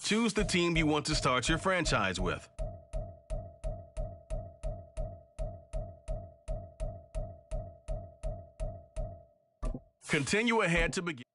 Choose the team you want to start your franchise with. Continue ahead to begin.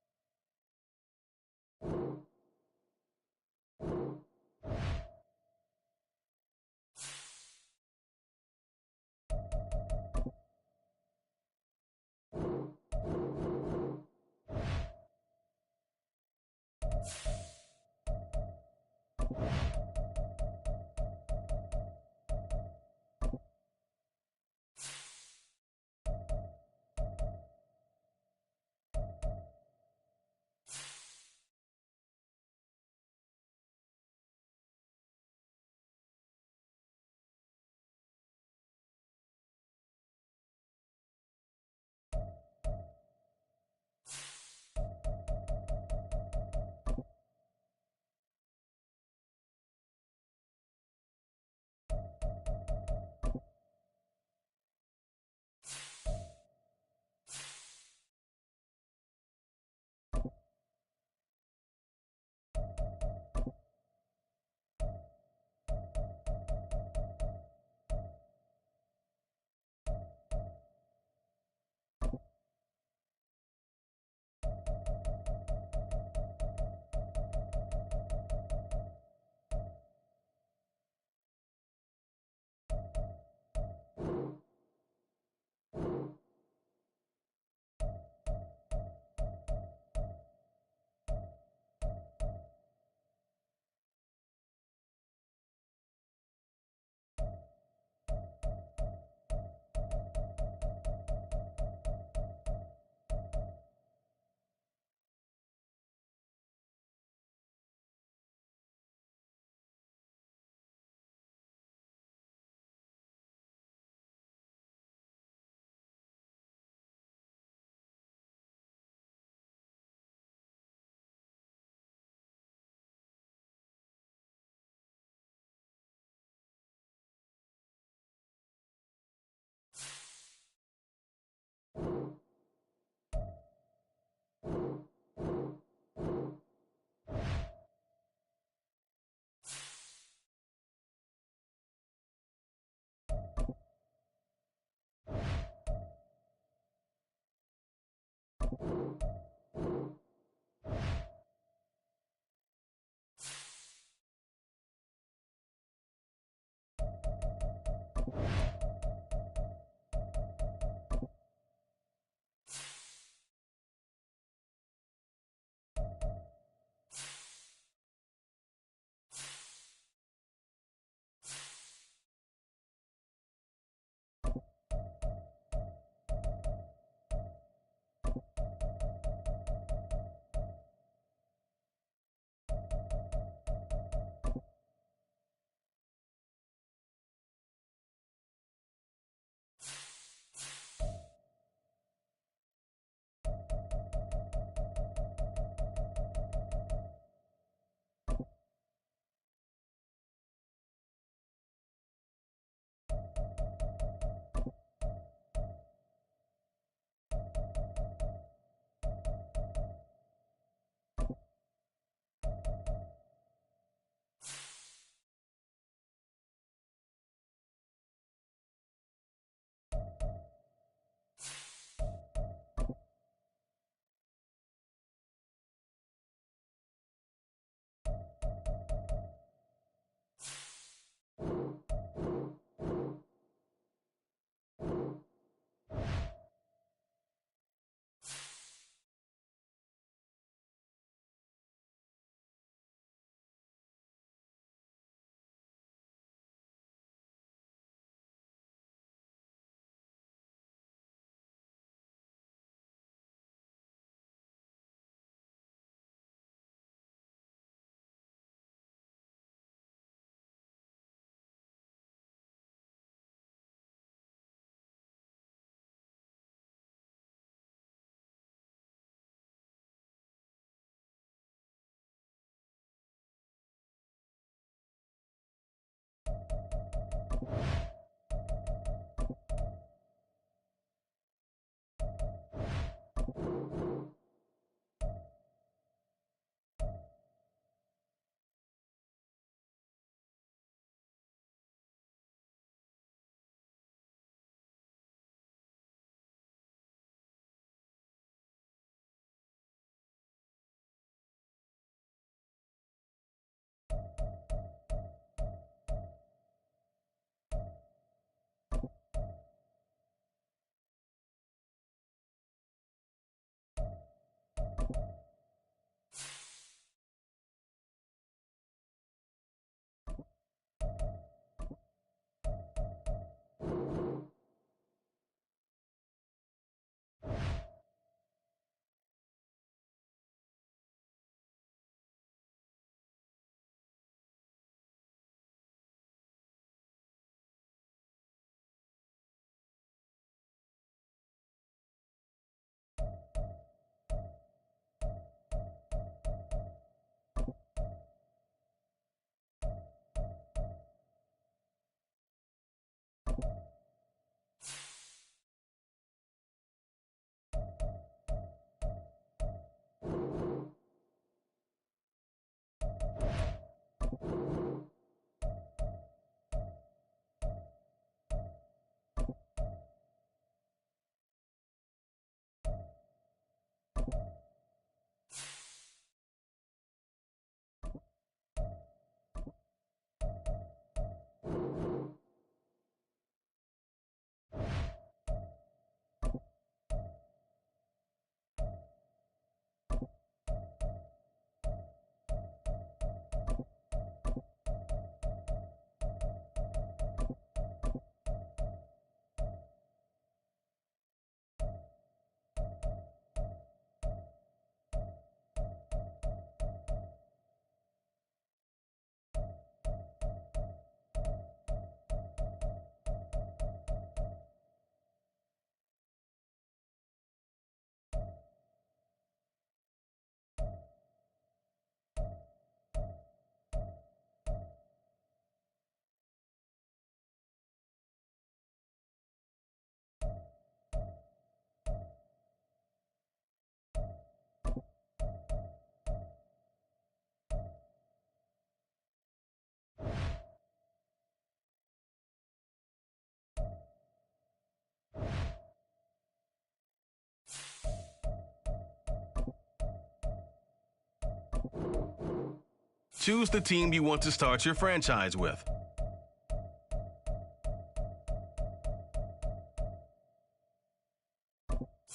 Choose the team you want to start your franchise with.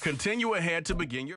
Continue ahead to begin your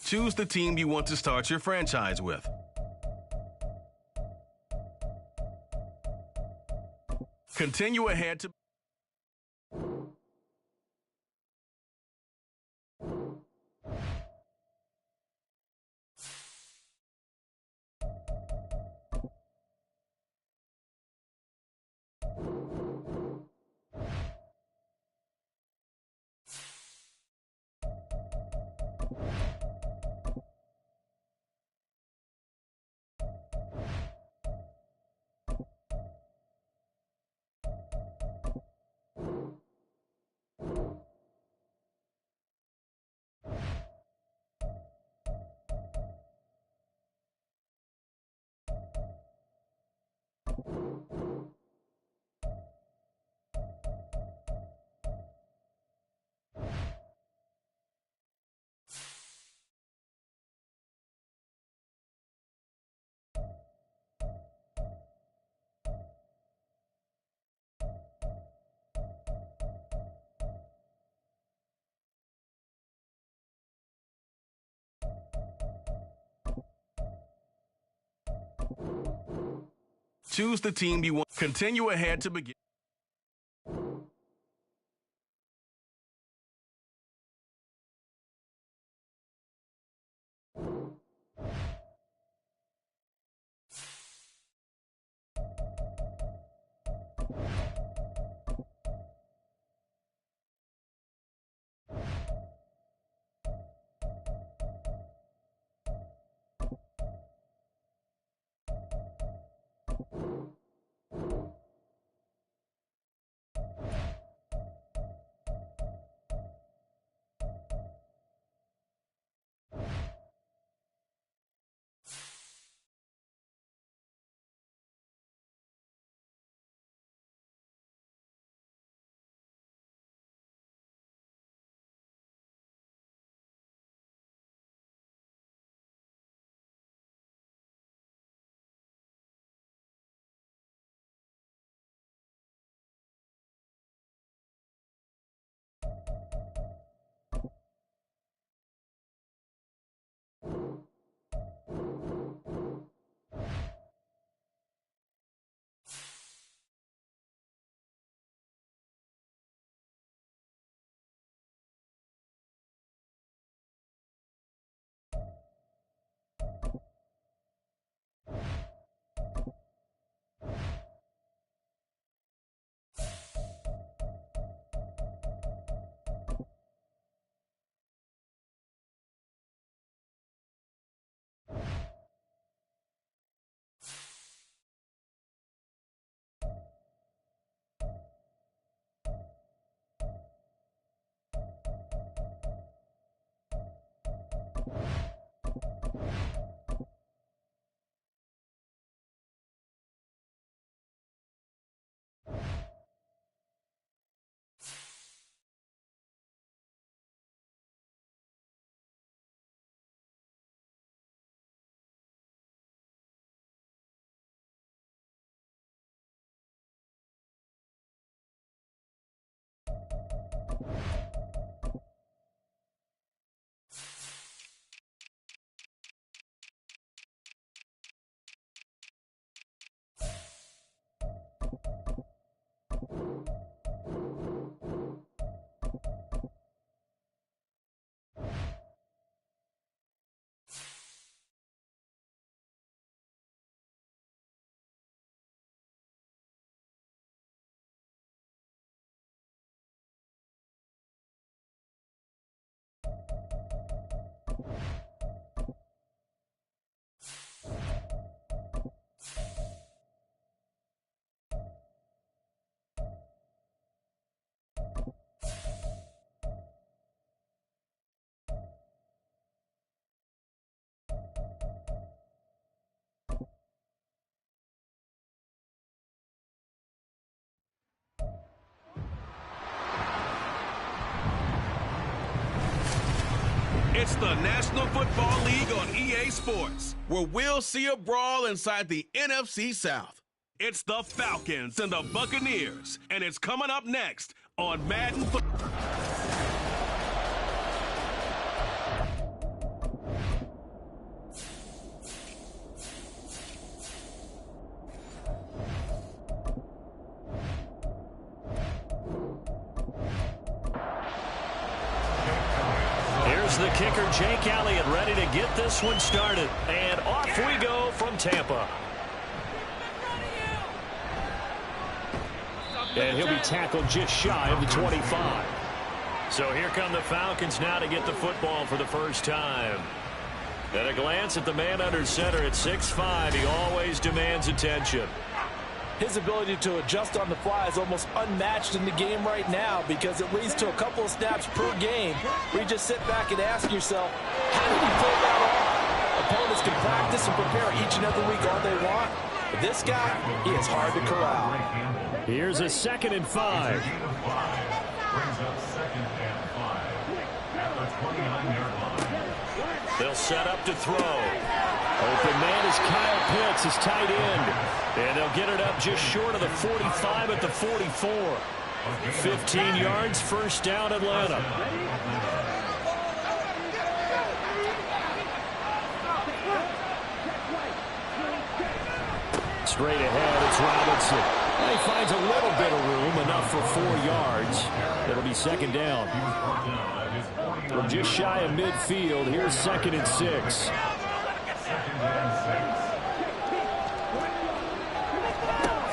Choose the team you want to start your franchise with. Continue ahead to choose the team you want. Continue ahead to begin. It's the National Football League on EA Sports, where we'll see a brawl inside the NFC South. It's the Falcons and the Buccaneers, and it's coming up next on Madden Football. The kicker, Jake Elliott, ready to get this one started. And off we go from Tampa. And he'll be tackled just shy of the 25. So here come the Falcons now to get the football for the first time. At a glance at the man under center at 6'5", he always demands attention. His ability to adjust on the fly is almost unmatched in the game right now because it leads to a couple of snaps per game where you just sit back and ask yourself, how did he pull that off? Opponents can practice and prepare each and every week all they want. But this guy, he is hard to corral. Here's a 2nd and 5. They'll set up to throw. Open man is Kyle Pitts, his tight end. And they'll get it up just short of the 45 at the 44. 15 yards, first down, Atlanta. Straight ahead, it's Robinson. He finds a little bit of room, enough for 4 yards. It'll be 2nd down. From just shy of midfield, here's 2nd and 6.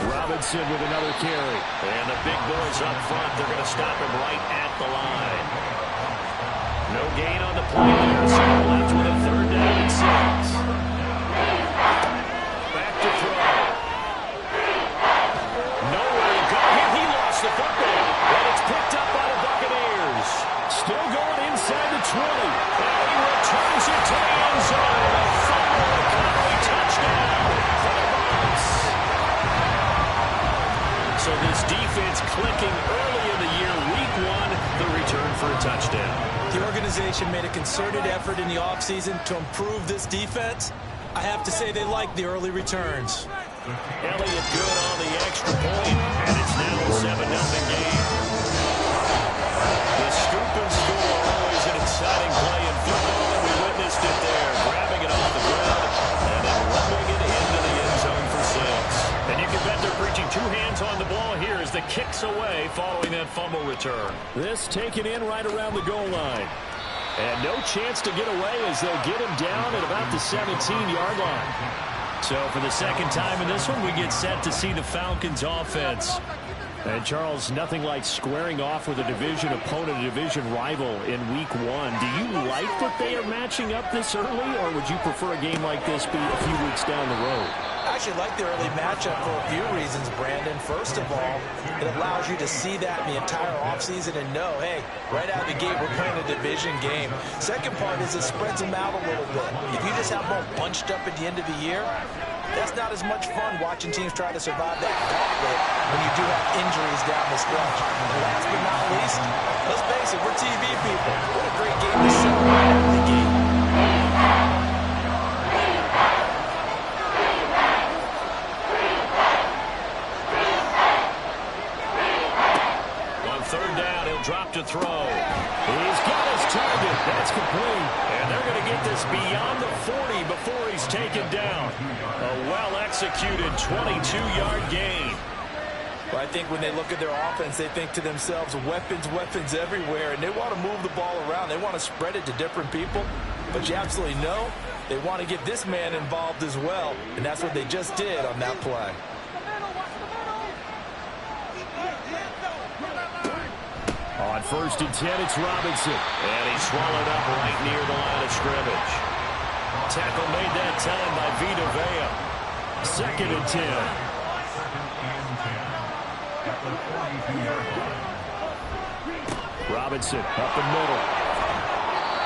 Robinson with another carry. And the big boys up front, they're going to stop him right at the line. No gain on the play there, so they're left with a 3rd down and 6. Back to throw. Nowhere to go. He lost the football. And it's picked up by the Buccaneers. Still going inside the 20. And he returns it to the end zone. A fumble recovery touchdown for the Bucs. So this defense clicking early in the year, week 1, the return for a touchdown. The organization made a concerted effort in the offseason to improve this defense. I have to say they like the early returns. Elliott good on the extra point, and it's now a 7-0 game. The scoop and score, always an exciting play in football, and we witnessed it there, grabbing it off the ground and then rubbing it into the end zone for 6. And you can bet they're preaching 2 hands on the ball here as the kick's away following that fumble return. This taken in right around the goal line. And no chance to get away as they'll get him down at about the 17-yard line. So for the 2nd time in this one, we get set to see the Falcons offense. And Charles, nothing like squaring off with a division opponent, a division rival in week 1. Do you like that they are matching up this early, or would you prefer a game like this be a few weeks down the road? I actually like the early matchup for a few reasons, Brandon. First of all, it allows you to see that in the entire offseason and know, hey, right out of the gate, we're playing a division game. Second part is it spreads them out a little bit. If you just have them all bunched up at the end of the year, that's not as much fun watching teams try to survive that gauntlet when you do have injuries down the stretch. And last but not least, let's face it, we're TV people. What a great game to sell right out of the gate. Drop to throw. He's got his target. That's complete. And they're going to get this beyond the 40 before he's taken down. A well-executed 22-yard gain. Well, I think when they look at their offense, they think to themselves, weapons, weapons everywhere, and they want to move the ball around. They want to spread it to different people. But you absolutely know they want to get this man involved as well, and that's what they just did on that play. On 1st and 10, it's Robinson. And he's swallowed up right near the line of scrimmage. Tackle made that time by Vita Vea. 2nd and 10. Robinson up the middle.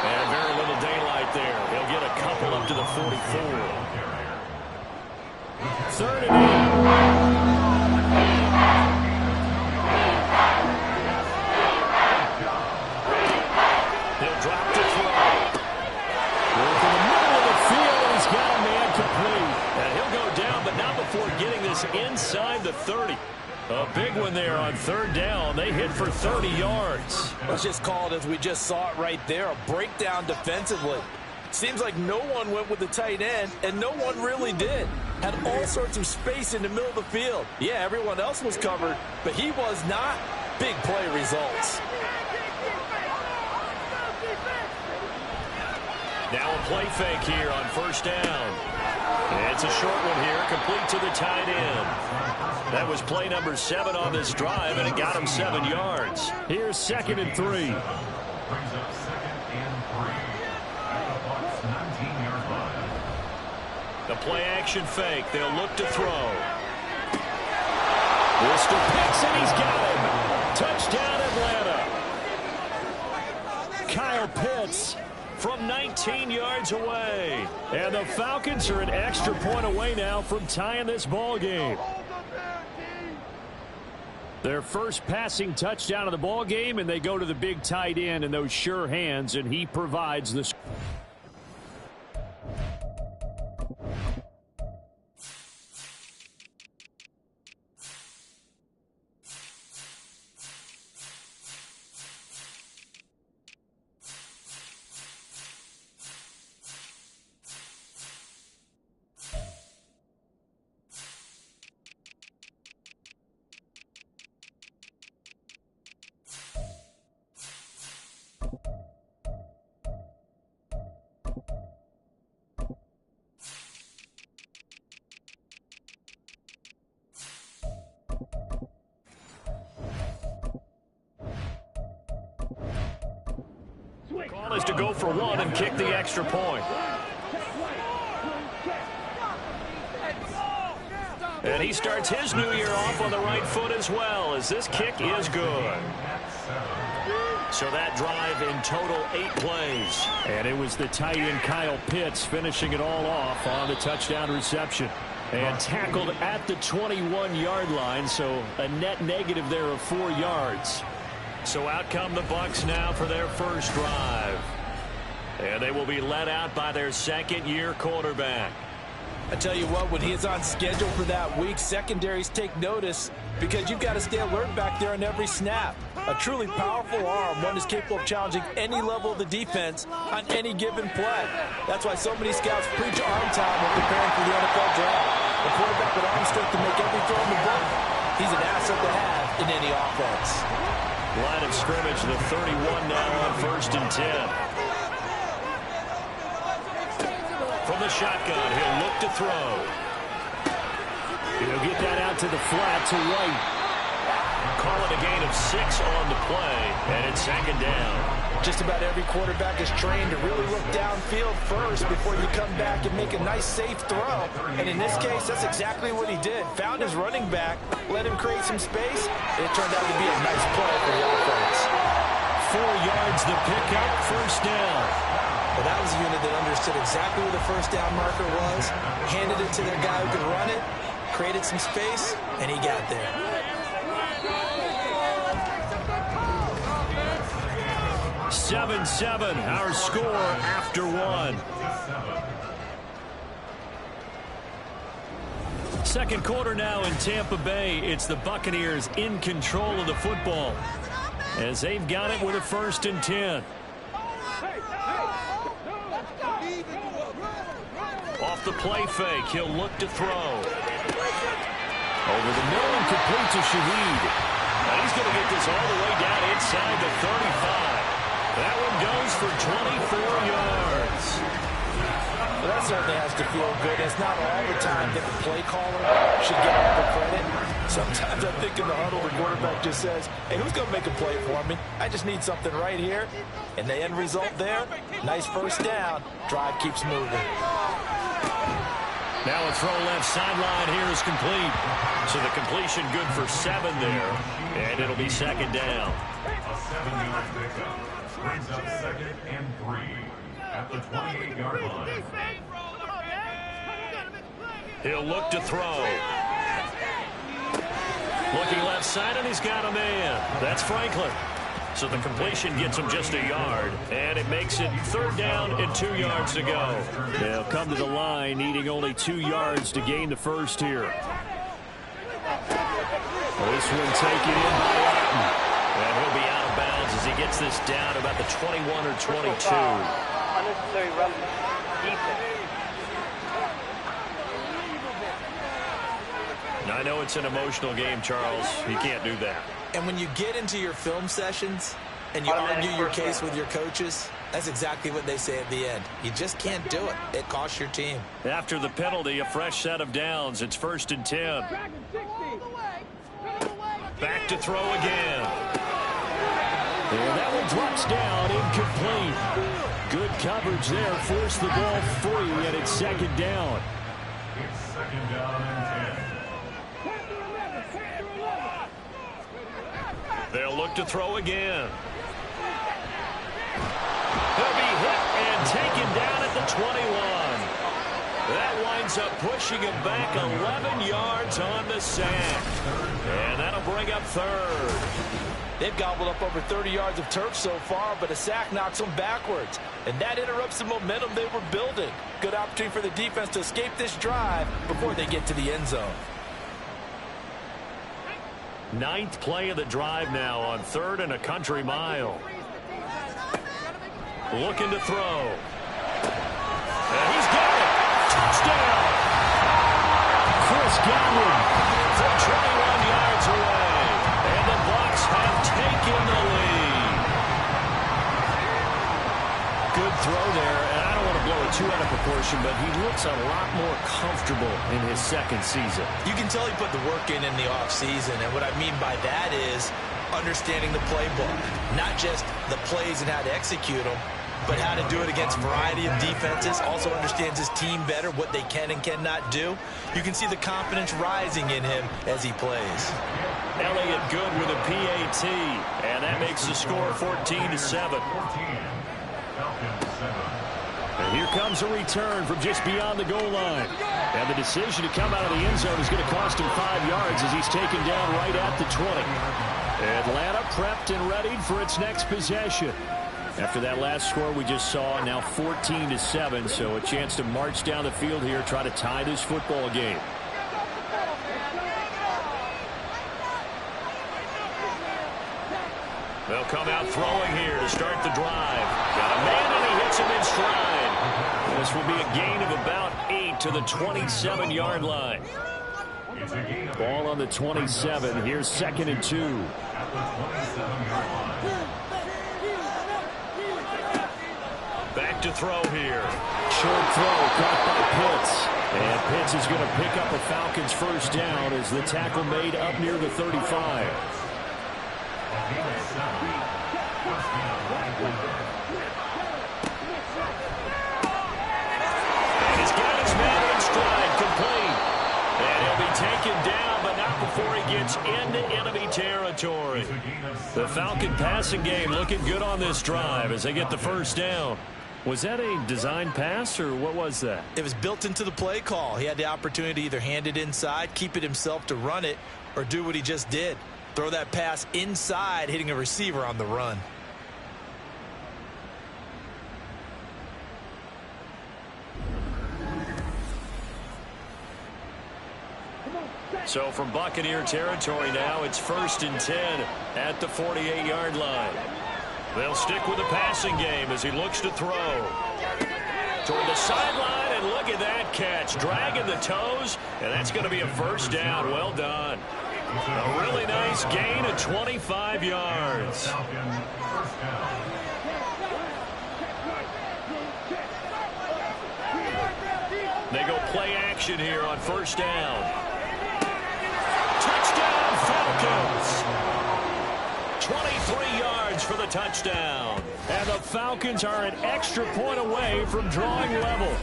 And very little daylight there. He'll get a couple up to the 44. 3rd and 8. inside the 30. A big one there on third down. They hit for 30 yards. Let's just call it as we just saw it right there, a breakdown defensively. Seems like no one went with the tight end, and no one really did. Had all sorts of space in the middle of the field. Yeah, everyone else was covered, but he was not. Big play results. Now a play fake here on first down. It's a short one here, complete to the tight end. That was play number 7 on this drive, and it got him 7 yards. Here's 2nd and 3. The play action fake. They'll look to throw. Mr. Pitts, and he's got him. Touchdown, Atlanta. Kyle Pitts from 19 yards away. And the Falcons are an extra point away now from tying this ball game. Their first passing touchdown of the ball game, and they go to the big tight end in those sure hands, and he provides the score. Call is to go for one and kick the extra point. And he starts his new year off on the right foot as well, as this kick is good. So that drive in total 8 plays. And it was the tight end Kyle Pitts finishing it all off on the touchdown reception. And tackled at the 21-yard line, so a net negative there of 4 yards. So out come the Bucs now for their first drive. And they will be led out by their second-year quarterback. I tell you what, when he is on schedule for that week, secondaries take notice because you've got to stay alert back there on every snap. A truly powerful arm, one is capable of challenging any level of the defense on any given play. That's why so many scouts preach arm time when preparing for the NFL draft. A quarterback with arm strength to make every throw in the book. He's an asset to have in any offense. Line of scrimmage, the 31 now on 1st and 10. From the shotgun, he'll look to throw. He'll get that out to the flat to right. Call it a gain of 6 on the play, and it's 2nd down. Just about every quarterback is trained to really look downfield first before you come back and make a nice, safe throw. And in this case, that's exactly what he did. Found his running back, let him create some space, and it turned out to be a nice play for the offense. 4 yards the pickup, 1st down. Well, that was a unit that understood exactly where the first down marker was, handed it to their guy who could run it, created some space, and he got there. 7-7, our score after 1. Second quarter now in Tampa Bay. It's the Buccaneers in control of the football as they've got it with a 1st and 10. Off the play fake, he'll look to throw. Over the middle and complete to Shaheed. And he's going to get this all the way down inside the 35. That one goes for 24 yards. Well, that certainly has to feel good. It's not all the time that the play caller should get all the credit. Sometimes I think in the huddle, the quarterback just says, hey, who's going to make a play for me? I just need something right here. And the end result there, nice first down. Drive keeps moving. Now a throw left sideline here is complete. So the completion good for 7 there. And it'll be 2nd down. A 7-yard pickup brings up 2nd and 3 at the 28-yard line. He'll look to throw. Looking left side, and he's got a man. That's Franklin. So the completion gets him just a yard, and it makes it 3rd down and 2 yards to go. They'll come to the line needing only 2 yards to gain the first here. This one taken in by Orton. And he'll be out of bounds as he gets this down about the 21 or 22. Unnecessary roughness. Defense. I know it's an emotional game, Charles. You can't do that. And when you get into your film sessions and you argue your case with your coaches, that's exactly what they say at the end. You just can't do it. It costs your team. After the penalty, a fresh set of downs. It's 1st and 10. Back to throw again. And that one drops down, incomplete. Good coverage there. Forced the ball free, and it's 2nd down. It's 2nd down and 10. They'll look to throw again. He'll be hit and taken down at the 21. That winds up pushing him back 11 yards on the sack. And that'll bring up 3rd. They've gobbled up over 30 yards of turf so far, but a sack knocks them backwards. And that interrupts the momentum they were building. Good opportunity for the defense to escape this drive before they get to the end zone. 9th play of the drive now on 3rd and a country mile. Looking to throw. And he's got it. Touchdown. Chris Godwin from 21 yards away. And the Bucs have taken the lead. Good throw there. And I don't want to blow it too out of proportion, but he looks a lot more comfortable in his 2nd season. You can tell he put the work in the offseason, and what I mean by that is understanding the playbook. Not just the plays and how to execute them, but how to do it against a variety of defenses. Also understands his team better, what they can and cannot do. You can see the confidence rising in him as he plays. Elliott Good with a PAT, and that makes the score 14-7. And here comes a return from just beyond the goal line. And the decision to come out of the end zone is going to cost him 5 yards as he's taken down right at the 20. Atlanta prepped and readied for its next possession. After that last score we just saw, now 14-7, so a chance to march down the field here, try to tie this football game. They'll come out throwing here to start the drive. Got a man and he hits him in stride. This will be a gain of about 8 to the 27-yard line. Ball on the 27. Here's 2nd and 2. At the 27-yard line. Back to throw here. Short throw caught by Pitts. And Pitts is going to pick up a Falcons 1st down as the tackle made up near the 35. And he's got his man in stride, complete. And he'll be taken down, but not before he gets into enemy territory. The Falcon passing game looking good on this drive as they get the 1st down. Was that a design pass, or what was that? It was built into the play call. He had the opportunity to either hand it inside, keep it himself to run it, or do what he just did. Throw that pass inside, hitting a receiver on the run. So from Buccaneer territory now, it's 1st and 10 at the 48-yard line. They'll stick with the passing game as he looks to throw. Toward the sideline, and look at that catch. Dragging the toes, and that's going to be a 1st down. Well done. A really nice gain of 25 yards. They go play action here on 1st down. Touchdown, Falcons! 23 yards for the touchdown. And the Falcons are an extra point away from drawing level.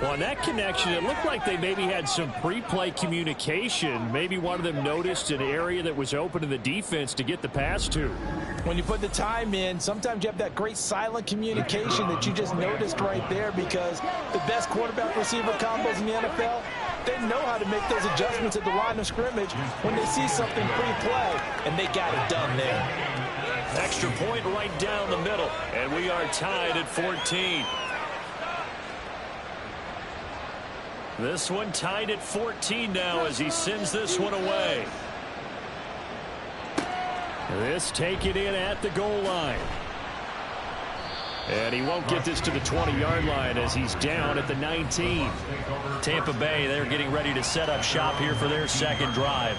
Well, on that connection, it looked like they maybe had some pre-play communication. Maybe one of them noticed an area that was open to the defense to get the pass to. When you put the time in, sometimes you have that great silent communication that you just noticed right there, because the best quarterback-receiver combos in the NFL, they know how to make those adjustments at the line of scrimmage when they see something pre-play, and they got it done there. Extra point right down the middle, and we are tied at 14. This one tied at 14 now as he sends this one away. This taken in at the goal line. And he won't get this to the 20-yard line as he's down at the 19. Tampa Bay, they're getting ready to set up shop here for their second drive.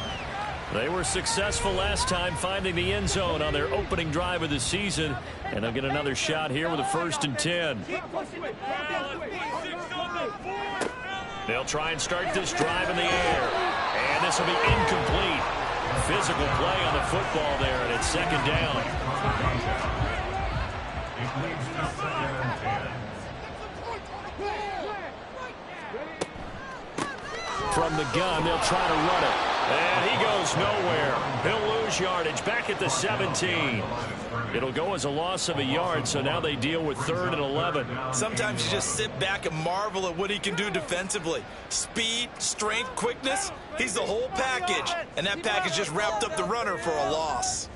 They were successful last time finding the end zone on their opening drive of the season. And they'll get another shot here with a 1st and 10. They'll try and start this drive in the air. And this will be incomplete. Physical play on the football there, and it's 2nd down. From the gun, they'll try to run it. And he goes nowhere. He'll lose yardage back at the 17. It'll go as a loss of a yard, so now they deal with 3rd and 11. Sometimes you just sit back and marvel at what he can do defensively. Speed, strength, quickness, he's the whole package. And that package just wrapped up the runner for a loss.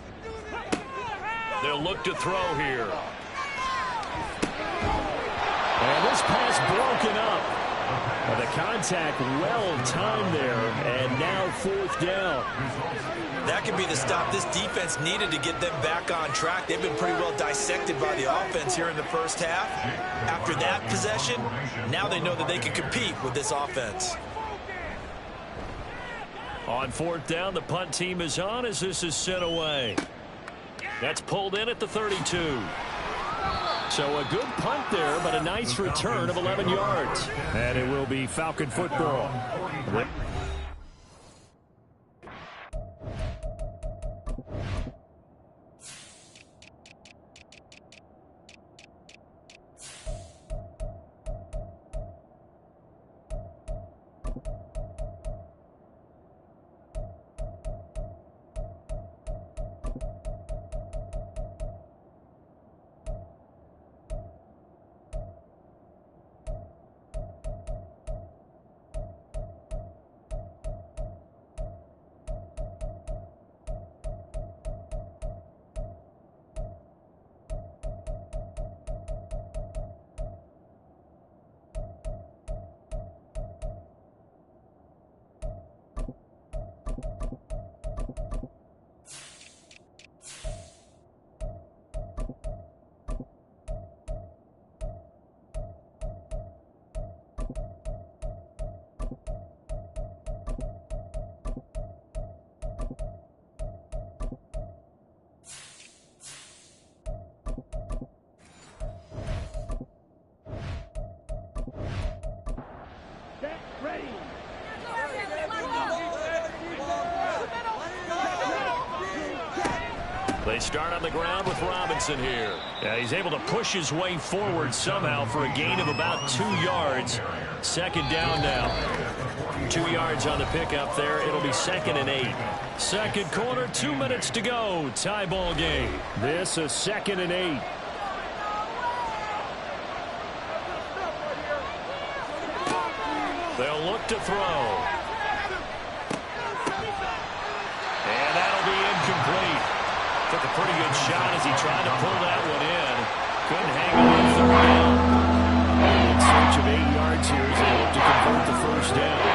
They'll look to throw here. And this pass broken up. The contact well timed there, and now 4th down. That could be the stop this defense needed to get them back on track. They've been pretty well dissected by the offense here in the first half. After that possession, now they know that they can compete with this offense. On 4th down, the punt team is on as this is sent away. That's pulled in at the 32. So a good punt there, but a nice return of 11 yards. And it will be Falcon football. They start on the ground with Robinson here. Yeah, he's able to push his way forward somehow for a gain of about 2 yards. 2nd down now. 2 yards on the pickup there. It'll be 2nd and 8. Second quarter, 2 minutes to go. Tie ball game. This is 2nd and 8. They'll look to throw. And that'll be incomplete. Took a pretty good shot as he tried to pull that one in. Couldn't hang on 3rd down. In search of 8 yards here as they look to convert the 1st down.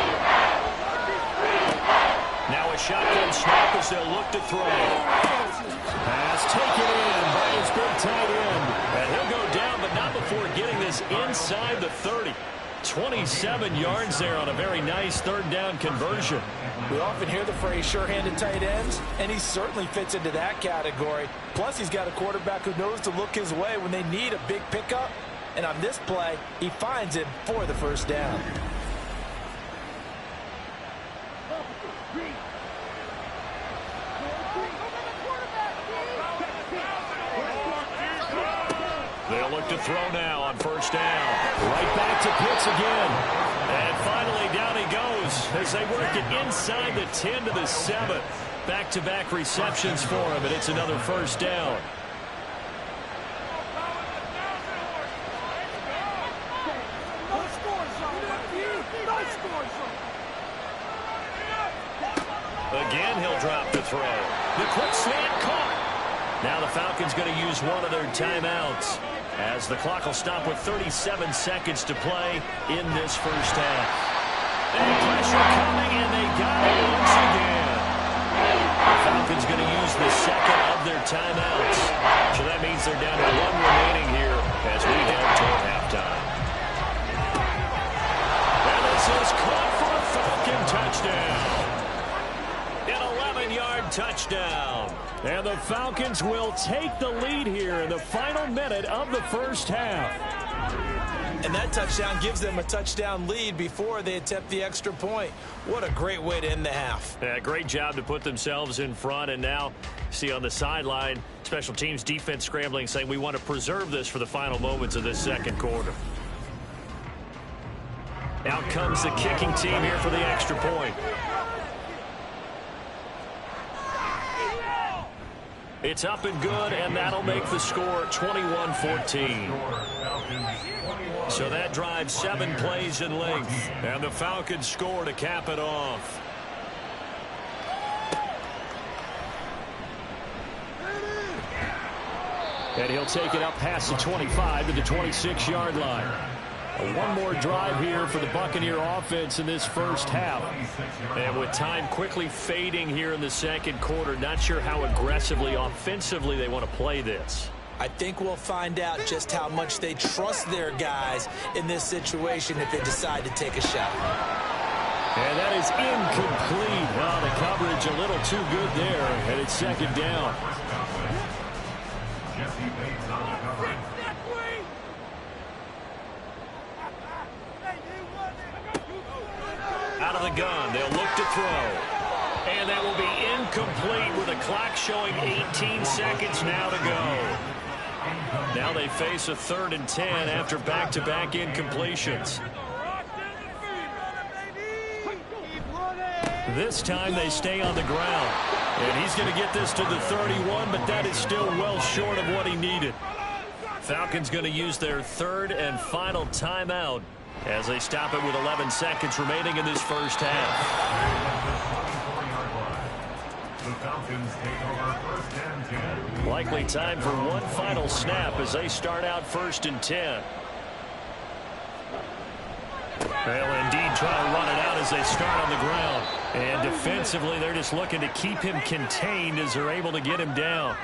Now a shotgun snap as they'll look to throw. Pass taken in by his big tight end. And he'll go down, but not before getting this inside the 30. 27 yards there on a very nice 3rd down conversion. We often hear the phrase sure-handed tight ends, and he certainly fits into that category. Plus, he's got a quarterback who knows to look his way when they need a big pickup. And on this play, he finds it for the 1st down. They'll look to throw now on 1st down. Right back to Pitts again. And finally down he goes as they work it inside the 10 to the 7. Back-to-back receptions for him, and it's another 1st down. Again, he'll drop to throw. The quick slant caught. Now the Falcons going to use one of their timeouts as the clock will stop with 37 seconds to play in this 1st half. And pressure coming, and they got it once again. The Falcons going to use the 2nd timeouts. So that means they're down to 1 remaining here as we head toward halftime. And this is caught for a Falcon touchdown. An 11-yard touchdown. And the Falcons will take the lead here in the final minute of the first half. And that touchdown gives them a touchdown lead before they attempt the extra point. What a great way to end the half. Yeah, great job to put themselves in front. And now, see on the sideline, special teams defense scrambling, saying we want to preserve this for the final moments of this second quarter. Out comes the kicking team here for the extra point. It's up and good, and that'll make the score 21-14. So that drives 7 plays in length, and the Falcons score to cap it off. And he'll take it up past the 25 to the 26-yard line. One more drive here for the Buccaneer offense in this first half. And with time quickly fading here in the second quarter, not sure how aggressively, offensively they want to play this. I think we'll find out just how much they trust their guys in this situation if they decide to take a shot. And that is incomplete. Well, the coverage a little too good there, and it's second down. Jesse Bates on the coverage. Out of the gun, they'll look to throw. And that will be incomplete with the clock showing 18 seconds now to go. Now they face a 3rd and 10 after back-to-back incompletions. This time they stay on the ground. And he's going to get this to the 31, but that is still well short of what he needed. Falcons going to use their 3rd and final timeout as they stop it with 11 seconds remaining in this first half. The Falcons take over 1st and 10. Likely time for one final snap as they start out 1st and 10. They'll indeed try to run it out as they start on the ground. And defensively, they're just looking to keep him contained as they're able to get him down.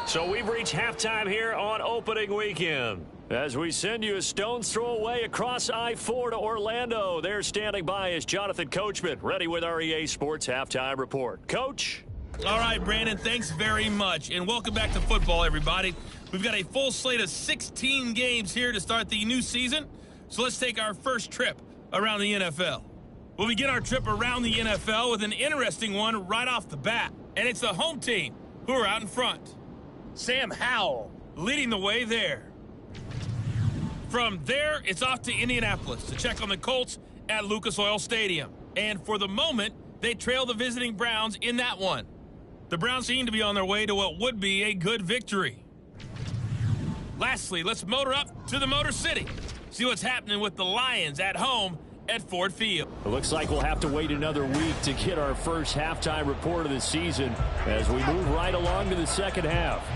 So we've reached halftime here on opening weekend. As we send you a stone's throw away across I-4 to Orlando. They're standing by as Jonathan Coachman, ready with our EA Sports Halftime Report. Coach? All right, Brandon, thanks very much. And welcome back to football, everybody. We've got a full slate of 16 games here to start the new season. So let's take our first trip around the NFL. We'll begin our trip around the NFL with an interesting one right off the bat. And it's the home team who are out in front. Sam Howell leading the way there. From there, it's off to Indianapolis to check on the Colts at Lucas Oil Stadium. And for the moment, they trail the visiting Browns in that one. The Browns seem to be on their way to what would be a good victory. Lastly, let's motor up to the Motor City. See what's happening with the Lions at home at Ford Field. It looks like we'll have to wait another week to get our first halftime report of the season as we move right along to the second half.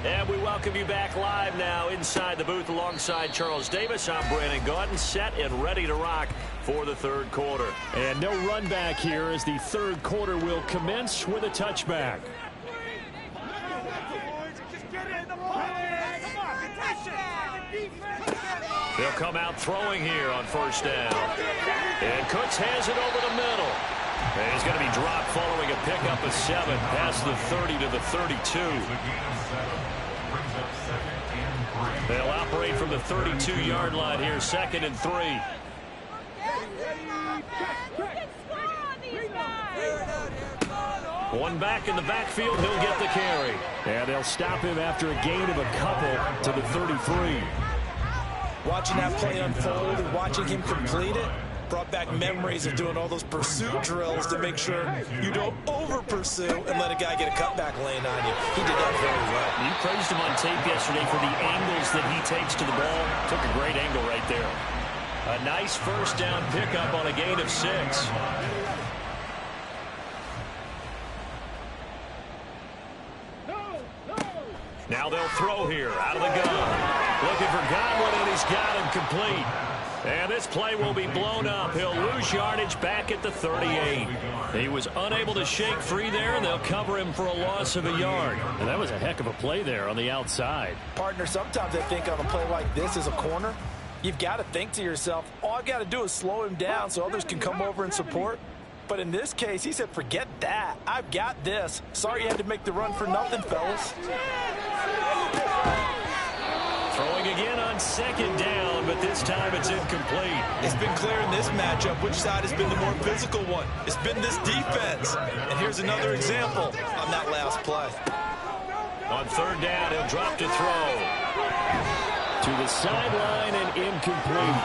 And we welcome you back live now inside the booth alongside Charles Davis. I'm Brandon Gaudin, set and ready to rock for the third quarter. And no run back here as the third quarter will commence with a touchback. They'll come out throwing here on first down. And Cooks has it over the middle. And he's going to be dropped following a pickup of 7 past the 30 to the 32. They'll operate from the 32-yard line here, 2nd and 3. One back in the backfield, he'll get the carry. And they'll stop him after a gain of a couple to the 33. Watching that play unfold and watching him complete it brought back memories of doing all those pursuit drills to make sure you don't over-pursue and let a guy get a cutback lane on you. He did that very well. You praised him on tape yesterday for the angles that he takes to the ball. Took a great angle right there. A nice first down pickup on a gain of 6. Now they'll throw here out of the gun. Looking for Godwin, and he's got him complete. And this play will be blown up. He'll lose yardage back at the 38. He was unable to shake free there, and they'll cover him for a loss of a yard. And that was a heck of a play there on the outside. Partner, sometimes I think on a play like this as a corner, you've got to think to yourself, all I've got to do is slow him down so others can come over and support. But in this case, he said, forget that. I've got this. Sorry you had to make the run for nothing, fellas. Throwing again on second down, but this time it's incomplete. It's been clear in this matchup which side has been the more physical one. It's been this defense. And here's another example on that last play. On third down, he'll drop to throw. To the sideline and incomplete.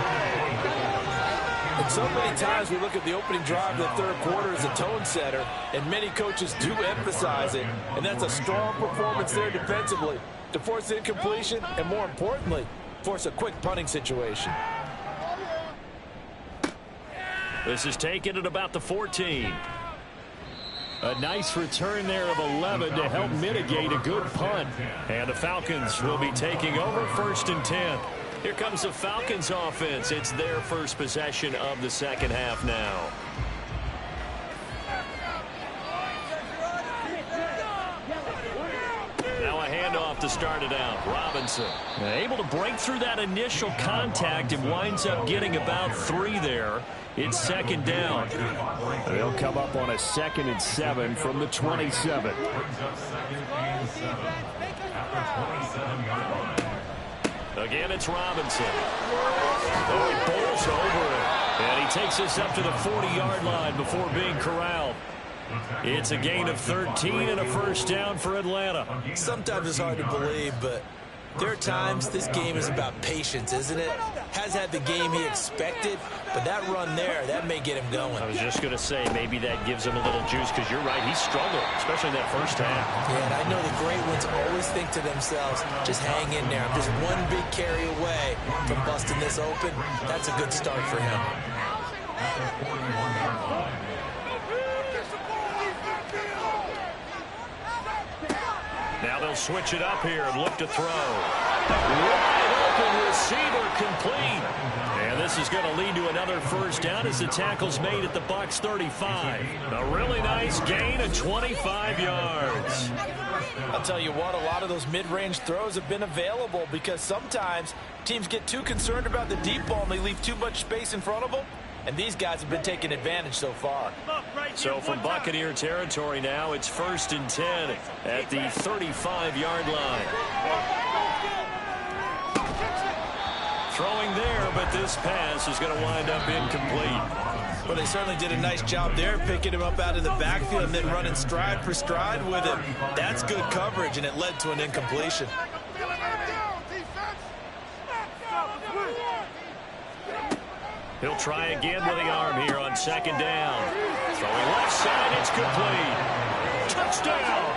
And so many times we look at the opening drive of the third quarter as a tone setter, and many coaches do emphasize it, and that's a strong performance there defensively to force incompletion and, more importantly, force a quick punting situation. This is taken at about the 14. A nice return there of 11 to help mitigate a good punt. And the Falcons will be taking over 1st and 10. Here comes the Falcons offense. It's their first possession of the second half now. Now a handoff to start it out. Robinson able to break through that initial contact and winds up getting about 3 there. It's second down. They'll come up on a 2nd and 7 from the 27. Again, it's Robinson. Oh, he bowls over it. And he takes this up to the 40-yard line before being corralled. It's a gain of 13 and a first down for Atlanta. Sometimes it's hard to believe, but there are times this game is about patience, isn't it? Has had the game he expected, but that run there, that may get him going. I was just going to say, maybe that gives him a little juice, because you're right, he struggled, especially in that first half. Yeah, and I know the great ones always think to themselves, just hang in there. I'm just one big carry away from busting this open. That's a good start for him. Now they'll switch it up here and look to throw. Wide open receiver complete. And this is going to lead to another first down as the tackle's made at the Bucs 35. A really nice gain of 25 yards. I'll tell you what, a lot of those mid-range throws have been available because sometimes teams get too concerned about the deep ball and they leave too much space in front of them. And these guys have been taking advantage so far. So from Buccaneer territory now, it's 1st and 10 at the 35-yard line. Throwing there, but this pass is going to wind up incomplete. Well, they certainly did a nice job there, picking him up out of the backfield and then running stride for stride with him. That's good coverage, and it led to an incompletion. He'll try again with the arm here on second down. Throwing left side, it's complete. Touchdown!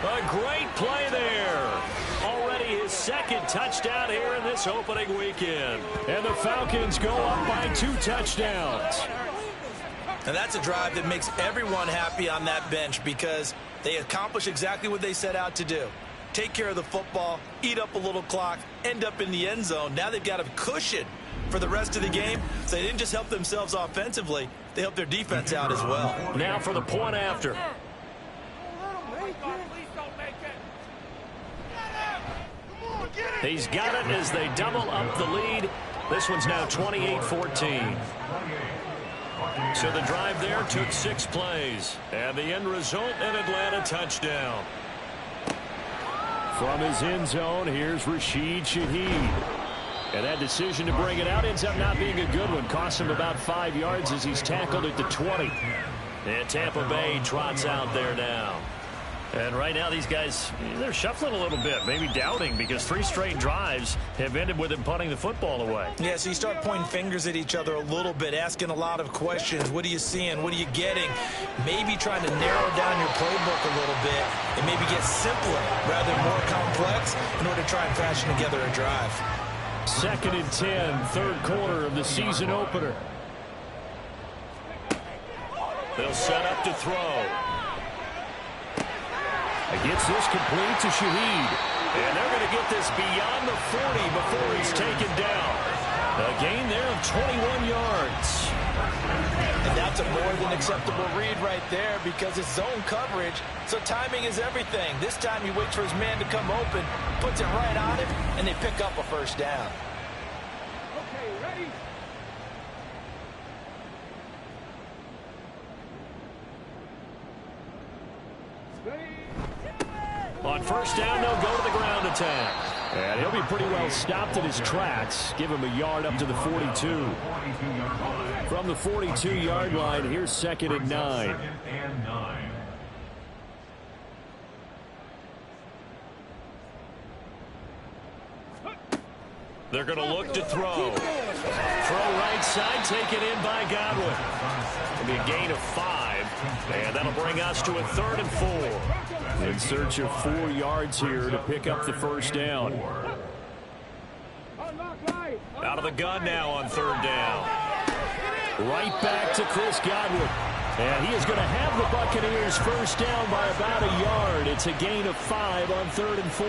A great play there. Already his 2nd touchdown here in this opening weekend. And the Falcons go up by 2 touchdowns. And that's a drive that makes everyone happy on that bench because they accomplish exactly what they set out to do. Take care of the football, eat up a little clock, end up in the end zone. Now they've got a cushion for the rest of the game. So they didn't just help themselves offensively, they helped their defense out as well. Now for the point after. He's got it as they double up the lead. This one's now 28-14. So the drive there took 6 plays. And the end result, an Atlanta touchdown. From his end zone, here's Rashid Shaheed. And that decision to bring it out ends up not being a good one. Cost him about 5 yards as he's tackled at the 20. And Tampa Bay trots out there now. And right now these guys, they're shuffling a little bit, maybe doubting, because 3 straight drives have ended with him punting the football away. Yeah, so you start pointing fingers at each other a little bit, asking a lot of questions. What are you seeing? What are you getting? Maybe trying to narrow down your playbook a little bit and maybe get simpler rather than more complex in order to try and fashion together a drive. 2nd and 10, third quarter of the season opener. They'll set up to throw. Gets this complete to Shaheed. And they're going to get this beyond the 40 before he's taken down. A gain there of 21 yards. And that's a more than acceptable read right there because it's zone coverage, so timing is everything. This time he waits for his man to come open, puts it right on him, and they pick up a first down. Okay, ready? On first down, they'll go to the ground attack. And he'll be pretty well stopped in his tracks. Give him a yard up to the 42. From the 42-yard line, here's 2nd and 9. They're going to look to throw. Throw right side, taken in by Godwin. It'll be a gain of 5, and that'll bring us to a 3rd and 4. In search of 4 yards here to pick up the first down. Out of the gun now on 3rd down. Right back to Chris Godwin. And he is going to have the Buccaneers first down by about a yard. It's a gain of 5 on 3rd and 4.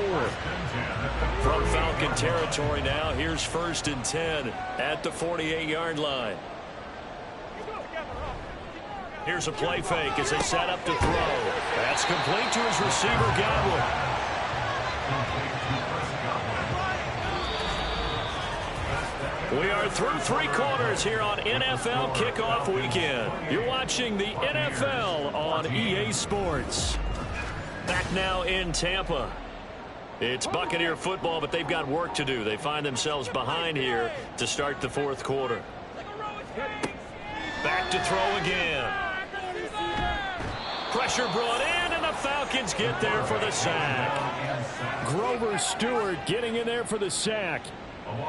From Falcon territory now, here's 1st and 10 at the 48-yard line. Here's a play fake as they set up to throw. That's complete to his receiver, Godwin. We are through 3 quarters here on NFL Kickoff Weekend. You're watching the NFL on EA Sports. Back now in Tampa. It's Buccaneer football, but they've got work to do. They find themselves behind here to start the 4th quarter. Back to throw again. Pressure brought in, and the Falcons get there for the sack. Grover Stewart getting in there for the sack.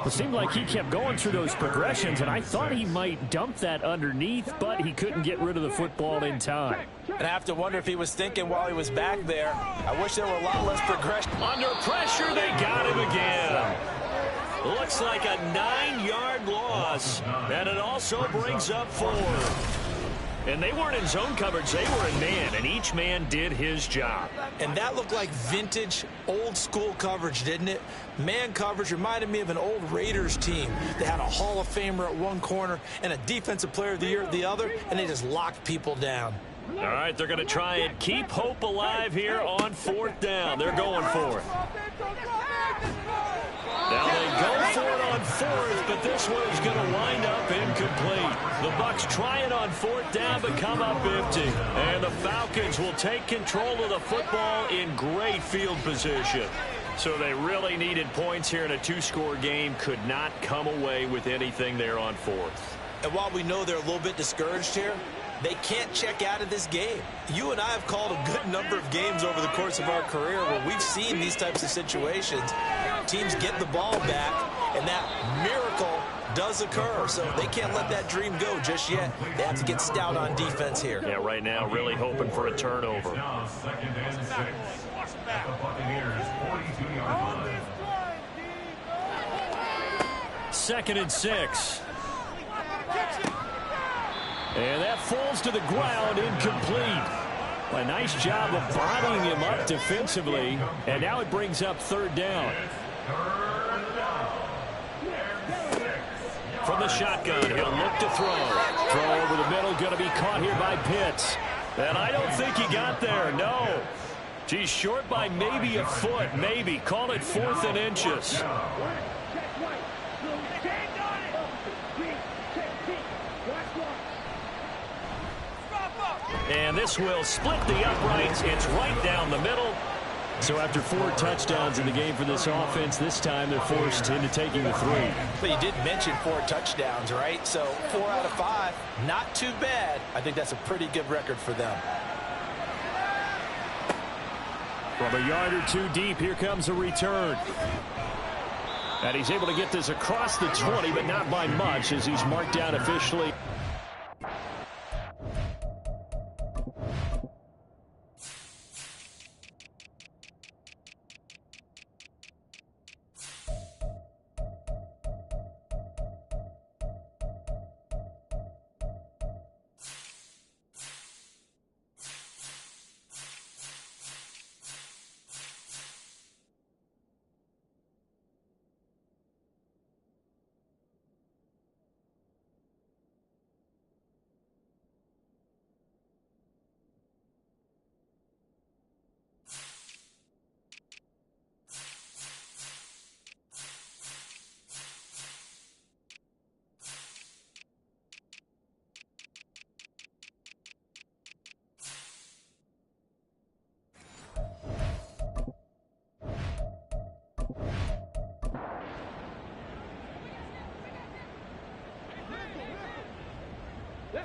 It seemed like he kept going through those progressions, and I thought he might dump that underneath, but he couldn't get rid of the football in time. And I have to wonder if he was thinking while he was back there, I wish there were a lot less progression. Under pressure, they got him again. Looks like a 9-yard loss, and it also brings up 4. And they weren't in zone coverage, they were in man, and each man did his job. And that looked like vintage, old-school coverage, didn't it? Man coverage reminded me of an old Raiders team. They had a Hall of Famer at one corner and a Defensive Player of the Year at the other, and they just locked people down. All right, they're going to try and keep hope alive here on 4th down. They're going for it. Now they go for it on 4th, but this one is going to wind up incomplete. The Bucs try it on 4th down, but come up empty. And the Falcons will take control of the football in great field position. So they really needed points here in a 2-score game. Could not come away with anything there on 4th. And while we know they're a little bit discouraged here, they can't check out of this game. You and I have called a good number of games over the course of our career where we've seen these types of situations. Teams get the ball back, and that miracle does occur. So they can't let that dream go just yet. They have to get stout on defense here. Yeah, right now really hoping for a turnover. Now 2nd and 6 at the Buccaneers 42-yard line. 2nd and 6. And that falls to the ground, incomplete. A nice job of bodying him up defensively. And now it brings up 3rd down. From the shotgun, he'll look to throw. Throw over the middle, going to be caught here by Pitts. And I don't think he got there, no. He's short by maybe a foot, maybe. Call it 4th and inches. And this will split the uprights. It's right down the middle. So after 4 touchdowns in the game for this offense, this time they're forced into taking the 3. But you did mention 4 touchdowns, right? So 4 out of 5, not too bad. I think that's a pretty good record for them. From a yard or 2 deep, here comes a return. And he's able to get this across the 20, but not by much as he's marked down officially.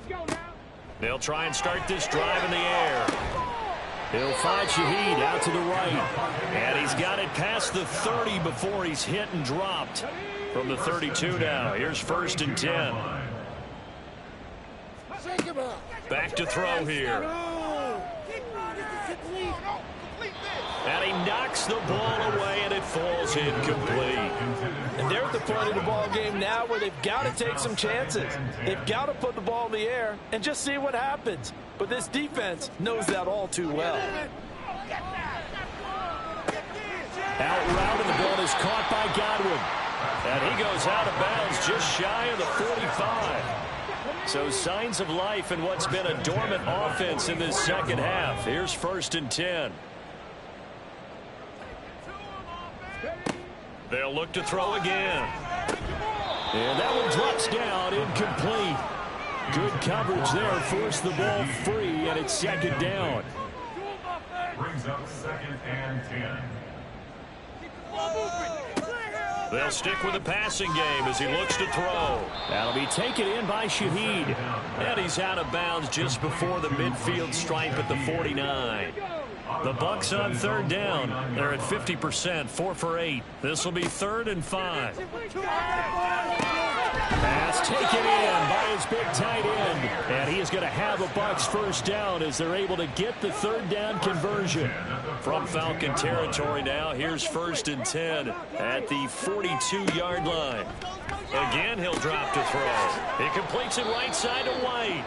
Let's go now. They'll try and start this drive in the air. He'll find Shaheed out to the right. And he's got it past the 30 before he's hit and dropped. From the 32 now. Here's 1st and 10. Back to throw here. And he knocks the ball away, and it falls incomplete. And they're at the point of the ball game now where they've got to take some chances. They've got to put the ball in the air and just see what happens. But this defense knows that all too well. Out route, and the ball is caught by Godwin. And he goes out of bounds just shy of the 45. So signs of life in what's been a dormant offense in this second half. Here's 1st and 10. They'll look to throw again. And that one drops down, incomplete. Good coverage there, forced the ball free, and it's 2nd down. Brings up 2nd and 10. They'll stick with the passing game as he looks to throw. That'll be taken in by Shaheed. And he's out of bounds just before the midfield stripe at the 49. The Bucs on 3rd down. They're at 50%, 4 for 8. This will be 3rd and 5. Pass taken in by his big tight end. And he is going to have a Bucs 1st down as they're able to get the 3rd down conversion. From Falcon territory now, here's 1st and 10 at the 42-yard line. Again, he'll drop to throw. He completes it right side to White.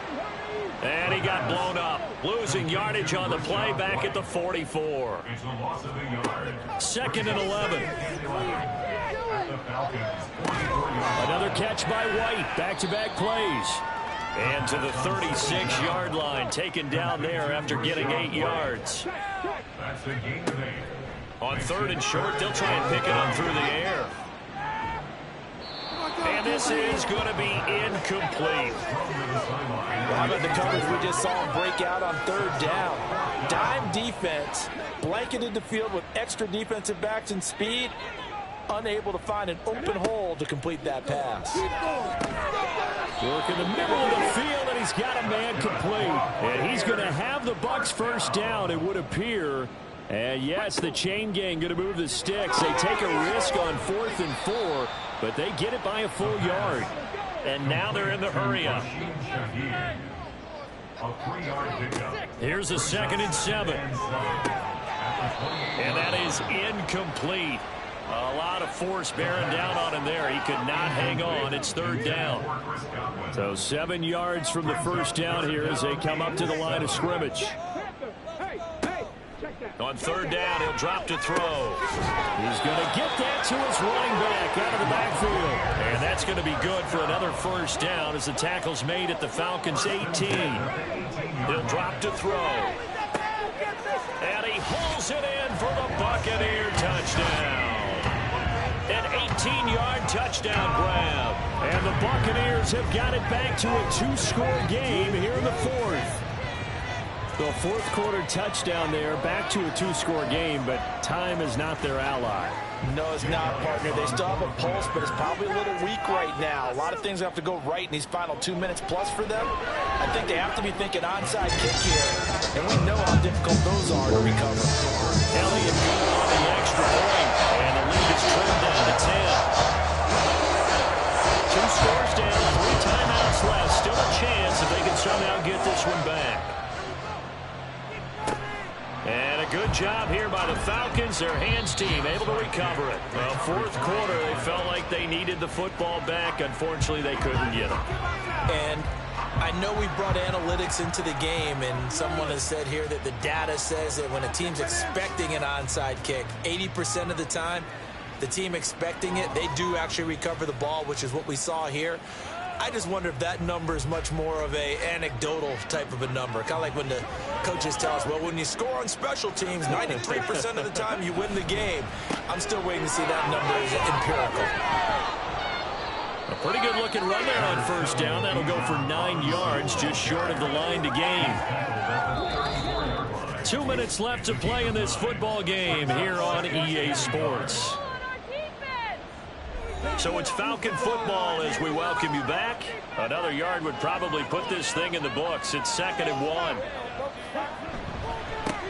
And he got blown up, losing yardage on the play back at the 44. 2nd and 11. Another catch by White. Back-to-back plays. And to the 36-yard line, taken down there after getting 8 yards. On 3rd and short, they'll try and pick it up through the air. And this is going to be incomplete. How about the coverage we just saw him break out on 3rd down? Dime defense, blanketed the field with extra defensive backs and speed, unable to find an open hole to complete that pass. Work in the middle of the field, and he's got a man complete. And he's going to have the Bucs 1st down, it would appear. And yes, the chain gang going to move the sticks. They take a risk on 4th and 4, but they get it by a full yard. And now they're in the hurry-up. Here's a 2nd and 7. And that is incomplete. A lot of force bearing down on him there. He could not hang on. It's 3rd down. So 7 yards from the 1st down here as they come up to the line of scrimmage. On 3rd down, he'll drop to throw. He's going to get that to his running back out of the backfield. And that's going to be good for another 1st down as the tackle's made at the Falcons' 18. He'll drop to throw. And he hauls it in for the Buccaneer touchdown. An 18-yard touchdown grab. And the Buccaneers have got it back to a 2-score game here in the 4th. The 4th quarter touchdown there, back to a 2-score game, but time is not their ally. No, it's not, partner. They still have a pulse, but it's probably a little weak right now. A lot of things have to go right in these final 2 minutes plus for them. I think they have to be thinking onside kick here, and we know how difficult those are to recover. Elliott good on the extra point, and the lead is trimmed down to 10. 2 scores down, 3 timeouts left. Still a chance if they can somehow get this one back. And a good job here by the Falcons, their hands team, able to recover it. Well, 4th quarter, they felt like they needed the football back. Unfortunately, they couldn't get it. And I know we brought analytics into the game, and someone has said here that the data says that when a team's expecting an onside kick, 80% of the time, the team expecting it, they do actually recover the ball, which is what we saw here. I just wonder if that number is much more of a anecdotal type of a number. Kind of like when the coaches tell us, well, when you score on special teams, 93% of the time you win the game. I'm still waiting to see that number is empirical. A pretty good looking run there on 1st down. That'll go for 9 yards, just short of the line to gain. 2 minutes left to play in this football game here on EA Sports. So it's Falcon football as we welcome you back. Another yard would probably put this thing in the books. It's 2nd and 1.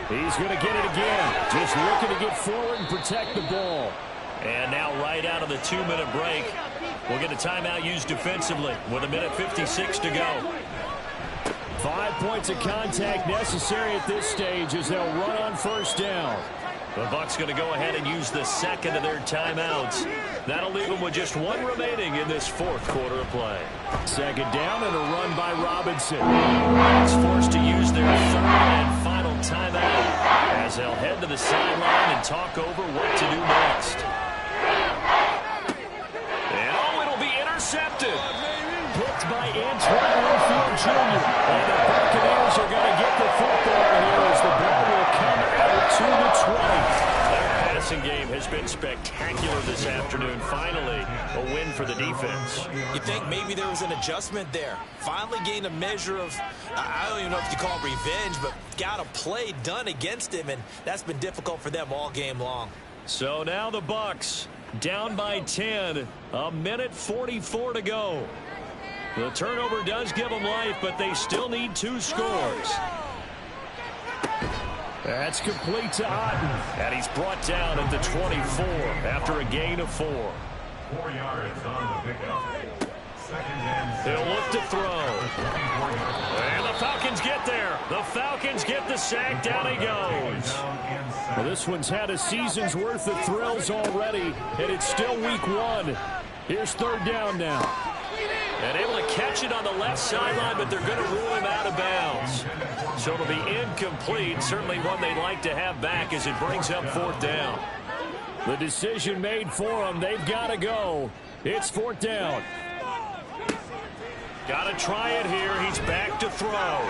He's going to get it again. Just looking to get forward and protect the ball. And now right out of the 2-minute break, we'll get a timeout used defensively with 1:56 to go. 5 points of contact necessary at this stage as they'll run on first down. The Bucs going to go ahead and use the second of their timeouts. That'll leave them with just one remaining in this 4th quarter of play. 2nd down and a run by Robinson. It's forced to use their 3rd and final timeout as they'll head to the sideline and talk over what to do next. And it'll be intercepted. Picked by Antoine Winfield Jr. And the Buccaneers are going to get the football here as the ball will come out to the 20. Their passing game has been spectacular this afternoon. Finally, a win for the defense. You think maybe there was an adjustment there. Finally gained a measure of, I don't even know if you call it revenge, but got a play done against him, and that's been difficult for them all game long. So now the Bucs down by 10. 1:44 to go. The turnover does give them life, but they still need 2 scores. That's complete to Otten. And he's brought down at the 24 after a gain of 4. 4 yards on the pickup. 2nd and 7. They'll look to throw. And the Falcons get there. The Falcons get the sack. Down he goes. Well, this one's had a season's worth of thrills already, and it's still week 1. Here's 3rd down now. And able to catch it on the left sideline, but they're going to rule him out of bounds. So it'll be incomplete. Certainly one they'd like to have back as it brings up 4th down. The decision made for them. They've got to go. It's 4th down. Got to try it here. He's back to throw.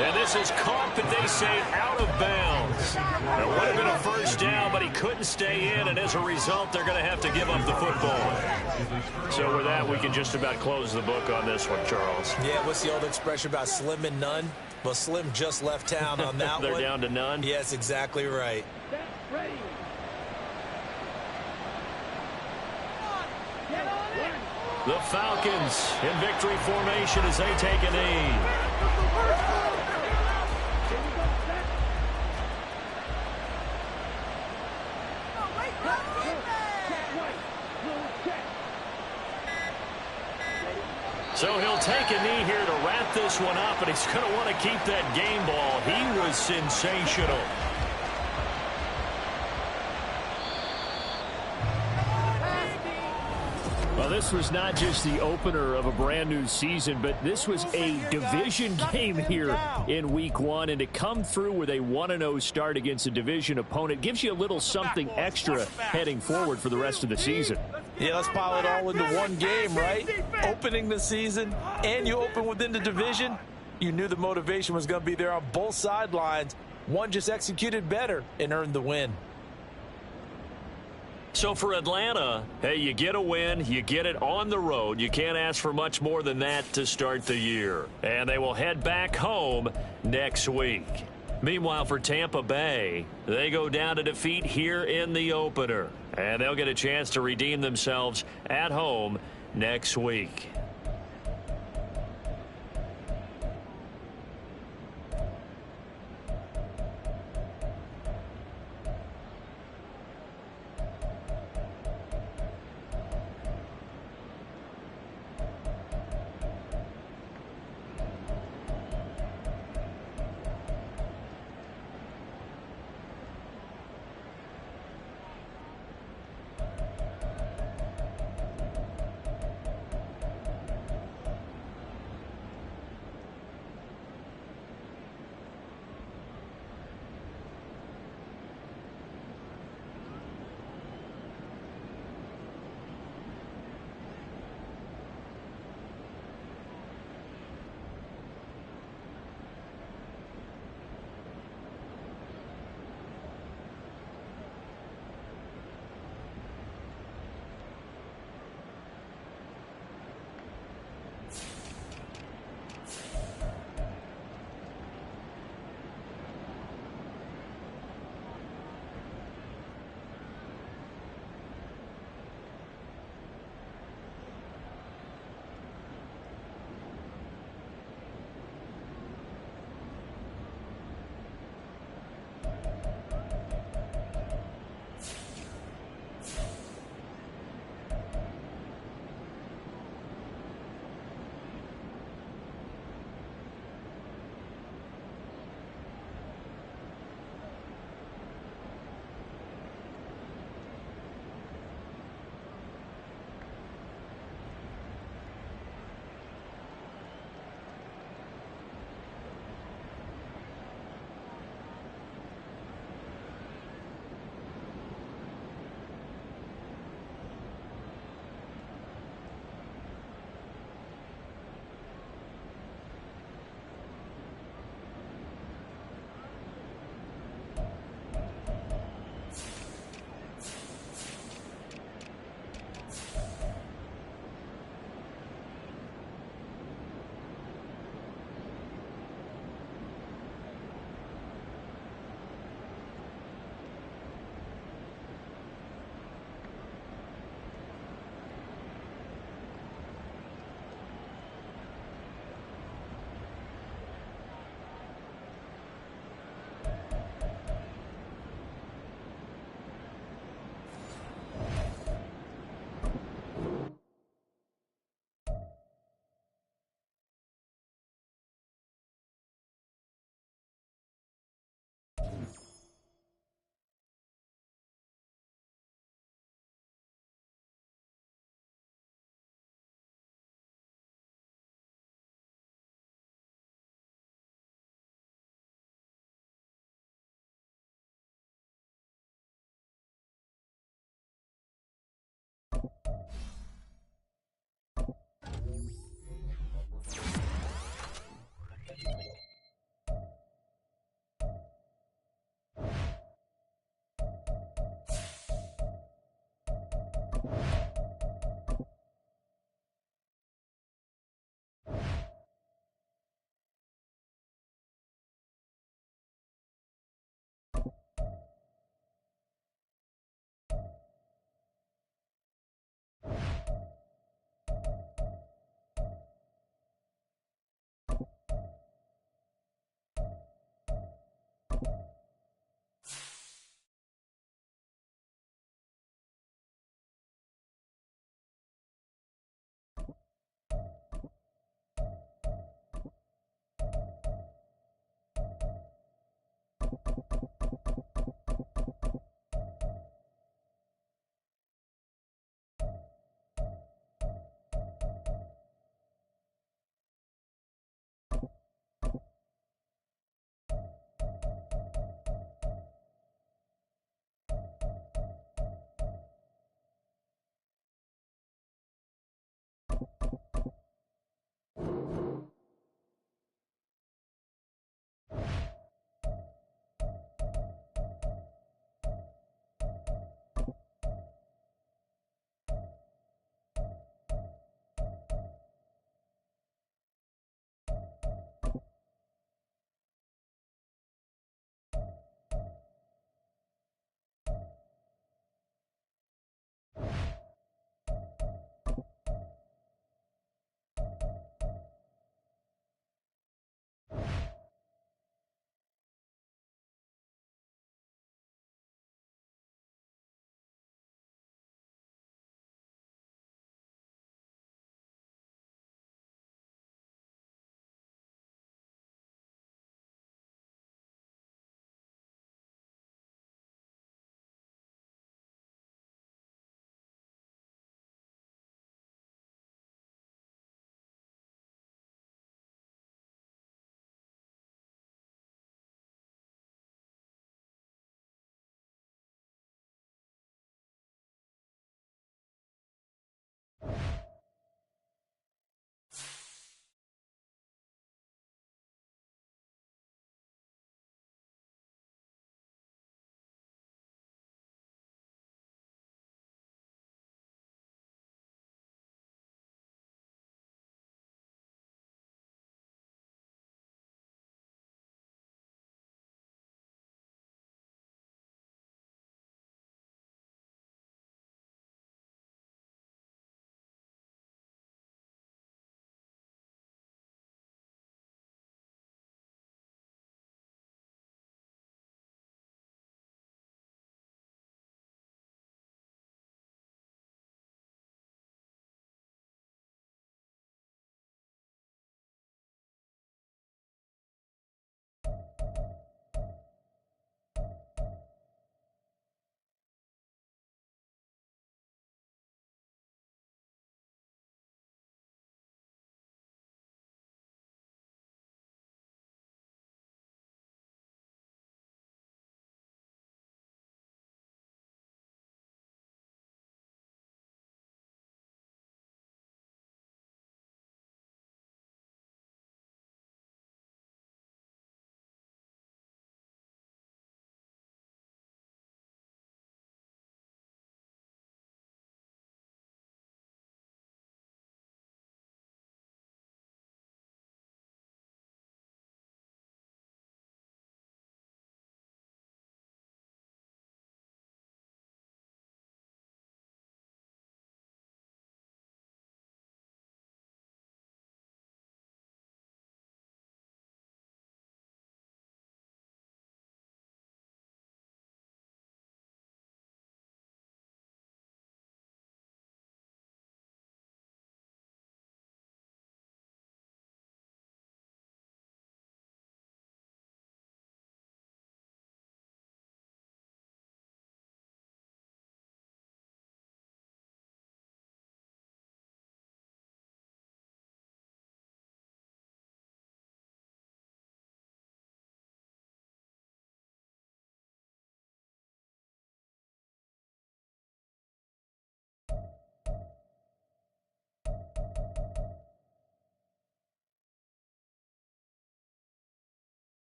And this is caught, but they say out of bounds. It would have been a first down, but he couldn't stay in, and as a result, they're going to have to give up the football. So with that, we can just about close the book on this one, Charles. Yeah, what's the old expression about slim and none? Well, Slim just left town on that They're one. down to none? Yes, exactly right. The Falcons in victory formation as they take a knee. So he'll take a knee here to wrap this one up, and he's going to want to keep that game ball. He was sensational. Well, this was not just the opener of a brand new season, but this was a division game here in week 1. And to come through with a 1-0 start against a division opponent gives you a little something extra heading forward for the rest of the season. Yeah, let's pile it all into one game, right? Opening the season, and you open within the division. You knew the motivation was going to be there on both sidelines. One just executed better and earned the win. So for Atlanta, hey, you get a win, you get it on the road. You can't ask for much more than that to start the year. And they will head back home next week. Meanwhile, for Tampa Bay, they go down to defeat here in the opener. And they'll get a chance to redeem themselves at home next week.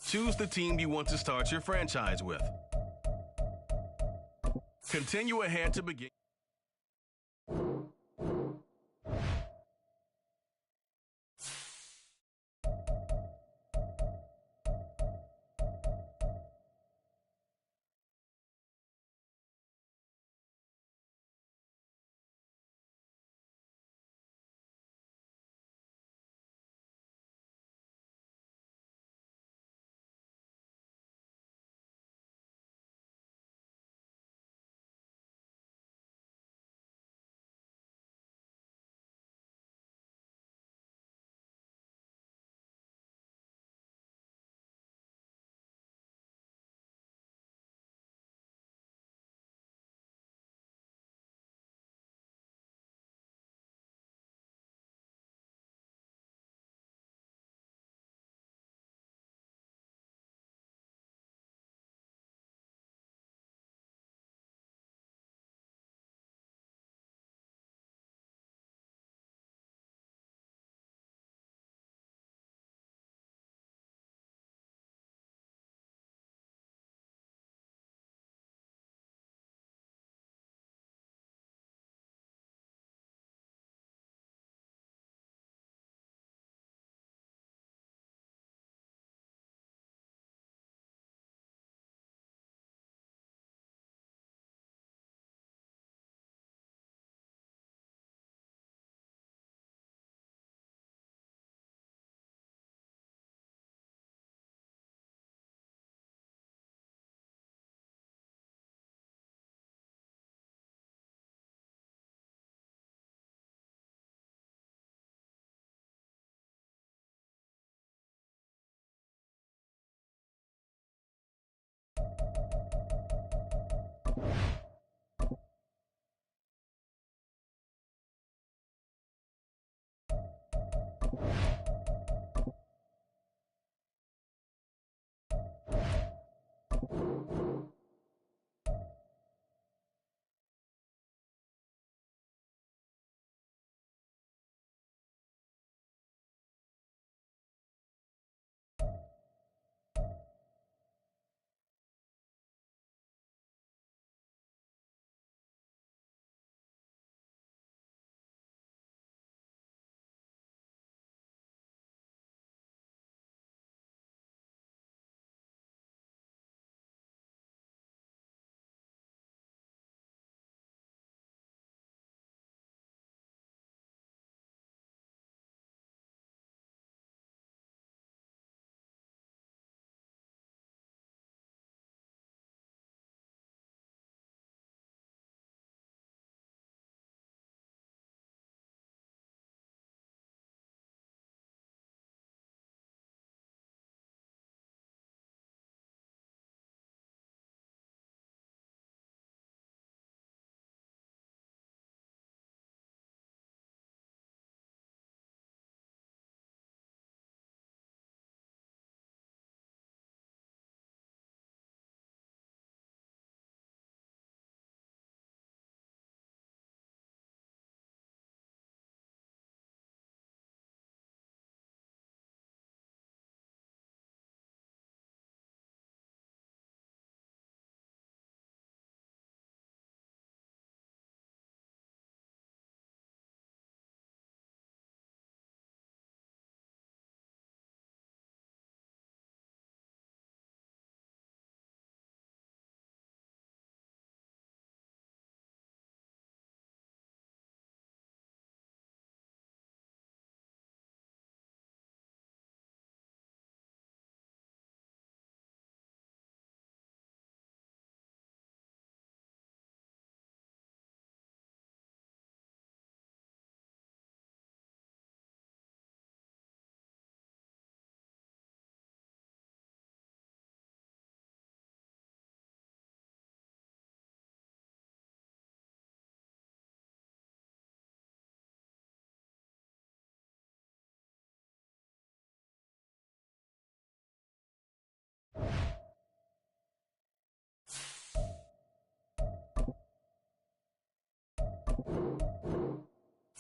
Choose the team you want to start your franchise with. Continue ahead to begin.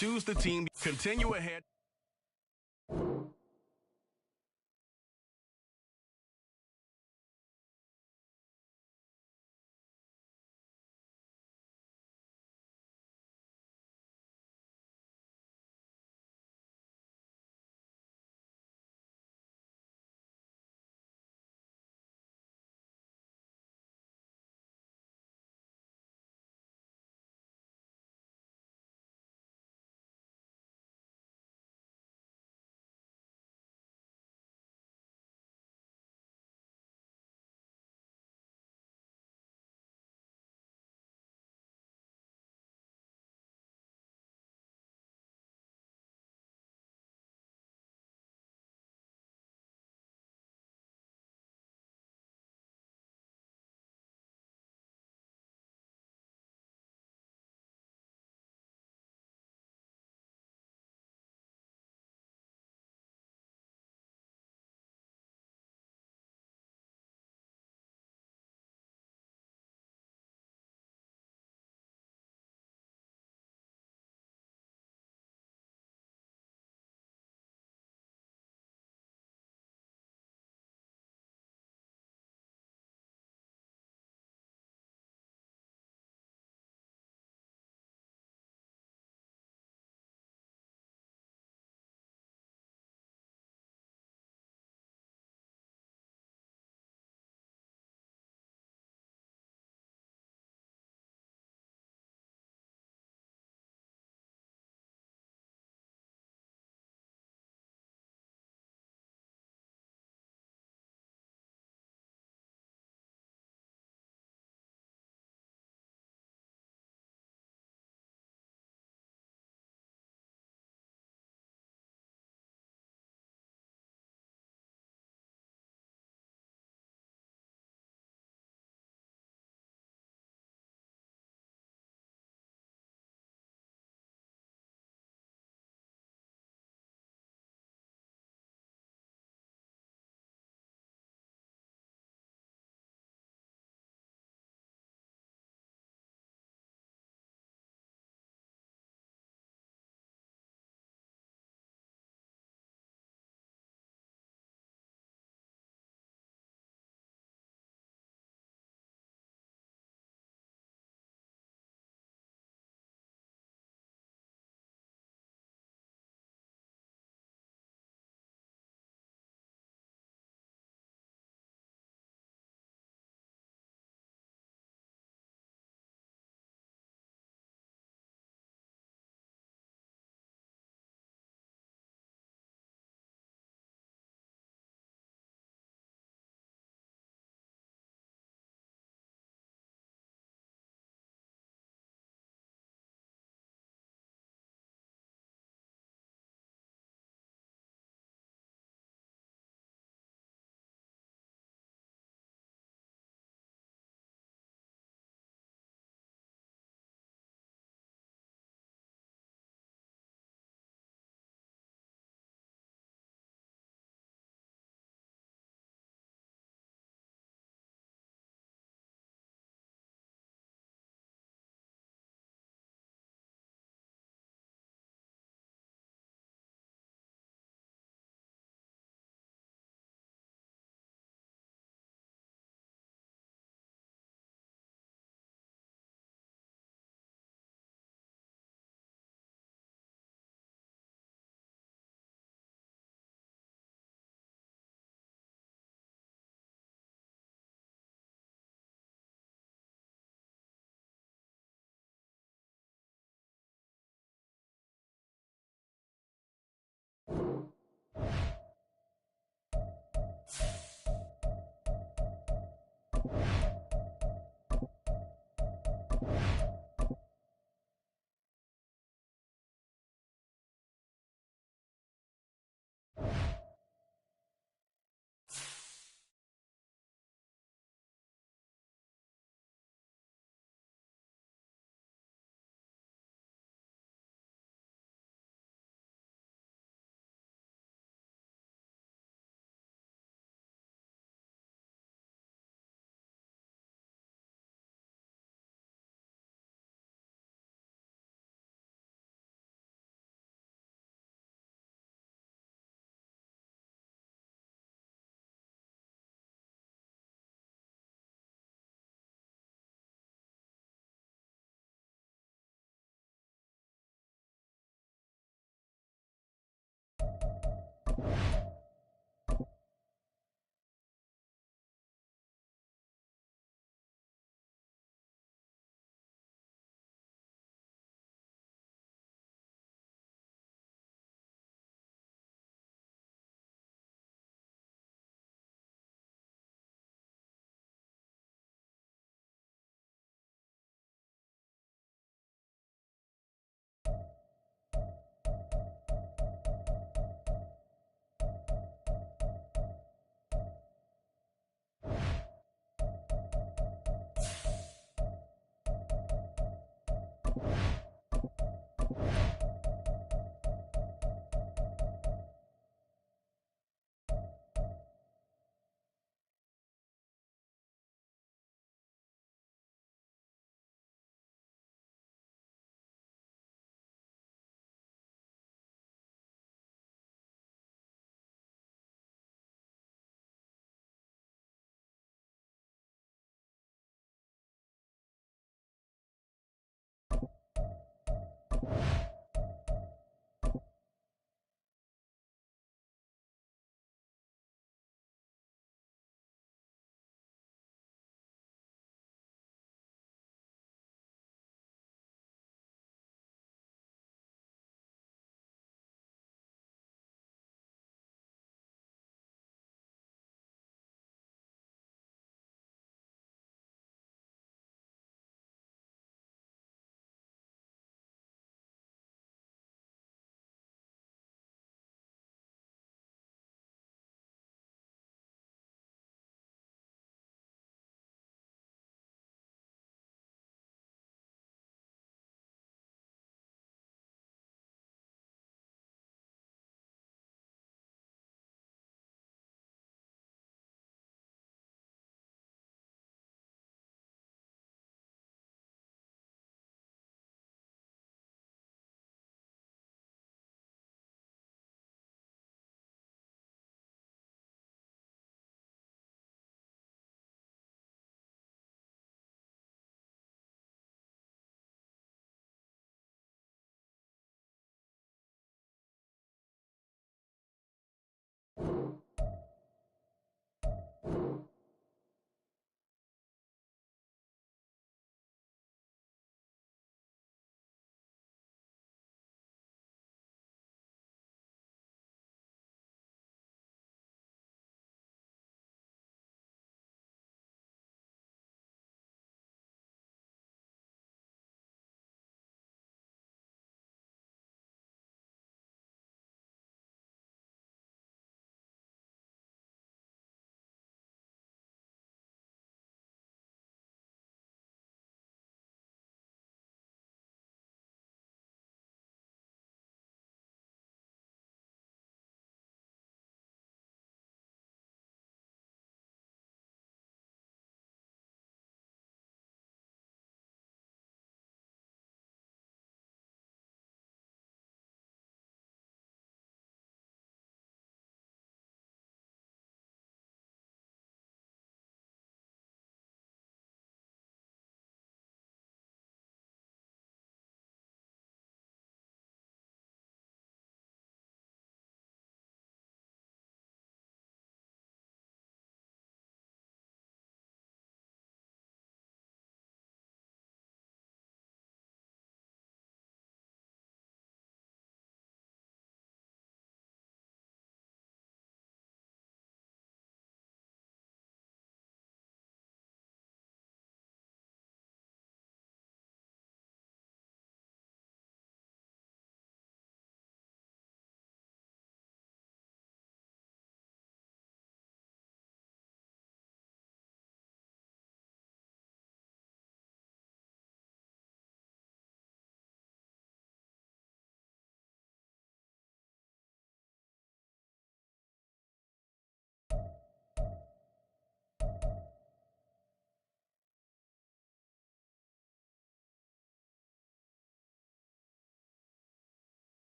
Choose the team. Continue ahead.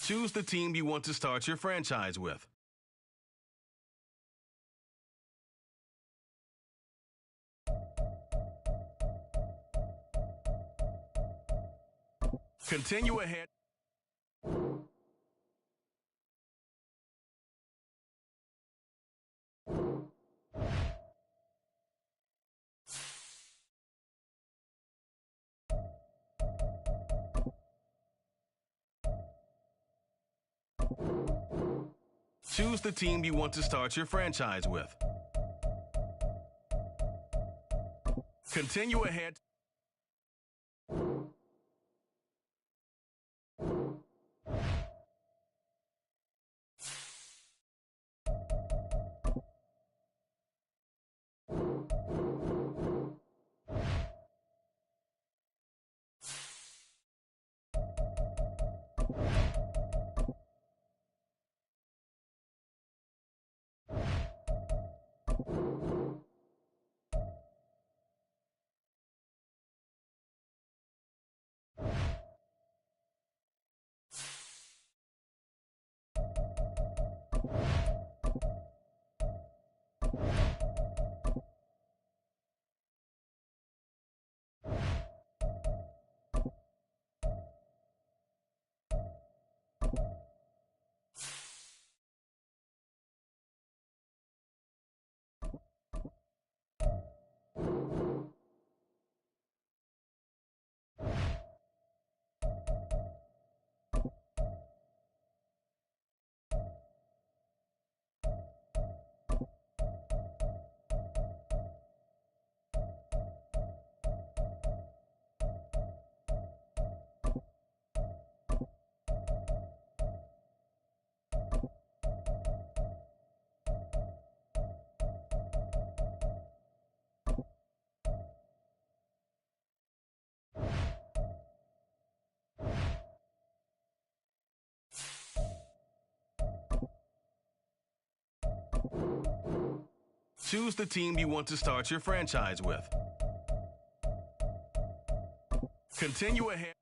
Choose the team you want to start your franchise with. Continue ahead. Choose the team you want to start your franchise with. Continue ahead. Choose the team you want to start your franchise with. Continue ahead.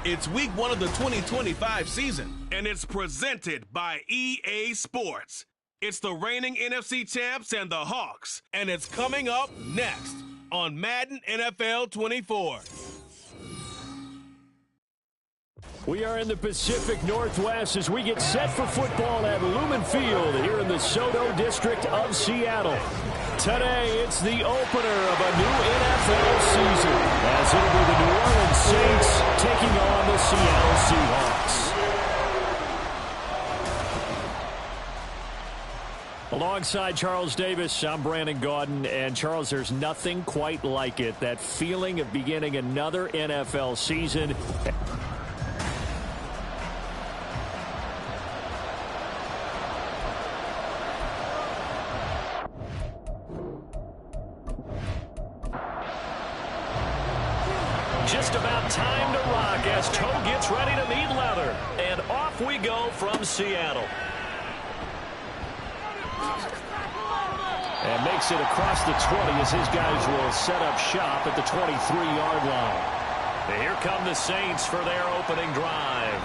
It's week 1 of the 2025 season, and it's presented by EA Sports. It's the reigning NFC champs and the Hawks, and it's coming up next on Madden NFL 24. We are in the Pacific Northwest as we get set for football at Lumen Field here in the SoDo district of Seattle. Today, it's the opener of a new NFL season as it'll be the New Orleans Saints taking on the Seattle Seahawks. Alongside Charles Davis, I'm Brandon Gaudin. And Charles, there's nothing quite like it. That feeling of beginning another NFL season. Just about time to rock as Toe gets ready to meet leather. And off we go from Seattle. And makes it across the 20 as his guys will set up shop at the 23-yard line. And here come the Saints for their opening drive.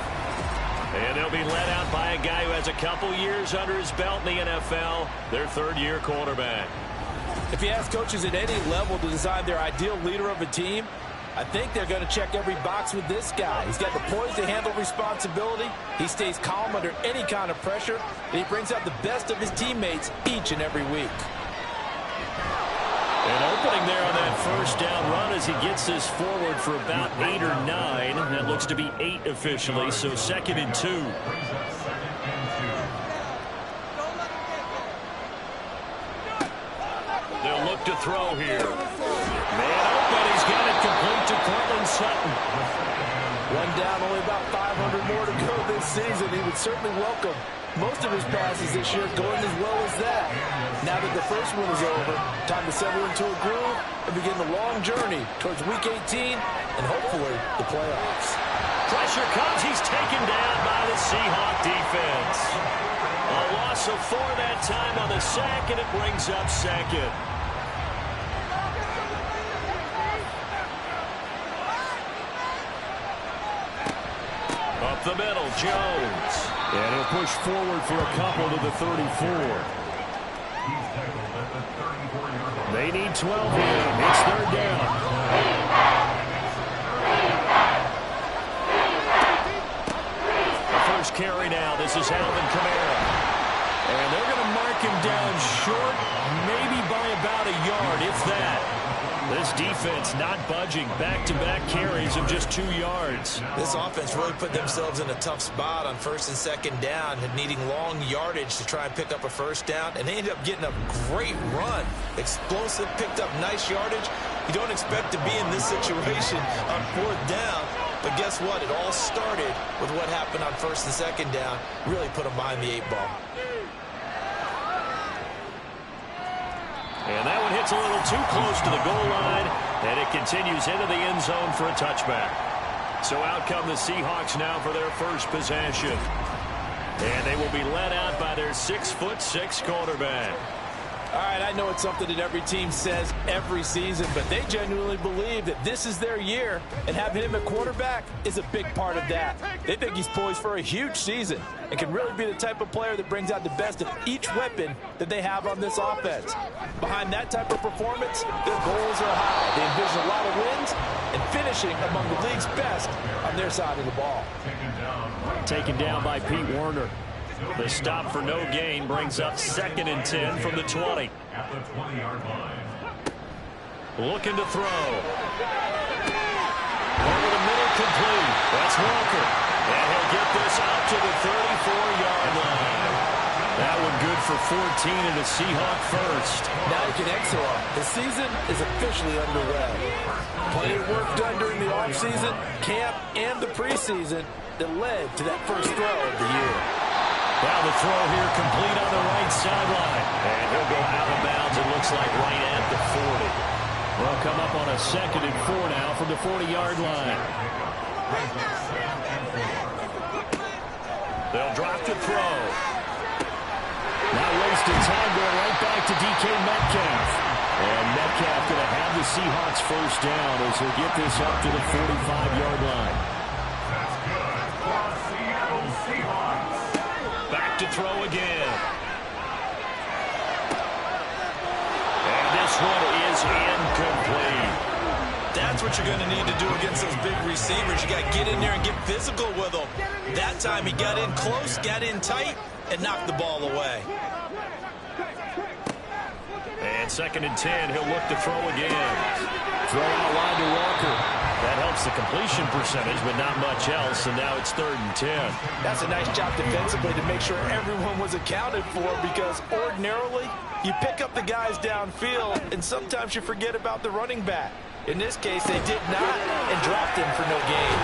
And they'll be led out by a guy who has a couple years under his belt in the NFL, their third-year quarterback. If you ask coaches at any level to design their ideal leader of a team, I think they're going to check every box with this guy. He's got the poise to handle responsibility. He stays calm under any kind of pressure. And he brings out the best of his teammates each and every week. And opening there on that first down run as he gets this forward for about 8 or 9. That looks to be 8 officially, so 2nd and 2. They'll look to throw here. Man open, he's got it complete to Courtland Sutton. One down, only about 500 more to go this season. He would certainly welcome most of his passes this year going as well as that. Now that the first one is over, time to settle into a groove and begin the long journey towards Week 18 and hopefully the playoffs. Pressure comes, he's taken down by the Seahawk defense. A loss of 4 that time on the sack, and it brings up 2nd. Up the middle, Jones. And he'll push forward for a couple to the 34. They need 12 here. It's 3rd down. The first carry now. This is Alvin Kamara. And they're going to mark him down short, maybe by about a yard, if that. This defense not budging. Back-to-back carries of just 2 yards. This offense really put themselves in a tough spot on 1st and 2nd down and needing long yardage to try and pick up a first down. And they ended up getting a great run. Explosive, picked up nice yardage. You don't expect to be in this situation on 4th down. But guess what? It all started with what happened on 1st and 2nd down. Really put them behind the 8 ball. And that one hits a little too close to the goal line, and it continues into the end zone for a touchback. So out come the Seahawks now for their first possession. And they will be led out by their 6'6" quarterback. All right, I know it's something that every team says every season, but they genuinely believe that this is their year, and having him at quarterback is a big part of that. They think he's poised for a huge season and can really be the type of player that brings out the best of each weapon that they have on this offense. Behind that type of performance, their goals are high. They envision a lot of wins and finishing among the league's best on their side of the ball. Taken down by Pete Werner. The stop for no gain brings up 2nd and 10 from the 20. At the 20-yard line. Looking to throw. Over the middle, complete. That's Walker. And he'll get this out to the 34-yard line. That one good for 14 and a Seahawk first. Now you can exhale. The season is officially underway. Plenty of work done during the offseason, camp, and the preseason that led to that first throw of the year. Now the throw here complete on the right sideline. And he'll go out of bounds, it looks like right at the 40. We'll come up on a 2nd and 4 now from the 40-yard line. They'll drop to throw. Not wasting time, going right back to DK Metcalf. And Metcalf going to have the Seahawks first down as he'll get this up to the 45-yard line. Seattle Seahawks. Back to throw again. this one is incomplete. That's what you're going to need to do against those big receivers. You got to get in there and get physical with them. That time he got in close, got in tight, and knocked the ball away. And 2nd and 10, he'll look to throw again. Throw out wide to Walker. That helps the completion percentage, but not much else, and now it's 3rd and 10. That's a nice job defensively to make sure everyone was accounted for, because ordinarily you pick up the guys downfield, and sometimes you forget about the running back. In this case, they did not, and dropped him for no gain.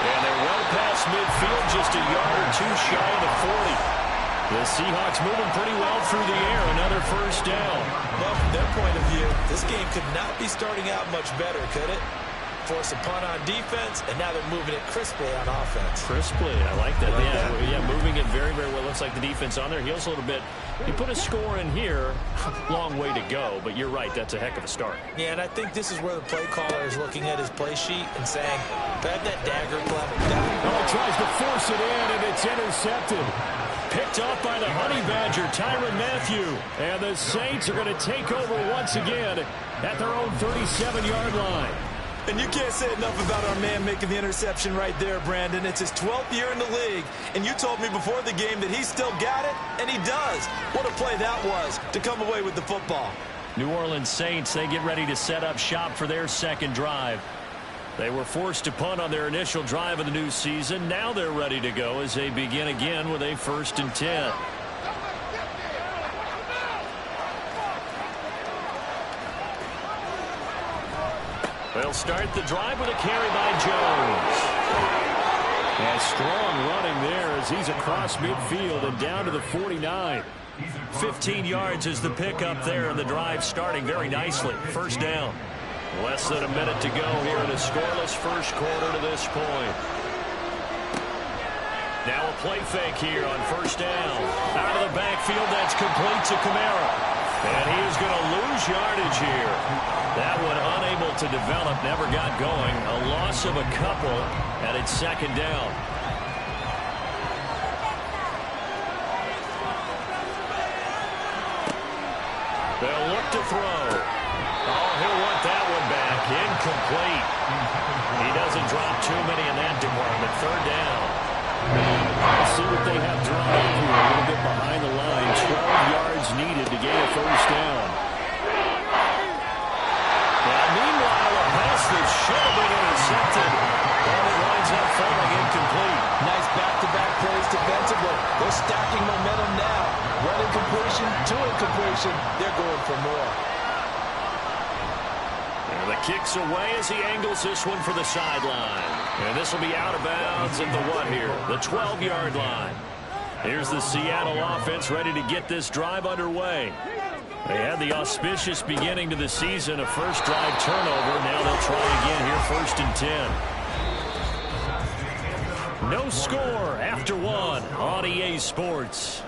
And they're well past midfield, just a yard or two shy of the 40. The Seahawks moving pretty well through the air. Another first down. Well, from their point of view, this game could not be starting out much better, could it? Force a punt on defense, and now they're moving it crisply on offense. Crisply, I like that. Yeah, moving it very, very well. Looks like the defense on their heels a little bit. You put a score in here, long way to go, but you're right, that's a heck of a start. Yeah, and I think this is where the play caller is looking at his play sheet and saying, grab that dagger, Clem. Oh, he tries to force it in, and it's intercepted. Picked off by the Honey Badger, Tyrann Mathieu. And the Saints are going to take over once again at their own 37-yard line. And you can't say enough about our man making the interception right there, Brandon. It's his 12th year in the league, and you told me before the game that he still got it, and he does. What a play that was to come away with the football. New Orleans Saints, they get ready to set up shop for their second drive. They were forced to punt on their initial drive of the new season. Now they're ready to go as they begin again with a 1st and 10. They'll start the drive with a carry by Jones. And strong running there as he's across midfield and down to the 49. 15 yards is the pickup there, and the drive starting very nicely. First down. Less than a minute to go here in a scoreless first quarter to this point. Now a play fake here on first down. Out of the backfield, that's complete to Kamara. And he is going to lose yardage here. That one unable to develop, never got going. A loss of a couple, and it's 2nd down. They'll look to throw. Oh, he'll want that one back. Incomplete. He doesn't drop too many in that department. 3rd down. Let's see what they have drawn up here. A little bit behind the line. 12 yards needed to gain a first down. And meanwhile, a pass that should have been intercepted. And it winds up falling incomplete. Nice back-to-back plays defensively. They're stacking momentum now. One incompletion, 2 incompletion. They're going for more. And the kick's away as he angles this one for the sideline. And this will be out of bounds at the what here? The 12-yard line. Here's the Seattle offense ready to get this drive underway. They had the auspicious beginning to the season, a first drive turnover. Now they'll try again here, 1st and 10. No score after 1 on EA Sports.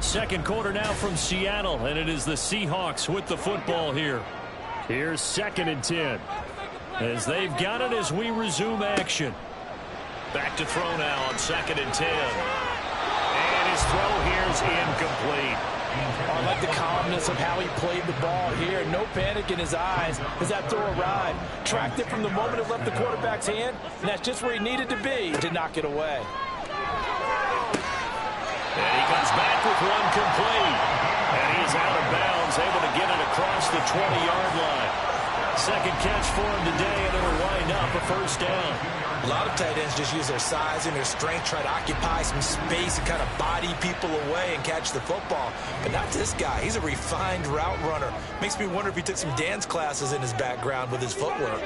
Second quarter now from Seattle, and it is the Seahawks with the football here. Here's 2nd and 10. As they've got it as we resume action. Back to throw now on 2nd and 10. And his throw here is incomplete. I like the calmness of how he played the ball here. No panic in his eyes as that throw arrived. Tracked it from the moment it left the quarterback's hand, and that's just where he needed to be to knock it away. And he comes back with one complete. And he's out of bounds, able to get it across the 20-yard line. Second catch for him today, and it'll wind up a first down. A lot of tight ends just use their size and their strength, try to occupy some space and kind of body people away and catch the football. But not this guy. He's a refined route runner. Makes me wonder if he took some dance classes in his background with his footwork.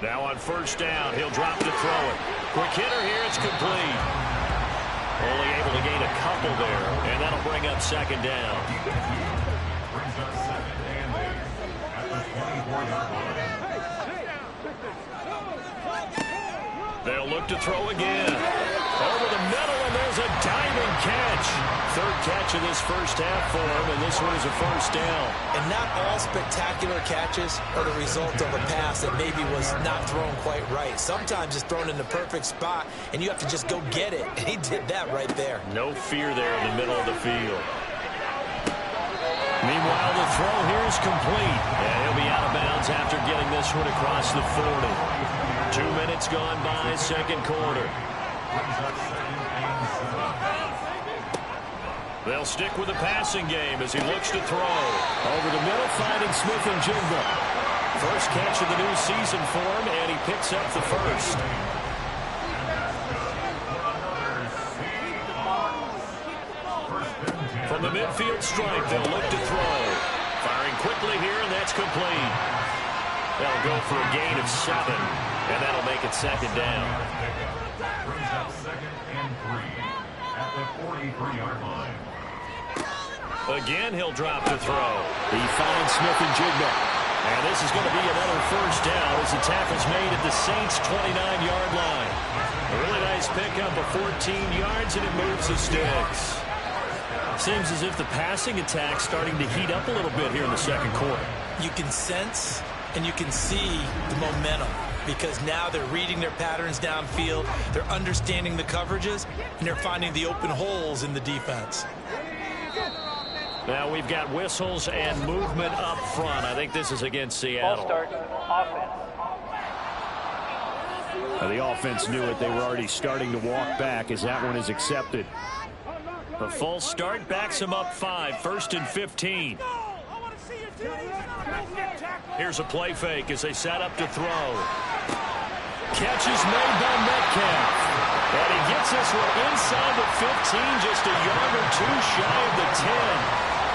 Now on first down, he'll drop to throw it. Quick hitter here, it's complete. Only able to gain a couple there, and that'll bring up 2nd down. Brings up 2nd and 8 at the 24-yard line. They'll look to throw again. Over the middle, and there's a diving catch. Third catch of this first half for him, and this one is a first down. And not all spectacular catches are the result of a pass that maybe was not thrown quite right. Sometimes it's thrown in the perfect spot, and you have to just go get it. And he did that right there. No fear there in the middle of the field. Meanwhile, the throw here is complete. And he'll be out of bounds after getting this one across the 40. 2 minutes gone by, second quarter. They'll stick with the passing game as he looks to throw. Over the middle, finding Smith-Njigba. First catch of the new season for him, and he picks up the first. From the midfield stripe, they'll look to throw. Firing quickly here, and that's complete. They'll go for a gain of 7, and that'll make it second down. Brings up 2nd and 3 at the 43-yard line. Again, he'll drop to throw. He finds Smith-Njigba. And this is going to be another first down as the tackle's made at the Saints' 29-yard line. A really nice pickup of 14 yards, and it moves the sticks. Seems as if the passing attack's starting to heat up a little bit here in the second quarter. You can sense and you can see the momentum because now they're reading their patterns downfield, they're understanding the coverages, and they're finding the open holes in the defense. Now we've got whistles and movement up front. I think this is against Seattle. Start offense. The offense knew it. They were already starting to walk back as that one is accepted. A false start backs him up 5, 1st and 15. Here's a play fake as they set up to throw. Catch is made by Metcalf. And he gets this one inside the 15, just a yard or 2 shy of the 10.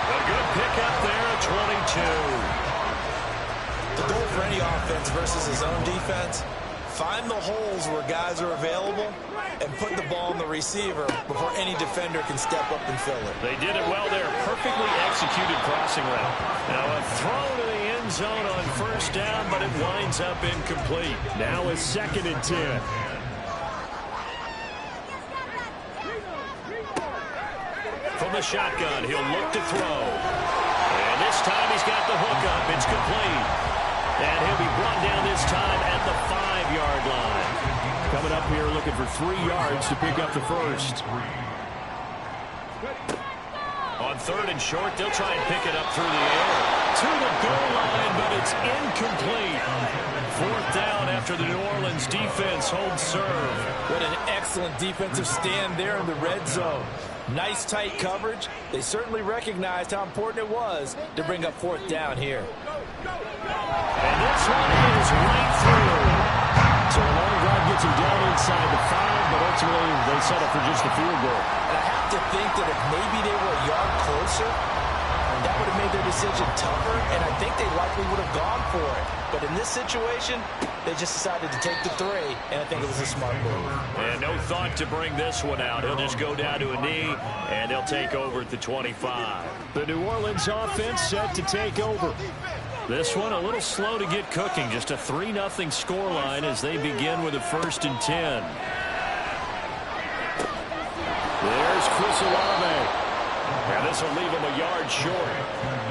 A good pickup there at 22. The goal for any offense versus his own defense, find the holes where guys are available and put the ball in the receiver before any defender can step up and fill it. They did it well there. Perfectly executed crossing route. Now a throw to the end zone on first down, but it winds up incomplete. Now a 2nd and 10. From the shotgun, he'll look to throw. And this time he's got the hook up. It's complete. And he'll be brought down this time at the 5-yard line. Coming up here looking for 3 yards to pick up the first. On 3rd and short, they'll try and pick it up through the air. To the goal line, but it's incomplete. 4th down after the New Orleans defense holds serve. What an excellent defensive stand there in the red zone. Nice tight coverage. They certainly recognized how important it was to bring up 4th down here. And this one is right through. So a long drive gets him down inside the 5, but ultimately they settle for just the field goal. And I have to think that if maybe they were a yard closer, that would have made their decision tougher, and I think they likely would have gone for it. But in this situation, they just decided to take the 3, and I think it was a smart move. And no thought to bring this one out. He'll just go down to a knee, and they'll take over at the 25. The New Orleans offense set to take over. This one a little slow to get cooking. Just a 3-0 scoreline as they begin with a 1st and 10. There's Chris Olave. And this will leave him a yard short.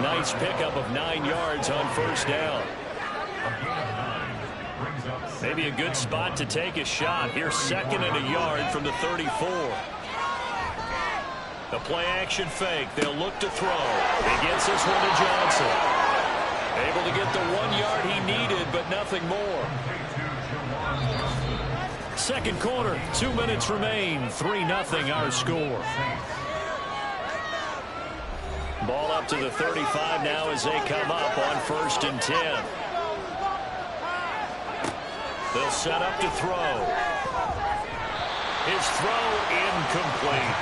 Nice pickup of 9 yards on first down. Maybe a good spot to take a shot. Here's 2nd and a yard from the 34. The play action fake. They'll look to throw. He gets this one to Johnson. Able to get the 1 yard he needed, but nothing more. Second quarter, 2 minutes remain. 3-0 our score. Ball up to the 35 now as they come up on 1st and 10. They'll set up to throw. His throw incomplete.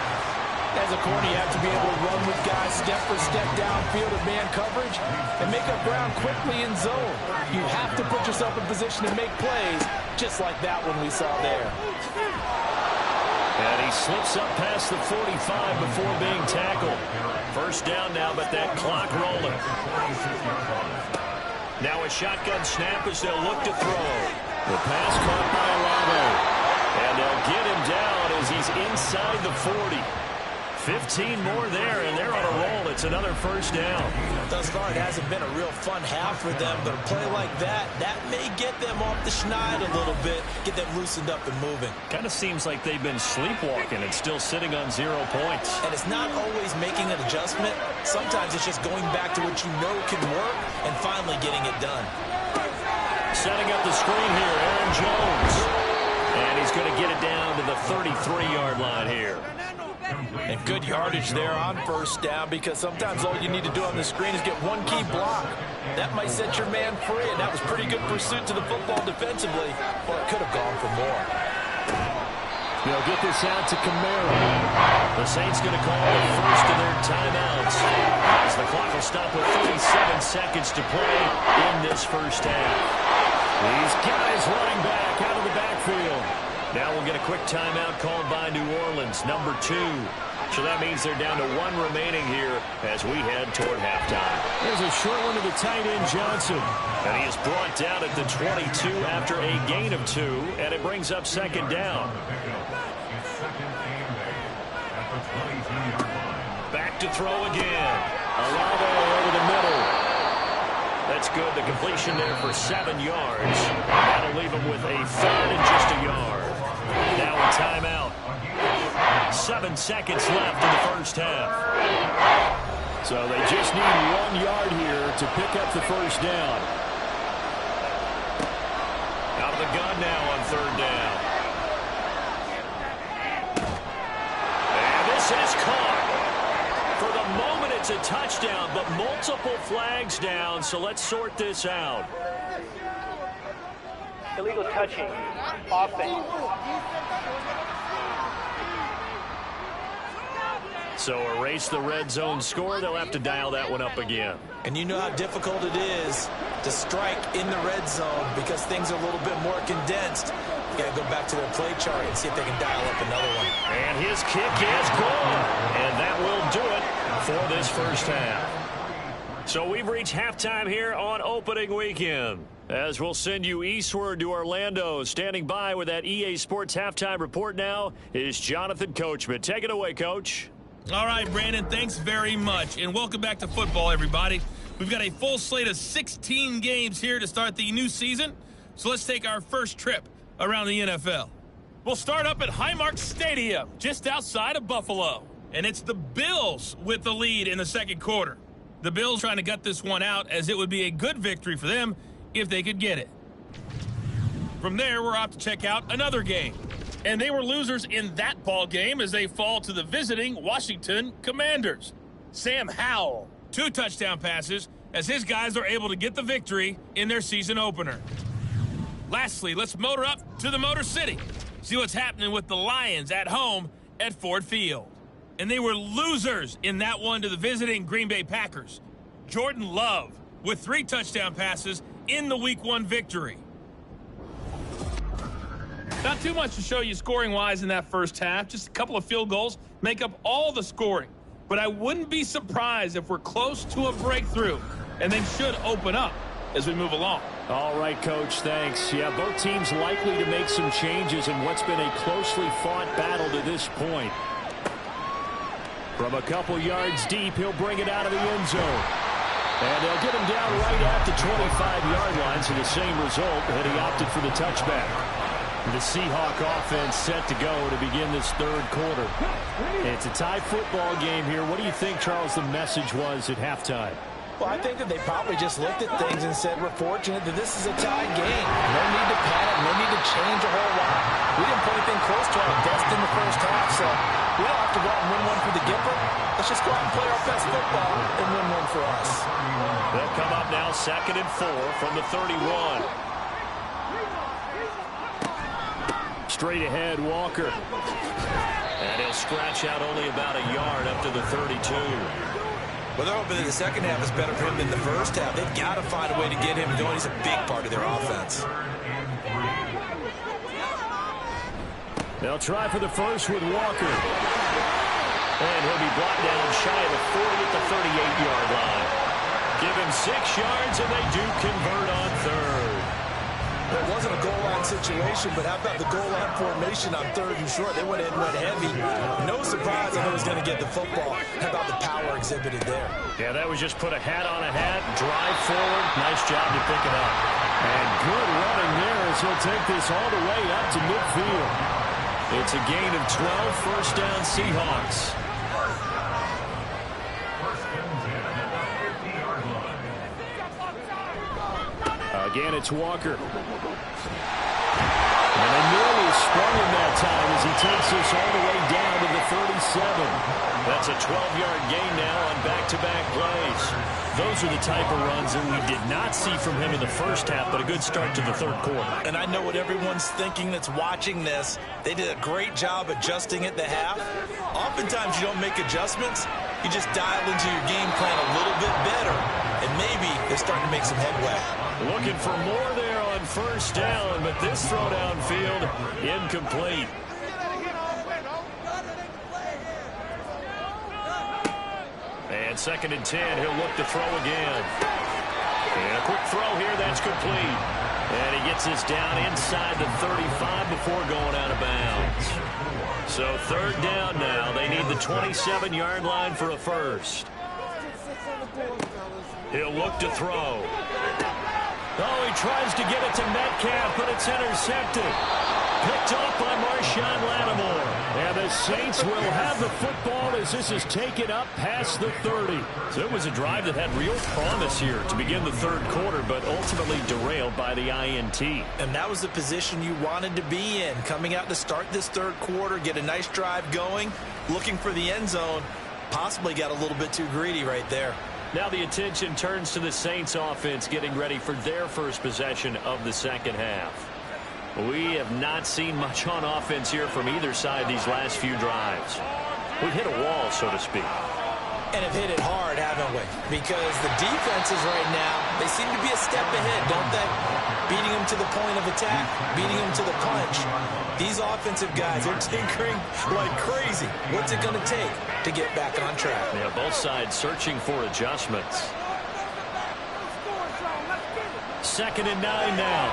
As a corner, you have to be able to run with guys step for step downfield of man coverage and make up ground quickly in zone. You have to put yourself in position to make plays, just like that one we saw there. And he slips up past the 45 before being tackled. First down now, but that clock rolling. Now a shotgun snap as they'll look to throw. The pass caught by Olave. inside the 40. 15 more there, and they're on a roll. It's another first down. Thus far, it hasn't been a real fun half for them, but a play like that may get them off the schneid a little bit, get them loosened up and moving. Kind of seems like they've been sleepwalking and still sitting on 0 points. And it's not always making an adjustment. Sometimes it's just going back to what you know can work and finally getting it done. Setting up the screen here, Aaron Jones. And he's going to get it down to the 33-yard line here. And good yardage there on first down, because sometimes all you need to do on the screen is get one key block. That might set your man free, and that was pretty good pursuit to the football defensively, or it could have gone for more. They'll get this out to Kamara. The Saints going to call the first of their timeouts, as the clock will stop with 37 seconds to play in this first half. These guys running back out of the backfield. Now we'll get a quick timeout called by New Orleans, number 2. So that means they're down to 1 remaining here as we head toward halftime. There's a short one to the tight end, Johnson. And he is brought down at the 22 after a gain of 2, and it brings up second down. Back to throw again. Olave over the middle. That's good. The completion there for 7 yards. That'll leave him with a third and just a yard. Now a timeout. 7 seconds left in the first half. So they just need 1 yard here to pick up the first down. Out of the gun now on third down. And this is caught. For the moment, it's a touchdown, but multiple flags down, so let's sort this out. Illegal touching. Offense. So erase the red zone score. They'll have to dial that one up again. And you know how difficult it is to strike in the red zone because things are a little bit more condensed. You got to go back to their play chart and see if they can dial up another one. And his kick is good. And that will do it for this first half. So we've reached halftime here on opening weekend, as we'll send you eastward to Orlando. Standing by with that EA Sports halftime report now is Jonathan Coachman. Take it away, Coach. All right, Brandon, thanks very much. And welcome back to football, everybody. We've got a full slate of 16 games here to start the new season. So let's take our first trip around the NFL. We'll start up at Highmark Stadium, just outside of Buffalo. And it's the Bills with the lead in the second quarter. The Bills trying to gut this one out, as it would be a good victory for them if they could get it. From there, we're off to check out another game. And they were losers in that ball game as they fall to the visiting Washington Commanders. Sam Howell, 2 touchdown passes as his guys are able to get the victory in their season opener. Lastly, let's motor up to the Motor City. See what's happening with the Lions at home at Ford Field. And they were losers in that one to the visiting Green Bay Packers. Jordan Love with 3 touchdown passes in the Week 1 victory. Not too much to show you scoring-wise in that first half. Just a couple of field goals make up all the scoring. But I wouldn't be surprised if we're close to a breakthrough, and they should open up as we move along. All right, Coach, thanks. Yeah, both teams likely to make some changes in what's been a closely fought battle to this point. From a couple yards deep, he'll bring it out of the end zone. And they'll get him down right at the 25-yard line, so the same result, and he opted for the touchback. The Seahawk offense set to go to begin this third quarter. It's a tie football game here. What do you think, Charles, the message was at halftime? Well, I think that they probably just looked at things and said, we're fortunate that this is a tied game. No need to panic, no need to change a whole lot. We didn't put anything close to our best in the first half, so we don't have to go out and win one for the Gipper. Let's just go out and play our best football and win one for us. They'll come up now 2nd and 4 from the 31. Straight ahead, Walker. And he'll scratch out only about a yard up to the 32. Well, they're hoping that the second half is better for him than the first half. They've got to find a way to get him going. He's a big part of their offense. They'll try for the first with Walker. And he'll be brought down shy of the 40 at the 38-yard line. Give him 6 yards, and they do convert on third. It wasn't a goal line situation, but how about the goal line formation on 3rd and short? They went in and went heavy. No surprise that he was going to get the football. How about the power exhibited there? Yeah, that was just put a hat on a hat, drive forward. Nice job to pick it up. And good running there as he'll take this all the way up to midfield. It's a gain of 12, first down Seahawks. Again, it's Walker. And they nearly sprung him that time as he takes this all the way down to the 37. That's a 12-yard gain now on back-to-back plays. Those are the type of runs that we did not see from him in the first half, but a good start to the 3rd quarter. And I know what everyone's thinking that's watching this. They did a great job adjusting at the half. Oftentimes you don't make adjustments. You just dial into your game plan a little bit better, and maybe they're starting to make some headway. Looking for more there on first down, but this throw downfield incomplete. And 2nd and 10, he'll look to throw again. And a quick throw here, that's complete. And he gets this down inside the 35 before going out of bounds. So 3rd down now. They need the 27-yard line for a first. He'll look to throw. Oh, he tries to get it to Metcalf, but it's intercepted. Picked off by Marshawn Lattimore. And the Saints will have the football as this is taken up past the 30. So it was a drive that had real promise here to begin the 3rd quarter, but ultimately derailed by the INT. And that was the position you wanted to be in. Coming out to start this 3rd quarter, get a nice drive going, looking for the end zone. Possibly got a little bit too greedy right there. Now the attention turns to the Saints offense getting ready for their first possession of the 2nd half. We have not seen much on offense here from either side these last few drives. We've hit a wall, so to speak. And have hit it hard, haven't we? Because the defenses right now, they seem to be a step ahead, don't they? Beating them to the point of attack, beating them to the punch. These offensive guys, they're tinkering like crazy. What's it going to take to get back on track? Yeah, both sides searching for adjustments. 2nd and 9 now.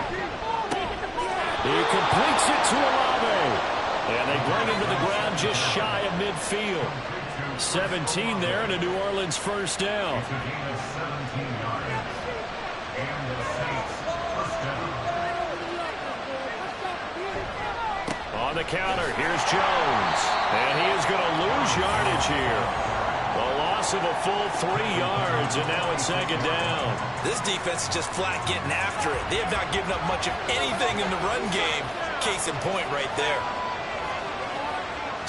He completes it to Olave. And they bring him to the ground just shy of midfield. 17 there and a New Orleans first down. On the counter, here's Jones. And he is going to lose yardage here. A loss of a full 3 yards, and now it's 2nd down. This defense is just flat getting after it. They have not given up much of anything in the run game. Case in point right there.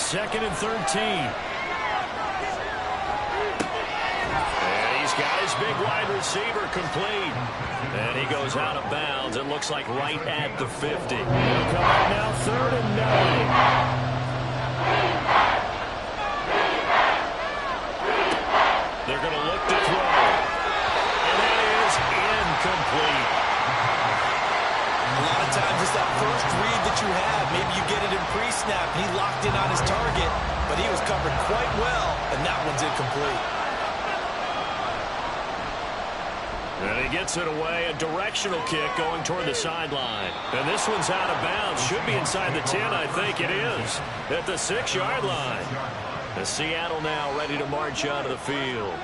2nd and 13. And he's got his big wide receiver complete. And he goes out of bounds. It looks like right at the 50. He'll come out now 3rd and 9. They're going to look to throw. And that is incomplete. A lot of times it's that first read that you have. Maybe you get it in pre-snap. He locked in on his target, but he was covered quite well, and that one's incomplete. And he gets it away. A directional kick going toward the sideline. And this one's out of bounds. Should be inside the 10, I think it is. At the 6-yard line. The Seattle now ready to march out of the field.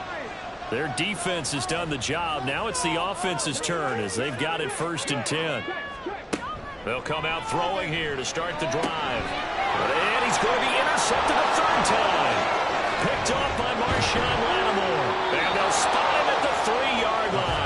Their defense has done the job. Now it's the offense's turn as they've got it 1st and 10. They'll come out throwing here to start the drive. And he's going to be intercepted a 3rd time. Picked off by Marshawn Lattimore. And they'll spot him at the 3-yard line.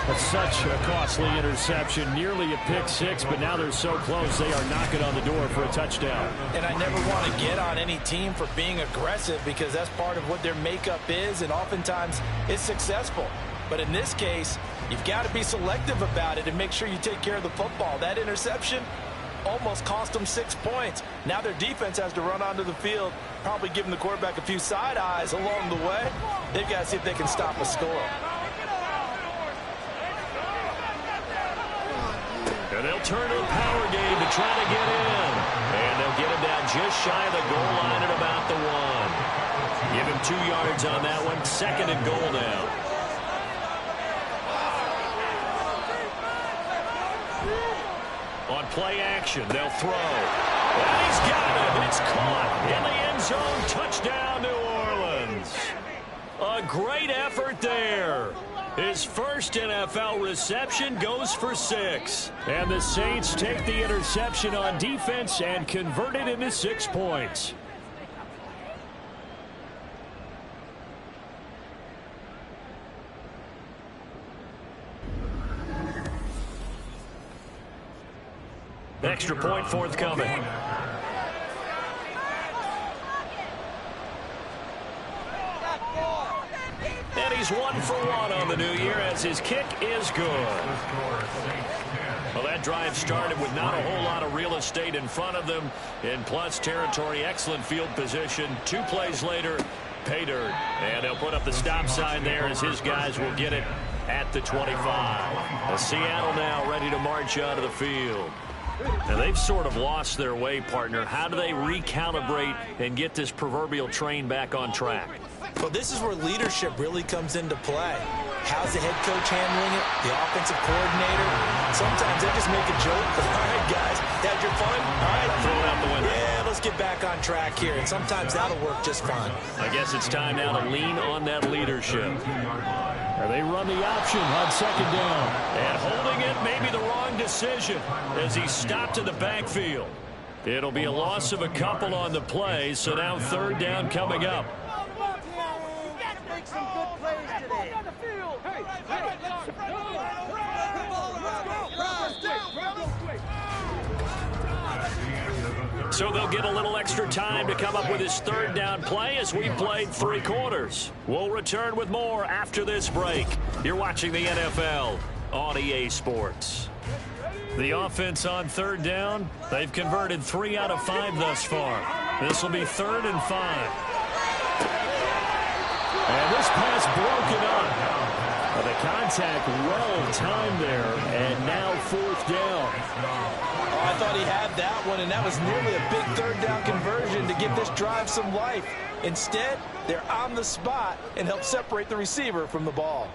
That's such a costly interception. Nearly a pick 6, but now they're so close they are knocking on the door for a touchdown. And I never want to get on any team for being aggressive because that's part of what their makeup is, and oftentimes it's successful. But in this case, you've got to be selective about it and make sure you take care of the football. That interception almost cost them 6 points. Now their defense has to run onto the field, probably giving the quarterback a few side eyes along the way. They've got to see if they can stop a score. And they'll turn to a power game to try to get in. And they'll get him down just shy of the goal line at about the 1. Give him 2 yards on that one. 2nd and goal now. On play action, they'll throw. And he's got it. It's caught in the end zone. Touchdown, New Orleans. A great effort there. His first NFL reception goes for 6. And the Saints take the interception on defense and convert it into 6 points. Extra point forthcoming. And he's 1 for 1 on the new year as his kick is good. Well, that drive started with not a whole lot of real estate in front of them in plus territory. Excellent field position. 2 plays later, pay dirt. And they'll put up the stop sign there as his guys will get it at the 25. Seattle now ready to march out of the field. Now, they've sort of lost their way, partner. How do they recalibrate and get this proverbial train back on track? Well, this is where leadership really comes into play. How's the head coach handling it? The offensive coordinator? Sometimes they just make a joke. All right, guys, had your fun? All right, throw it out the window. Yeah, let's get back on track here. And sometimes that'll work just fine. I guess it's time now to lean on that leadership. Or they run the option on second down. And holding it may be the wrong decision as he stopped in the backfield. It'll be a loss of a couple on the play, so now third down coming up. So they'll get a little extra time to come up with his third down play as we played 3 quarters. We'll return with more after this break. You're watching the NFL on EA Sports. The offense on third down, they've converted 3 out of 5 thus far. This will be 3rd and 5. And this pass broken up. The contact well timed there, and now 4th down. Oh, I thought he had that one, and that was nearly a big third down conversion to give this drive some life. Instead, they're on the spot and help separate the receiver from the ball.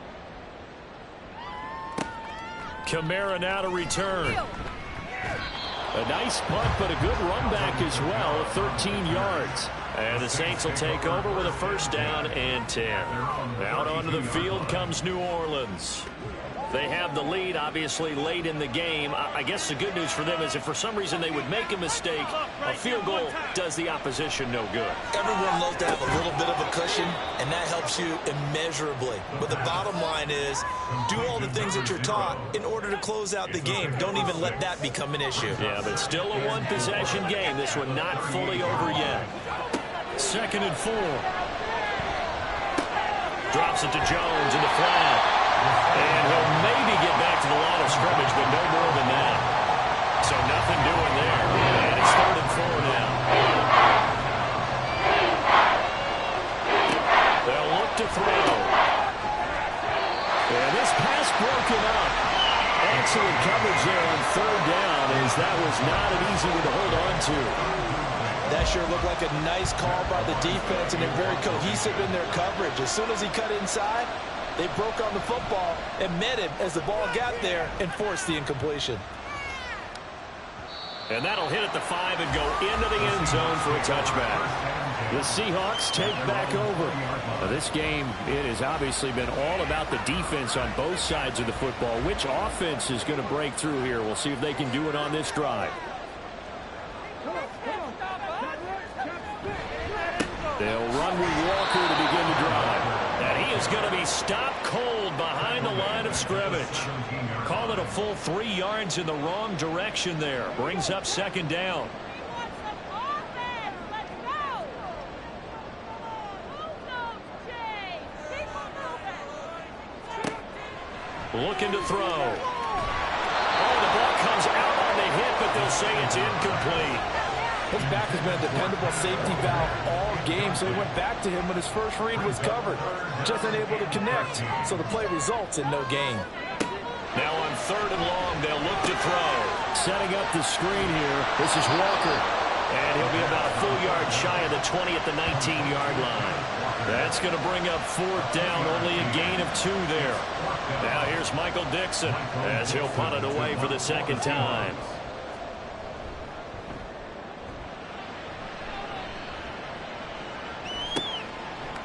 Kamara now to return. A nice punt, but a good run back as well, 13 yards. And the Saints will take over with a 1st down and 10. Out onto the field comes New Orleans. They have the lead, obviously, late in the game. I guess the good news for them is if for some reason they would make a mistake, a field goal does the opposition no good. Everyone loves to have a little bit of a cushion, and that helps you immeasurably. But the bottom line is, do all the things that you're taught in order to close out the game. Don't even let that become an issue. Yeah, but still a one-possession game. This one not fully over yet. 2nd and 4. Drops it to Jones in the flat. And he'll maybe get back to the line of scrimmage, but no more than that. So nothing doing there. And it's 3rd and 4 now. They'll look to throw. And this pass broken up. Excellent coverage there on 3rd down, as that was not an easy one to hold on to. That sure looked like a nice call by the defense, and they're very cohesive in their coverage. As soon as he cut inside, they broke on the football and met him as the ball got there and forced the incompletion. And that'll hit at the 5 and go into the end zone for a touchback. The Seahawks take back over. Now, this game, it has obviously been all about the defense on both sides of the football. Which offense is going to break through here? We'll see if they can do it on this drive. They'll run with Walker to begin the drive. And he is going to be stopped cold behind the line of scrimmage. Call it a full 3 yards in the wrong direction there. Brings up 2nd down. Looking to throw. Oh, the ball comes out on the hit, but they'll say it's incomplete. His back has been a dependable safety valve all game, so he went back to him when his first read was covered. Just unable to connect, so the play results in no gain. Now on 3rd and long, they'll look to throw. Setting up the screen here, this is Walker. And he'll be about a full yard shy of the 20 at the 19-yard line. That's going to bring up 4th down, only a gain of 2 there. Now here's Michael Dixon as he'll punt it away for the 2nd time.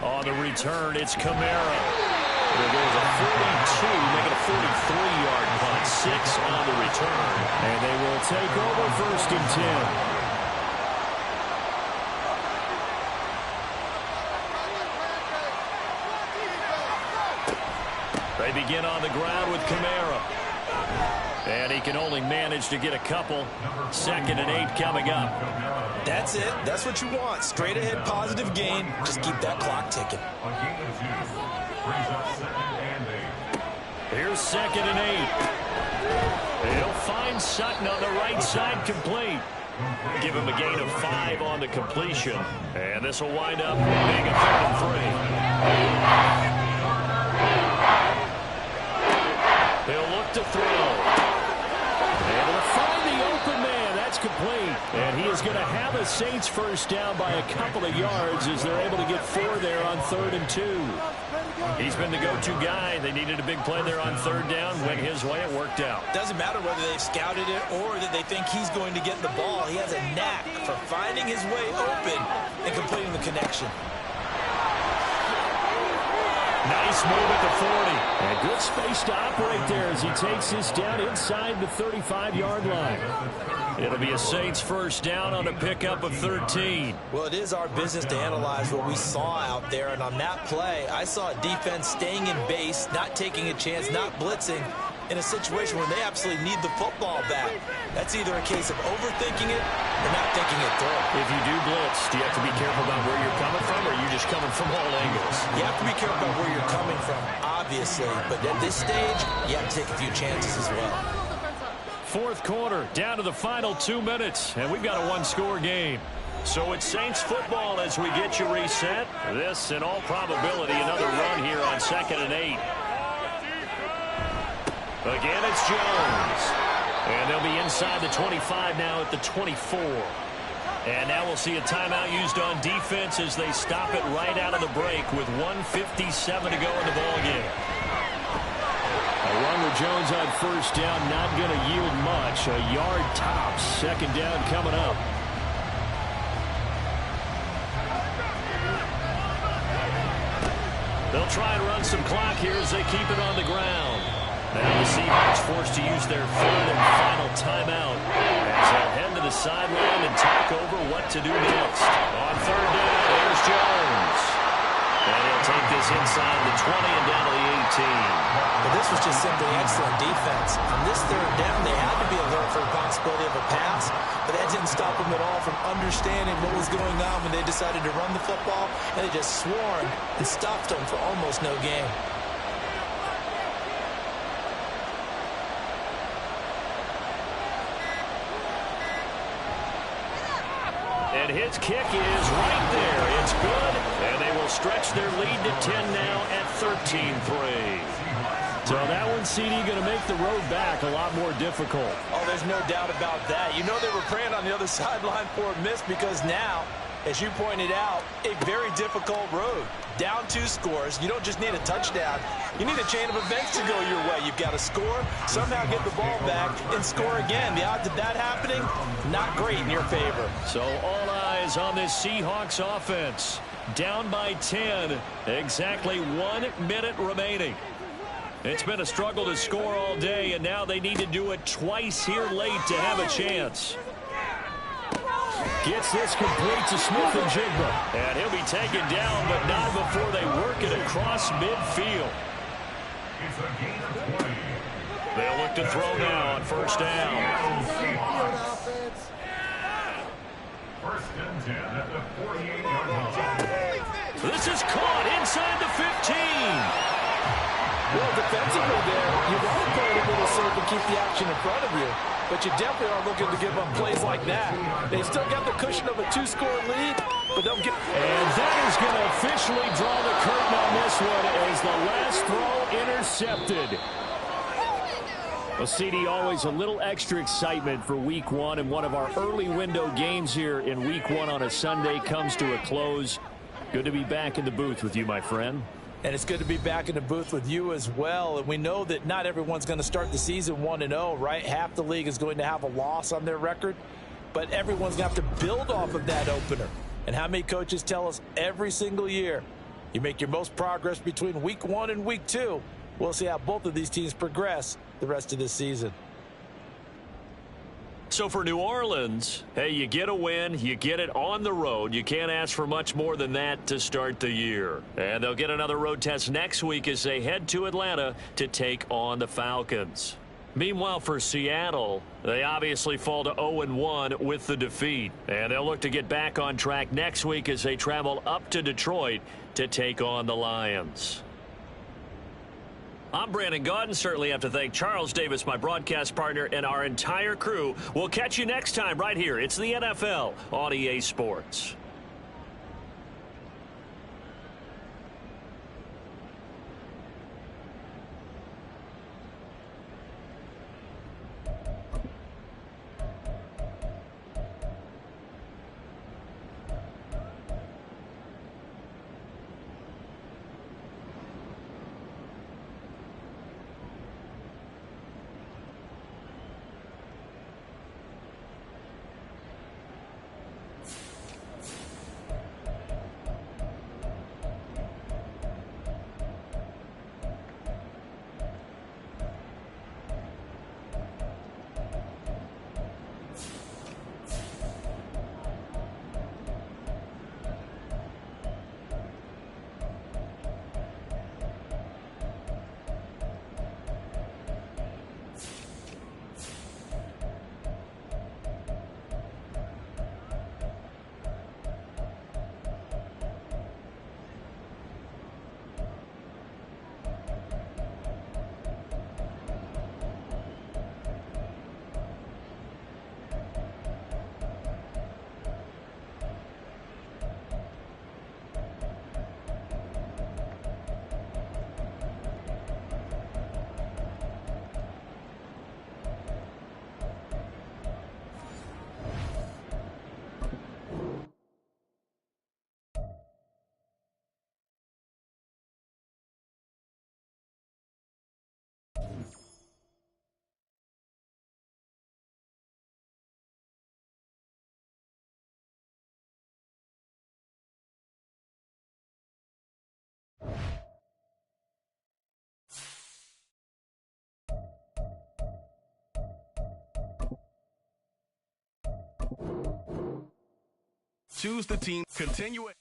On the return, it's Kamara. There goes a 42, make it a 43-yard punt. 6 on the return. And they will take over 1st and 10. They begin on the ground with Kamara. And he can only manage to get a couple. 2nd and 8 coming up. That's it. That's what you want. Straight ahead positive gain. Just keep that clock ticking. Here's 2nd and 8. He'll find Sutton on the right side, complete. Give him a gain of 5 on the completion. And this will wind up being a 3rd and 3. He'll look to throw. Able to find the open man. That's complete. And he is going to have a Saints first down by a couple of yards as they're able to get 4 there on 3rd and 2. He's been the go-to guy. They needed a big play there on 3rd down. Went his way. It worked out. Doesn't matter whether they've scouted it or that they think he's going to get the ball. He has a knack for finding his way open and completing the connection. Nice move at the 40. And good space to operate there as he takes this down inside the 35-yard line. It'll be a Saints first down on a pickup of 13. Well, it is our business to analyze what we saw out there. And on that play, I saw a defense staying in base, not taking a chance, not blitzing, in a situation where they absolutely need the football back. That's either a case of overthinking it or not thinking it through. If you do blitz, do you have to be careful about where you're coming from, or are you just coming from all angles? You have to be careful about where you're coming from, obviously. But at this stage, you have to take a few chances as well. 4th quarter, down to the final 2 minutes, and we've got a 1-score game. So it's Saints football as we get you reset. This, in all probability, another run here on 2nd and 8. Again, it's Jones. And they'll be inside the 25 now at the 24. And now we'll see a timeout used on defense as they stop it right out of the break with 1:57 to go in the ballgame. A run with Jones on 1st down, not going to yield much. A yard tops. 2nd down coming up. They'll try and run some clock here as they keep it on the ground. Now the Seahawks forced to use their 3rd and final timeout as they'll head to the sideline and talk over what to do next. On 3rd down, there's Jones. And he'll take this inside the 20 and down to the 18. But this was just simply excellent defense. From this 3rd down, they had to be alert for the possibility of a pass, but that didn't stop them at all from understanding what was going on when they decided to run the football, and they just swarmed and stopped them for almost no gain. And his kick is right there. It's good. And they will stretch their lead to 10 now at 13-3. So that one, CD, going to make the road back a lot more difficult. Oh, there's no doubt about that. You know they were praying on the other sideline for a miss because now, as you pointed out, a very difficult road. Down 2 scores. You don't just need a touchdown. You need a chain of events to go your way. You've got to score, somehow get the ball back, and score again. The odds of that happening, not great in your favor. So all eyes on this Seahawks offense. Down by 10. Exactly 1 minute remaining. It's been a struggle to score all day, and now they need to do it twice here late to have a chance. Gets this complete to Smith-Njigba. And he'll be taken down, but not before they work it across midfield. They'll look to throw now on 1st down. 1st and 10 at the 48-yard line. This is caught inside the 15. Well, defensively there, you want to play it a little safe and keep the action in front of you. But you definitely aren't looking to give up plays like that. They still got the cushion of a 2-score lead, but don't get... And that is going to officially draw the curtain on this one as the last throw intercepted. Well, CD, always a little extra excitement for Week 1, and one of our early window games here in Week 1 on a Sunday comes to a close. Good to be back in the booth with you, my friend. And it's good to be back in the booth with you as well. And we know that not everyone's going to start the season 1-0, right? Half the league is going to have a loss on their record. But everyone's going to have to build off of that opener. And how many coaches tell us every single year, You make your most progress between week 1 and week 2. We'll see how both of these teams progress the rest of this season. So for New Orleans, hey, you get a win, you get it on the road. You can't ask for much more than that to start the year. And they'll get another road test next week as they head to Atlanta to take on the Falcons. Meanwhile, for Seattle, they obviously fall to 0-1 with the defeat. And they'll look to get back on track next week as they travel up to Detroit to take on the Lions. I'm Brandon Gaudin. Certainly have to thank Charles Davis, my broadcast partner, and our entire crew. We'll catch you next time right here. It's the NFL on EA Sports. Choose the team. Continue it.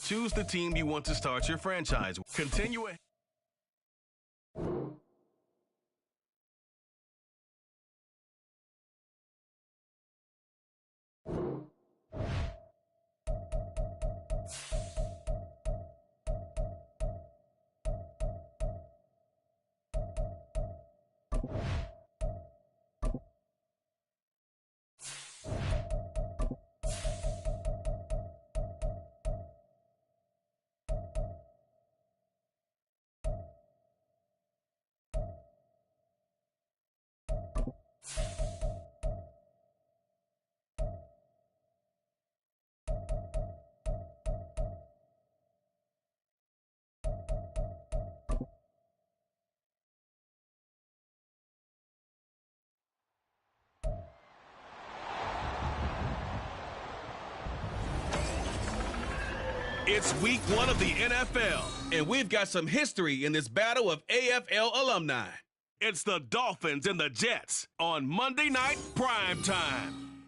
Choose the team you want to start your franchise. Continue it. It's week 1 of the NFL, and we've got some history in this battle of AFL alumni. It's the Dolphins and the Jets on Monday Night Prime Time.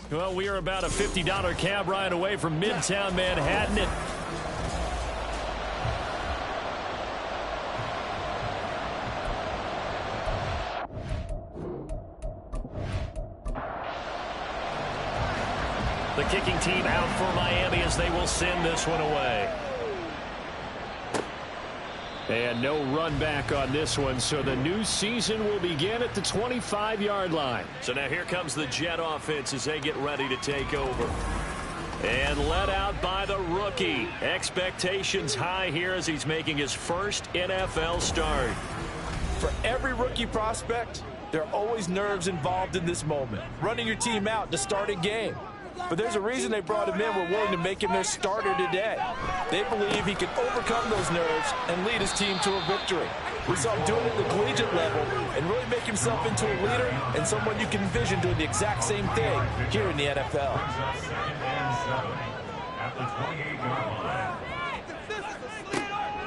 Well, we are about a $50 cab ride away from Midtown Manhattan. The kicking team out for Miami as they will send this one away. And no run back on this one, so the new season will begin at the 25-yard line. So now here comes the Jet offense as they get ready to take over. And led out by the rookie. Expectations high here as he's making his first NFL start. For every rookie prospect, there are always nerves involved in this moment. Running your team out to start a game. But there's a reason they brought him in. We're willing to make him their starter today. They believe he can overcome those nerves and lead his team to a victory. We saw him do it at the collegiate level and really make himself into a leader and someone you can envision doing the exact same thing here in the NFL.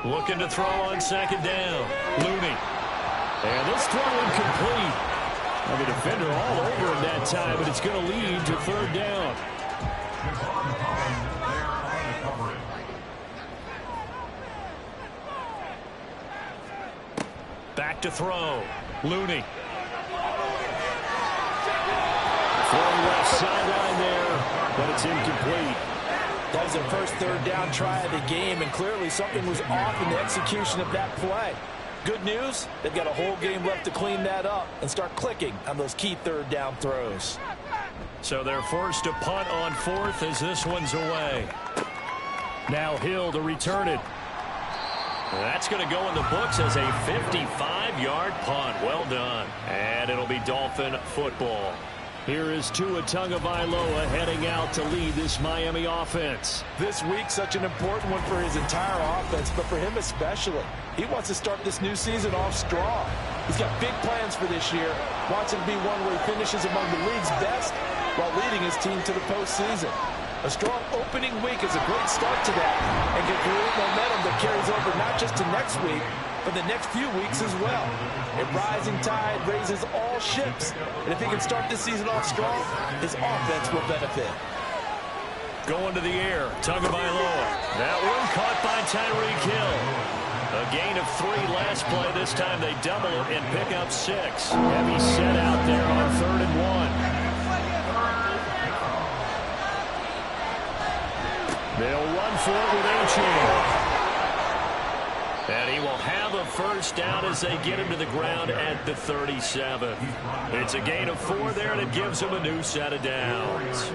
Looking to throw on second down. Looney. And this throw incomplete. Well, the defender all over him that time, but it's going to lead to third down. Back to throw. Looney. Throwing left sideline there, but it's incomplete. That was their first third down try of the game, and clearly something was off in the execution of that play. Good news, they've got a whole game left to clean that up and start clicking on those key third down throws. So they're forced to punt on fourth as this one's away. Now Hill to return it. That's going to go in the books as a 55-yard punt. Well done. And it'll be Dolphin football. Here is Tua Tagovailoa heading out to lead this Miami offense. This week, such an important one for his entire offense, but for him especially. He wants to start this new season off strong. He's got big plans for this year. Wants it to be one where he finishes among the league's best while leading his team to the postseason. A strong opening week is a great start to that and can create momentum that carries over not just to next week, but the next few weeks as well. A rising tide raises all ships, and if he can start this season off strong, his offense will benefit. Going to the air, Tagovailoa. That one caught by Tyreek Hill. A gain of 3 last play. This time they double it and pick up 6. Heavy set out there on 3rd and 1. They'll run for it with Achane. And he will have a first down as they get him to the ground at the 37. It's a gain of 4 there, and it gives him a new set of downs.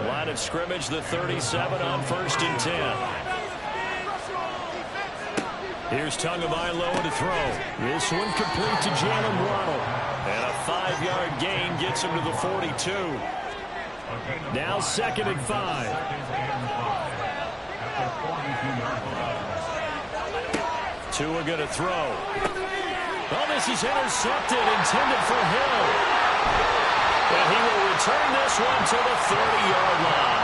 Line of scrimmage, the 37 on 1st and 10. Here's Tagovailoa to throw. This one complete to Jalen Waddle. And a 5-yard gain gets him to the 42. Now 2nd and 5. Tua going to throw. Oh, this is intercepted, intended for Hill. And he will return this one to the 30-yard line.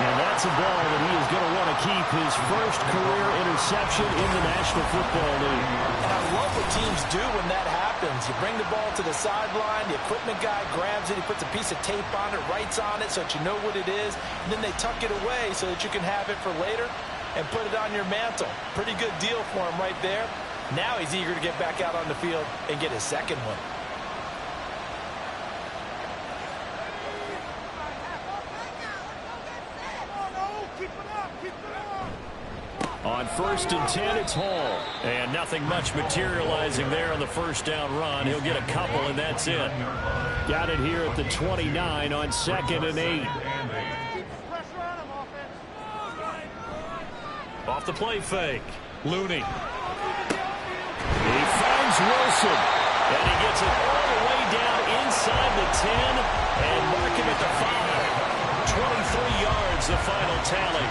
And that's a ball that he is going to want to keep his first career interception in the National Football League. And I love what teams do when that happens. You bring the ball to the sideline, the equipment guy grabs it, he puts a piece of tape on it, writes on it so that you know what it is, and then they tuck it away so that you can have it for later and put it on your mantle. Pretty good deal for him right there. Now he's eager to get back out on the field and get his second one. On 1st and 10, it's Hall. And nothing much materializing there on the first down run. He'll get a couple, and that's it. Got it here at the 29 on 2nd and 8. Off the play fake. Looney. He finds Wilson. And he gets it all the way down inside the 10 and mark him at the 5. 23 yards, the final tally.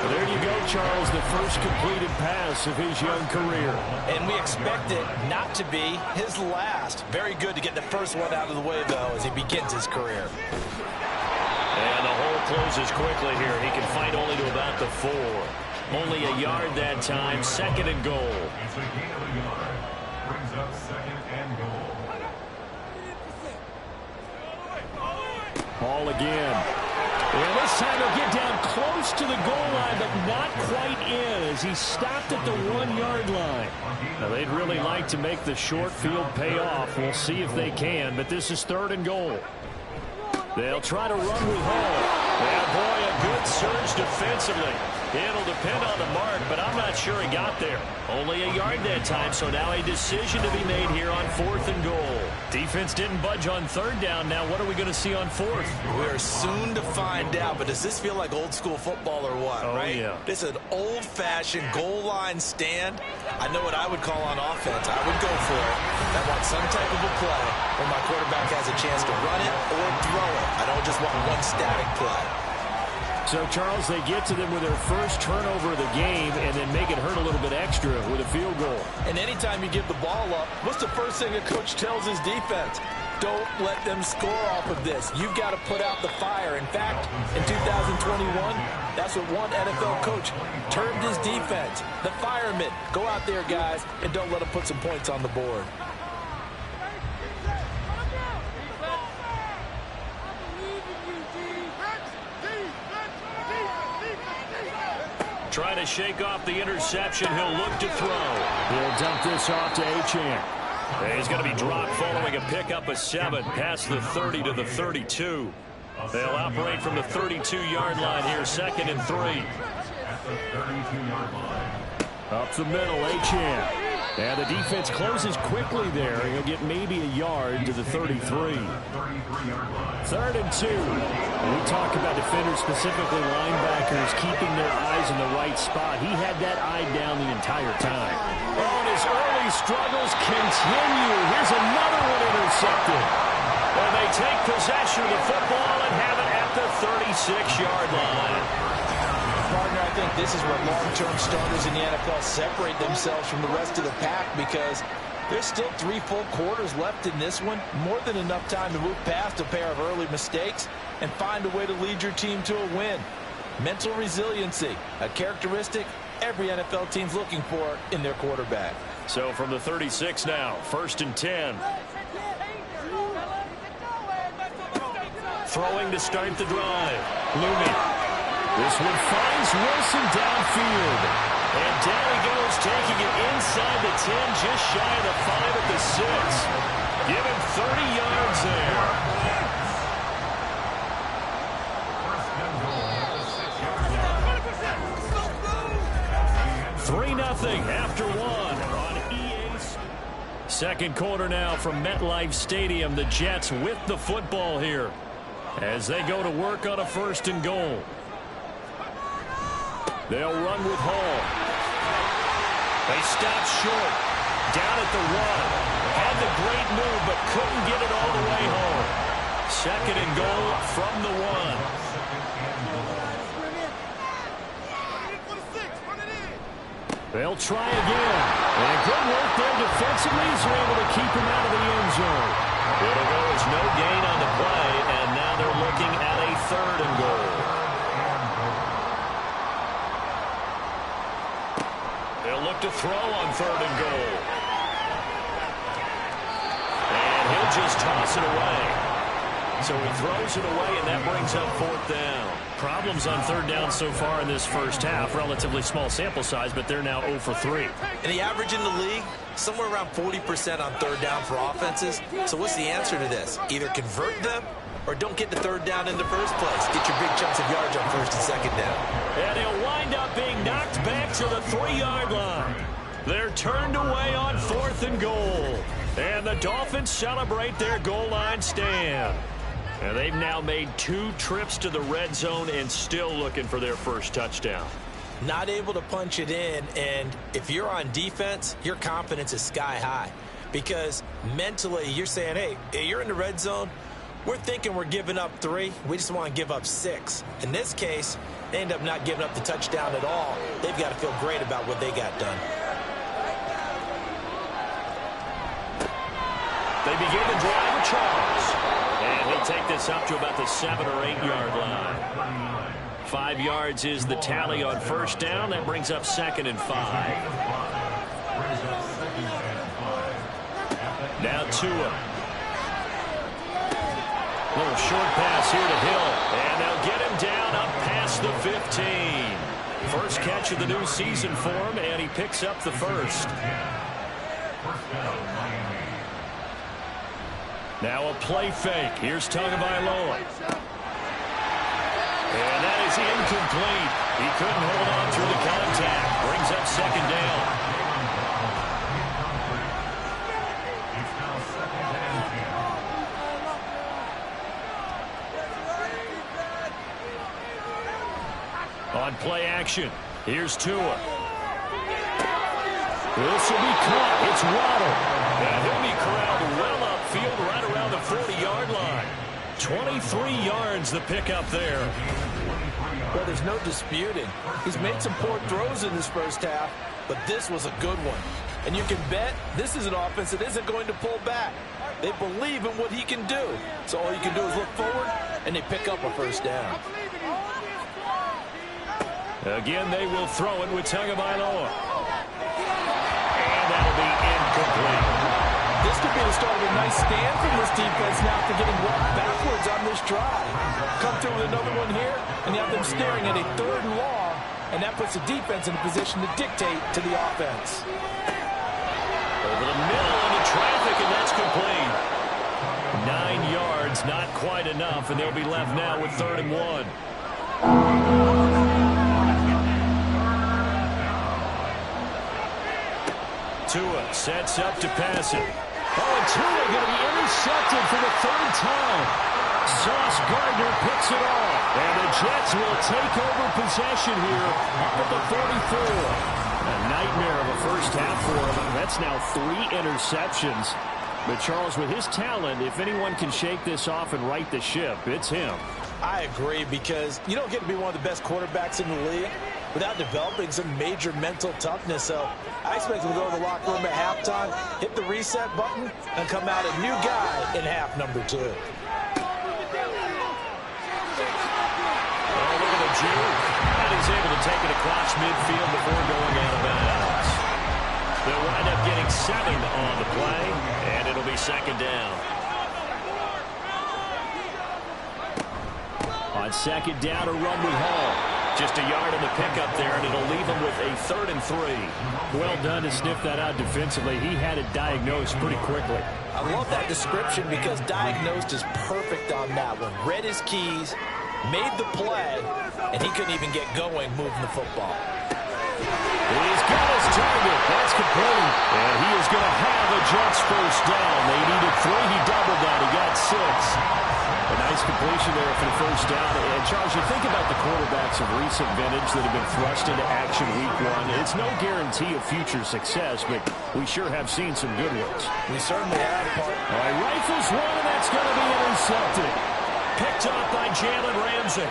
Well, there you go, Charles, the first completed pass of his young career. And we expect it not to be his last. Very good to get the first one out of the way, though, as he begins his career. And the hole closes quickly here. He can fight only to about the 4. Only a yard that time, 2nd and goal. It's a gain of a yard. Brings up 2nd and goal. Ball again. And this time he'll get down close to the goal line, but not quite in as he stopped at the 1-yard line. Now, they'd really like to make the short field pay off. We'll see if they can, but this is 3rd and goal. They'll try to run with Hall. Yeah, boy, a good surge defensively. It'll depend on the mark, but I'm not sure he got there. Only a yard that time, so now a decision to be made here on 4th and goal. Defense didn't budge on 3rd down. Now what are we going to see on 4th? We're soon to find out, but does this feel like old school football or what, right? Yeah. This is an old-fashioned goal line stand. I know what I would call on offense. I would go for it. I want some type of a play where my quarterback has a chance to run it or throw it. I don't just want one static play. So, Charles, they get to them with their first turnover of the game and then make it hurt a little bit extra with a field goal. And anytime you give the ball up, what's the first thing a coach tells his defense? Don't let them score off of this. You've got to put out the fire. In fact, in 2021, that's what one NFL coach termed his defense. The firemen. Go out there, guys, and don't let them put some points on the board. Trying to shake off the interception. He'll look to throw. He'll dump this off to Achane. He's going to be dropped following a pickup of 7 past the 30 to the 32. They'll operate from the 32-yard line here, 2nd and 3. At the 32-yard line. Up the middle, Achane. And the defense closes quickly there. He'll get maybe a yard to the 33. 3rd and 2. We talk about defenders, specifically linebackers, keeping their eyes in the right spot. He had that eye down the entire time. Oh, and his early struggles continue. Here's another one intercepted. And they take possession of the football and have it at the 36-yard line. Partner, I think this is where long-term starters in the NFL separate themselves from the rest of the pack because there's still 3 full quarters left in this one. More than enough time to move past a pair of early mistakes and find a way to lead your team to a win. Mental resiliency, a characteristic every NFL team's looking for in their quarterback. So from the 36 now, 1st and 10. Throwing to start the drive. Looney. This one finds Wilson downfield. And down he goes, taking it inside the 10, just shy of the 5 at the 6. Give him 30 yards there. 3-0 after 1 on EA's. 2nd quarter now from MetLife Stadium. The Jets with the football here as they go to work on a 1st and goal. They'll run with Hall. They stop short. Down at the 1. Had the great move, but couldn't get it all the way home. 2nd and goal from the 1. They'll try again. And good work there defensively as they're able to keep him out of the end zone. It'll go as no gain on the play, and now they're looking at a 3rd and goal. They'll look to throw on 3rd and goal. And he'll just toss it away. So he throws it away, and that brings up 4th down. Problems on 3rd down so far in this first half. Relatively small sample size, but they're now 0 for 3. And the average in the league, somewhere around 40% on 3rd down for offenses. So what's the answer to this? Either convert them or don't get the 3rd down in the first place. Get your big chunks of yards on 1st and 2nd down. And he'll wind up being knocked back to the 3-yard line. They're turned away on 4th and goal. And the Dolphins celebrate their goal line stand. And they've now made 2 trips to the red zone and still looking for their first touchdown. Not able to punch it in, and if you're on defense, your confidence is sky high. Because mentally, you're saying, hey, you're in the red zone. We're thinking we're giving up 3. We just want to give up 6. In this case, they end up not giving up the touchdown at all. They've got to feel great about what they got done. They begin the drive with Charles. And he'll take this up to about the 7 or 8 yard line. 5 yards is the tally on first down. That brings up 2nd and 5. Now Tua. Little short pass here to Hill. And they'll get him down up past the 15. First catch of the new season for him, and he picks up the first. Now a play fake. Here's Tagovailoa. And that is incomplete. He couldn't hold on through the contact. Brings up 2nd down. On play action, here's Tua. This will be caught. It's Waddle. And he'll be corralled well upfield right around the 40-yard line. 23 yards the pickup there. Well, there's no disputing. He's made some poor throws in this first half, but this was a good one. And you can bet this is an offense that isn't going to pull back. They believe in what he can do. So all you can do is look forward, and they pick up a first down. Again, they will throw it with Tagovailoa. And that'll be incomplete. This could be the start of a nice stand from this defense now after getting walked backwards on this drive. Come through with another one here, and you have them staring at a 3rd and long, and that puts the defense in a position to dictate to the offense. Over the middle into traffic, and that's complete. 9 yards, not quite enough, and they'll be left now with 3rd and 1. Tua sets up to pass it. Oh, and Tua going to be intercepted for the 3rd time. Sauce Gardner picks it off. And the Jets will take over possession here up at the 44. A nightmare of a first half for him. That's now 3 interceptions. But Charles, with his talent, if anyone can shake this off and right the ship, it's him. I agree, because you don't get to be one of the best quarterbacks in the league without developing some major mental toughness. So I expect him to go to the locker room at halftime, hit the reset button, and come out a new guy in half number 2. Oh, look at the juke. And he's able to take it across midfield before going out of bounds. They'll wind up getting 7 on the play, and it'll be 2nd down. On 2nd down, a run with Hall. Just a yard in the pickup there, and it'll leave him with a 3rd and 3. Well done to sniff that out defensively. He had it diagnosed pretty quickly. I love that description, because diagnosed is perfect on that one. Read his keys, made the play, and he couldn't even get going moving the football. He's got his target. That's complete. And he is going to have a Jets first down. They needed 3. He doubled that. He got 6. A nice completion there for the first down. And Charles, you think about the quarterbacks of recent vintage that have been thrust into action week 1. It's no guarantee of future success, but we sure have seen some good ones. We certainly have, Park. All right, rifles one, and that's going to be intercepted. Picked off by Jalen Ramsey.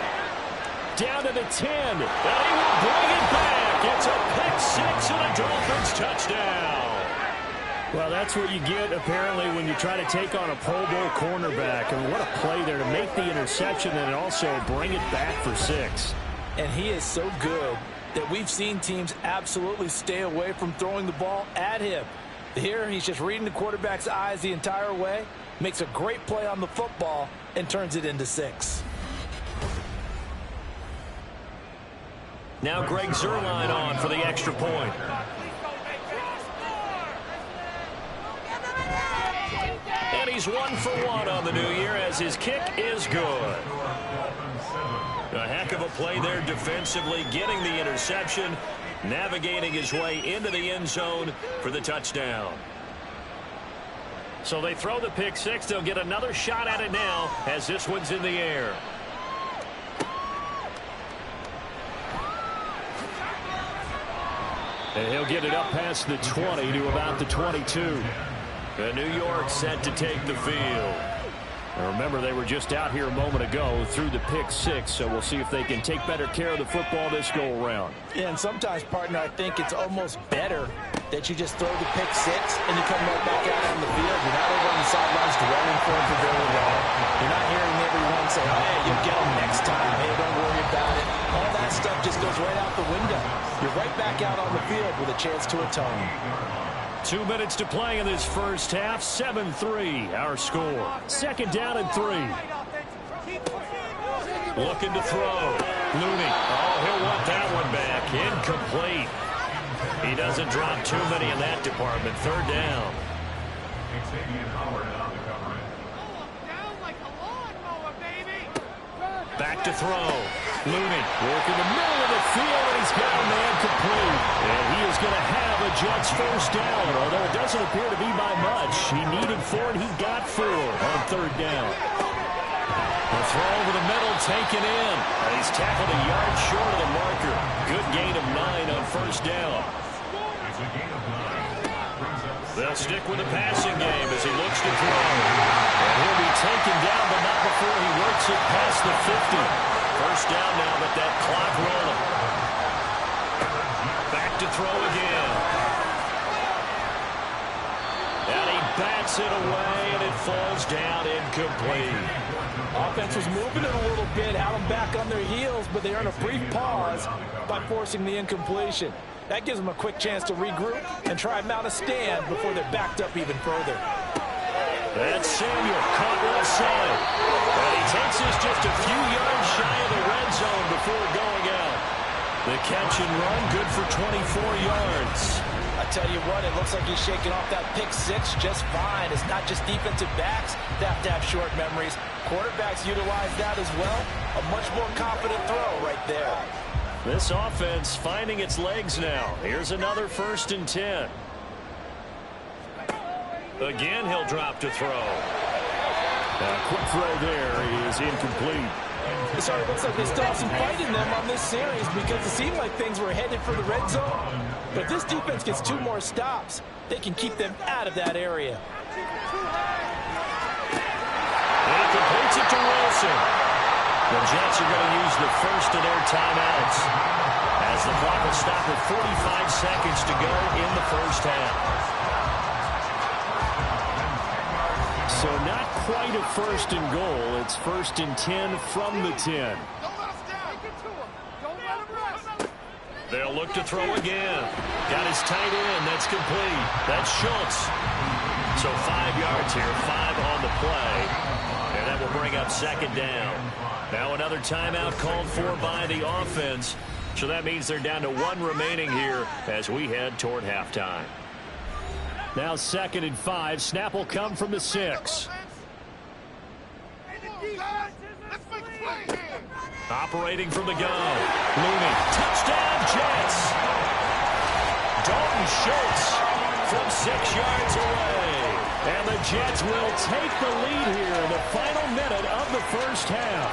Down to the 10, and he will bring it back. It's a pick 6 and a Dolphins touchdown. Well, that's what you get, apparently, when you try to take on a Pro Bowl cornerback. And what a play there to make the interception and also bring it back for 6. And he is so good that we've seen teams absolutely stay away from throwing the ball at him. Here, he's just reading the quarterback's eyes the entire way, makes a great play on the football, and turns it into 6. Now Greg Zuerlein on for the extra point. And he's 1 for 1 on the new year as his kick is good. A heck of a play there defensively, getting the interception, navigating his way into the end zone for the touchdown. So they throw the pick 6. They'll get another shot at it now as this one's in the air. And he'll get it up past the 20 to about the 22. New York set to take the field. And remember, they were just out here a moment ago through the pick six, so we'll see if they can take better care of the football this go-around. Yeah, and sometimes, partner, I think it's almost better that you just throw the pick six and you come right back out on the field. You're not over on the sidelines dwelling for it for very long. You're not hearing everyone say, oh, hey, you'll get them next time. Hey, don't worry about it. All that stuff just goes right out the window. You're right back out on the field with a chance to atone. 2 minutes to play in this first half. 7-3, our score. Second down and 3. Looking to throw. Looney. Oh, he'll want that one back. Incomplete. He doesn't drop too many in that department. Third down. Xavier Howard on the coverage. Back to throw. Looney working the middle of the field, and he's got a man complete. And he is going to have a Jets first down, although it doesn't appear to be by much. He needed 4, and he got 4 on third down. The throw over the middle, taken in. And he's tackled a yard short of the marker. Good gain of 9 on first down. It's a gain of 9. They'll stick with the passing game as he looks to throw. And he'll be taken down, but not before he works it past the 50. First down now, but that clock rolling. Back to throw again. And he bats it away, and it falls down incomplete. Offense was moving it a little bit, had them back on their heels, but they earned a brief pause by forcing the incompletion. That gives them a quick chance to regroup and try and mount a stand before they're backed up even further. That's Samuel, caught well side. And he takes us just a few yards shy of the red zone before going out. The catch and run, good for 24 yards. I tell you what, it looks like he's shaking off that pick six just fine. It's not just defensive backs that have to have short memories. Quarterbacks utilize that as well. A much more confident throw right there. This offense finding its legs now. Here's another 1st and 10. Again, he'll drop to throw. A quick throw there is incomplete. It sort of looks like they still have some fight in them on this series because it seemed like things were headed for the red zone. But if this defense gets 2 more stops, they can keep them out of that area. And he completes it to Wilson. The Jets are going to use the first of their timeouts as the clock will stop with 45 seconds to go in the first half. So not quite a 1st and goal. It's 1st and 10 from the 10. They'll look to throw again. Got his tight end. That's complete. That's Schultz. So 5 yards here, 5 on the play. And that will bring up second down. Now another timeout called for by the offense. So that means they're down to 1 remaining here as we head toward halftime. Now 2nd and 5. Snap will come from the 6. Operating from the gun. Looney. Touchdown, Jets. Dalton Schultz from 6 yards away. And the Jets will take the lead here in the final minute of the first half.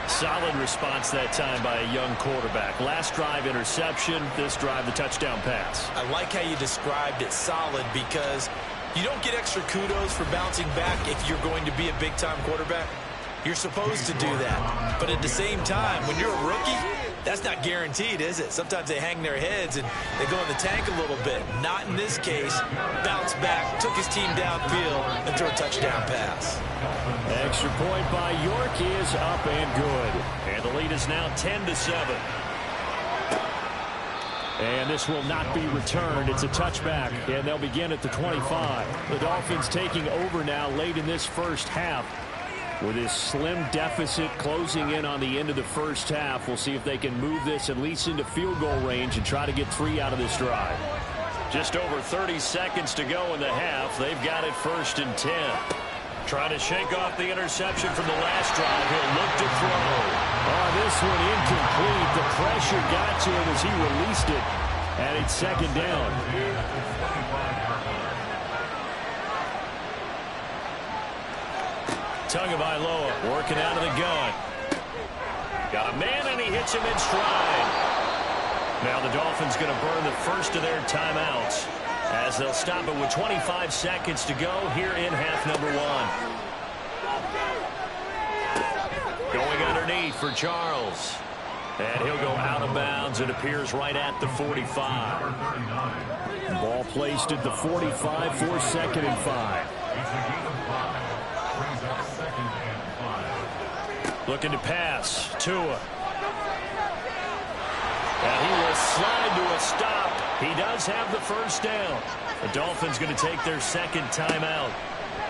Solid response that time by a young quarterback. Last drive, interception. This drive, the touchdown pass. I like how you described it, solid, because you don't get extra kudos for bouncing back if you're going to be a big-time quarterback. You're supposed to do that. But at the same time, when you're a rookie, that's not guaranteed, is it? Sometimes they hang their heads and they go in the tank a little bit. Not in this case. Bounce back, took his team downfield, and threw a touchdown pass. Extra point by York is up and good. And the lead is now 10-7. And this will not be returned. It's a touchback, and they'll begin at the 25. The Dolphins taking over now late in this first half. With this slim deficit closing in on the end of the first half, we'll see if they can move this at least into field goal range and try to get 3 out of this drive. Just over 30 seconds to go in the half. They've got it 1st and 10. Trying to shake off the interception from the last drive. He'll look to throw. Oh, this one incomplete. The pressure got to him as he released it. And it's second down. Tagovailoa working out of the gun. Got a man, and he hits him in stride. Now the Dolphins going to burn the first of their timeouts. as they'll stop it with 25 seconds to go here in half number one. Going underneath for Charles. And he'll go out of bounds. It appears right at the 45. Ball placed at the 45 for 2nd and 5. Looking to pass. Tua. And he will slide to a stop. He does have the first down. The Dolphins going to take their second timeout.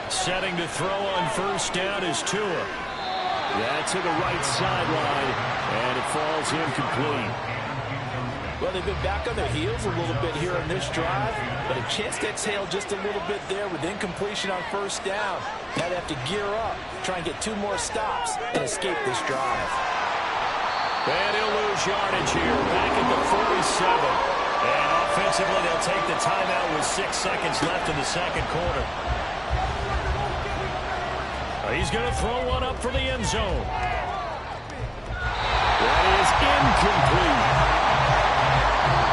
Setting to throw on first down is Tua. That's to the right sideline, and it falls incomplete. Well, they've been back on their heels a little bit here on this drive, but a chance to exhale just a little bit there with incompletion on first down. Now they have to gear up, try and get 2 more stops, and escape this drive. And he'll lose yardage here, back at the 47. And offensively, they'll take the timeout with 6 seconds left in the second quarter. He's going to throw one up for the end zone. That is incomplete.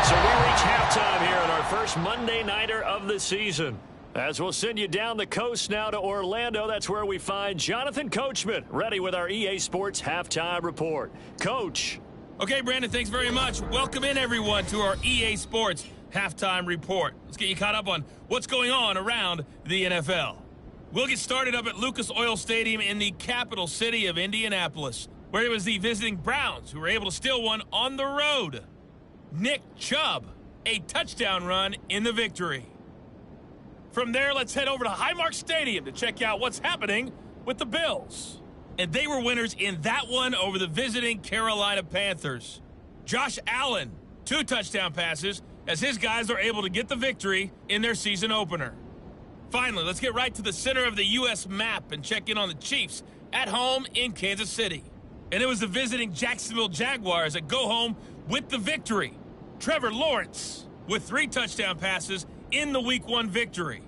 So we reach halftime here in our first Monday Nighter of the season. As we'll send you down the coast now to Orlando, that's where we find Jonathan Coachman, ready with our EA Sports Halftime Report. Coach. Okay, Brandon, thanks very much. Welcome in, everyone, to our EA Sports Halftime Report. Let's get you caught up on what's going on around the NFL. We'll get started up at Lucas Oil Stadium in the capital city of Indianapolis, where it was the visiting Browns who were able to steal one on the road. Nick Chubb, a touchdown run in the victory. From there, let's head over to Highmark Stadium to check out what's happening with the Bills. And they were winners in that one over the visiting Carolina Panthers. Josh Allen, 2 touchdown passes, as his guys are able to get the victory in their season opener. Finally, let's get right to the center of the U.S. map and check in on the Chiefs at home in Kansas City. And it was the visiting Jacksonville Jaguars that go home with the victory. Trevor Lawrence with 3 touchdown passes in the Week 1 victory.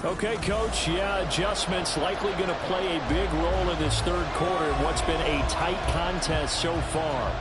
Okay, Coach, adjustments likely going to play a big role in this third quarter in what's been a tight contest so far.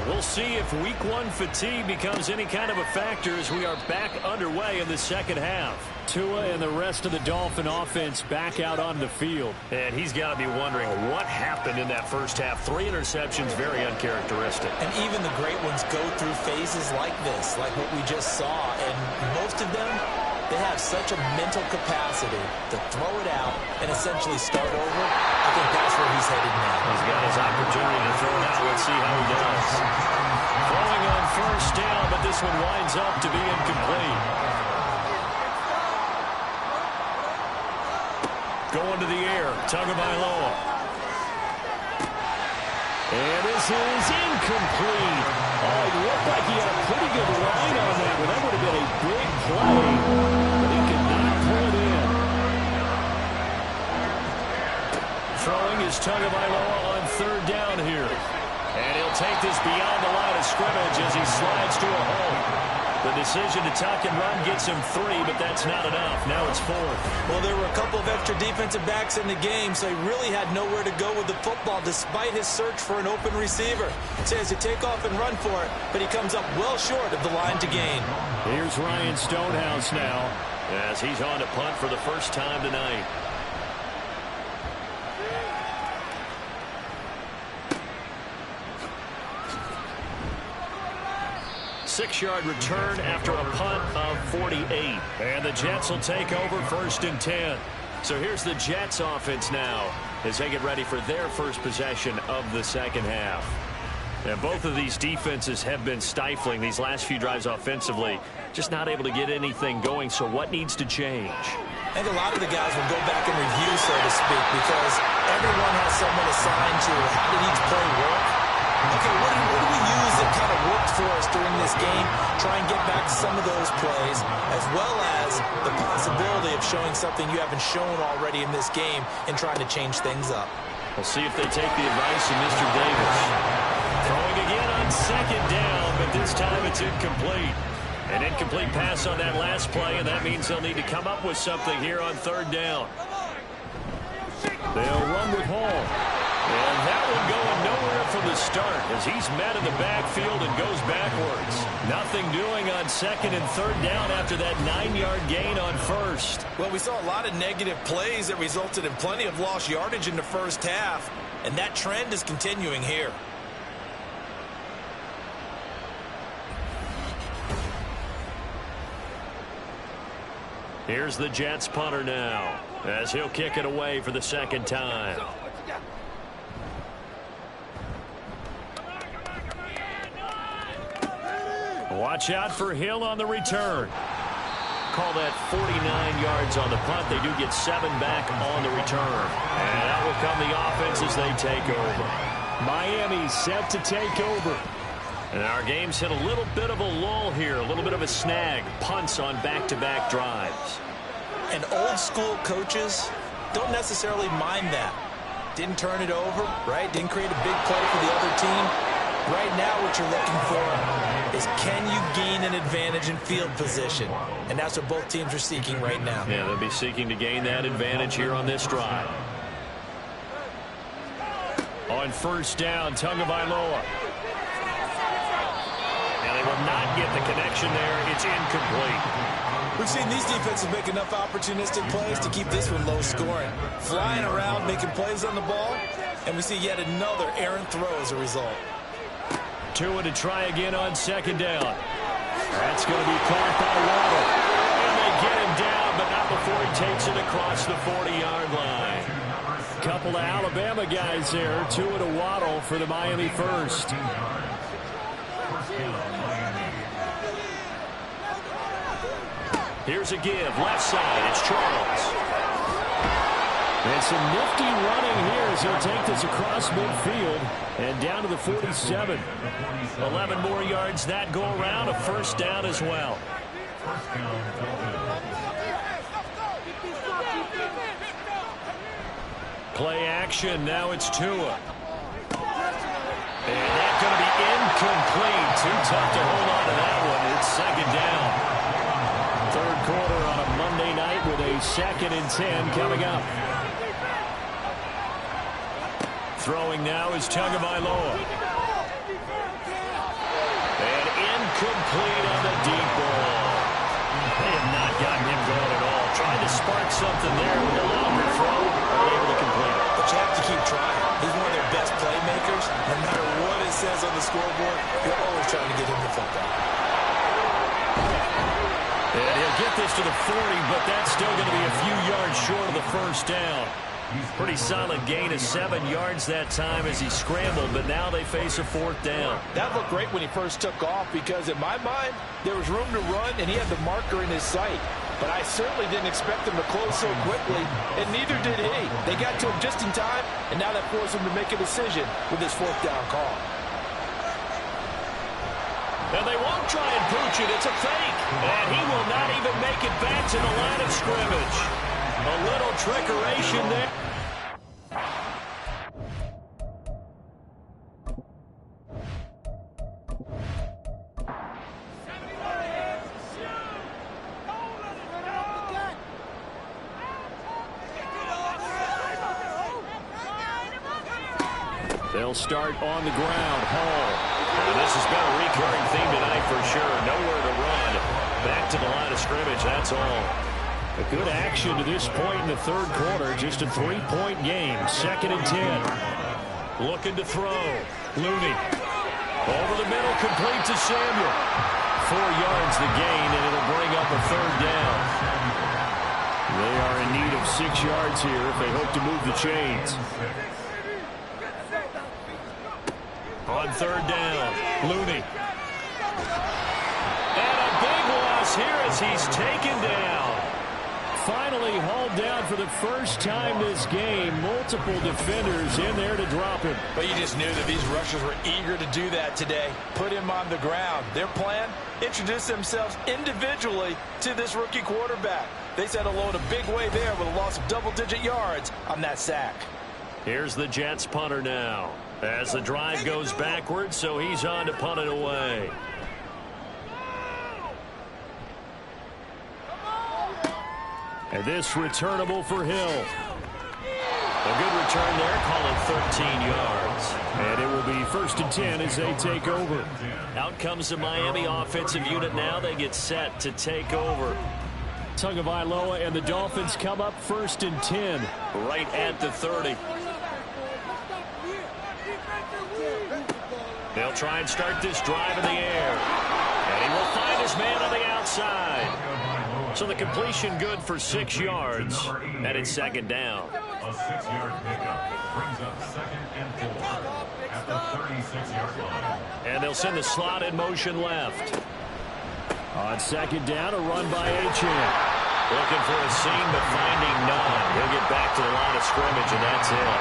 We'll see if Week 1 fatigue becomes any kind of a factor as we are back underway in the second half. Tua and the rest of the Dolphin offense back out on the field. And he's got to be wondering what happened in that first half. 3 interceptions, very uncharacteristic. And even the great ones go through phases like this, like what we just saw. And most of them, they have such a mental capacity to throw it out and essentially start over. I think that's where he's headed now. He's got his opportunity to throw it out. Let's see how he does. Throwing on first down, but this one winds up to be incomplete. Going to the air, Tagovailoa. And this is incomplete. Oh, it looked like he had a pretty good line on that, but that would have been a big play. But he could not pull it in. Throwing is Tagovailoa on third down here. And he'll take this beyond the line of scrimmage as he slides to a hole. The decision to tuck and run gets him 3, but that's not enough. Now it's 4th. Well, there were a couple of extra defensive backs in the game, so he really had nowhere to go with the football despite his search for an open receiver. So he has to take off and run for it, but he comes up well short of the line to gain. Here's Ryan Stonehouse now, as he's on to punt for the first time tonight. Six-yard return after a punt of 48. And the Jets will take over 1st and 10. So here's the Jets offense now as they get ready for their first possession of the second half. And both of these defenses have been stifling these last few drives offensively. Just not able to get anything going. So what needs to change? I think a lot of the guys will go back and review, so to speak, because everyone has someone assigned to how did each play work. Okay, what do we use that kind of worked for us during this game? Try and get back to some of those plays, as well as the possibility of showing something you haven't shown already in this game and trying to change things up. We'll see if they take the advice of Mr. Davis. Throwing again on second down, but this time it's incomplete. An incomplete pass on that last play, and that means they'll need to come up with something here on third down. They'll run with Hall. And that one going nowhere from the start as he's met in the backfield and goes backwards. Nothing doing on second and third down after that 9-yard gain on first. Well, we saw a lot of negative plays that resulted in plenty of lost yardage in the first half, and that trend is continuing here. Here's the Jets punter now as he'll kick it away for the second time. Watch out for Hill on the return. Call that 49 yards on the punt. They do get 7 back on the return. And out will come the offense as they take over. Miami set to take over. And our game's hit a little bit of a lull here, a little bit of a snag. Punts on back-to-back drives. And old school coaches don't necessarily mind that. Didn't turn it over, right? Didn't create a big play for the other team. Right now what you're looking for is can you gain an advantage in field position? And that's what both teams are seeking right now. Yeah, they'll be seeking to gain that advantage here on this drive. On first down, Tagovailoa. And they will not get the connection there. It's incomplete. We've seen these defenses make enough opportunistic plays to keep this one low scoring. Flying around, making plays on the ball, and we see yet another errant throw as a result. Tua to try again on second down. That's going to be caught by Waddle. And they get him down, but not before he takes it across the 40-yard line. Couple of Alabama guys there. Tua to Waddle for the Miami first. Here's a give. Left side, it's Charles. And some nifty running here as he'll take this across midfield and down to the 47. 11 more yards that go around. A first down as well. Play action. Now it's Tua. And that's going to be incomplete. Too tough to hold on to that one. It's second down. Third quarter on a Monday night with a 2nd and 10 coming up. Throwing now is Tagovailoa. And incomplete on the deep ball. They have not gotten him going at all. Trying to spark something there with a longer throw. Able to complete it. But you have to keep trying. He's one of their best playmakers. No matter what it says on the scoreboard, you're always trying to get him the football. And he'll get this to the 40, but that's still going to be a few yards short of the first down. Pretty solid gain of 7 yards that time as he scrambled, but now they face a 4th down. That looked great when he first took off because, in my mind, there was room to run, and he had the marker in his sight. But I certainly didn't expect him to close so quickly, and neither did he. They got to him just in time, and now that forced him to make a decision with his 4th down call. And they won't try and pooch it. It's a fake. And he will not even make it back to the line of scrimmage. A little trickeration there. They'll start on the ground. Hall. And this has been a recurring theme tonight for sure. Nowhere to run. Back to the line of scrimmage, that's all. A good action to this point in the third quarter. Just a 3-point game. 2nd and 10. Looking to throw. Looney. Over the middle, complete to Samuel. 4 yards the gain, and it'll bring up a 3rd down. They are in need of 6 yards here if they hope to move the chains. On 3rd down, Looney. And a big loss here as he's taken down. Finally hauled down for the first time this game. Multiple defenders in there to drop him. But you just knew that these rushers were eager to do that today. Put him on the ground. Their plan, introduce themselves individually to this rookie quarterback. They said hello in a big way there with a loss of double-digit yards on that sack. Here's the Jets punter now. As the drive goes backwards, so he's on to punt it away. And this returnable for Hill. A good return there, call it 13 yards. And it will be 1st and 10 as they take over. Out comes the Miami offensive unit now. They get set to take over. Tagovailoa and the Dolphins come up 1st and 10. Right at the 30. They'll try and start this drive in the air. And he will find his man on the outside. So the completion good for 6 yards. And it's 2nd down. A 6-yard pickup brings up 2nd and 4 at the 36-yard line. And they'll send the slot in motion left. On 2nd down, a run by Achane. Looking for a seam, but finding none. He'll get back to the line of scrimmage, and that's it.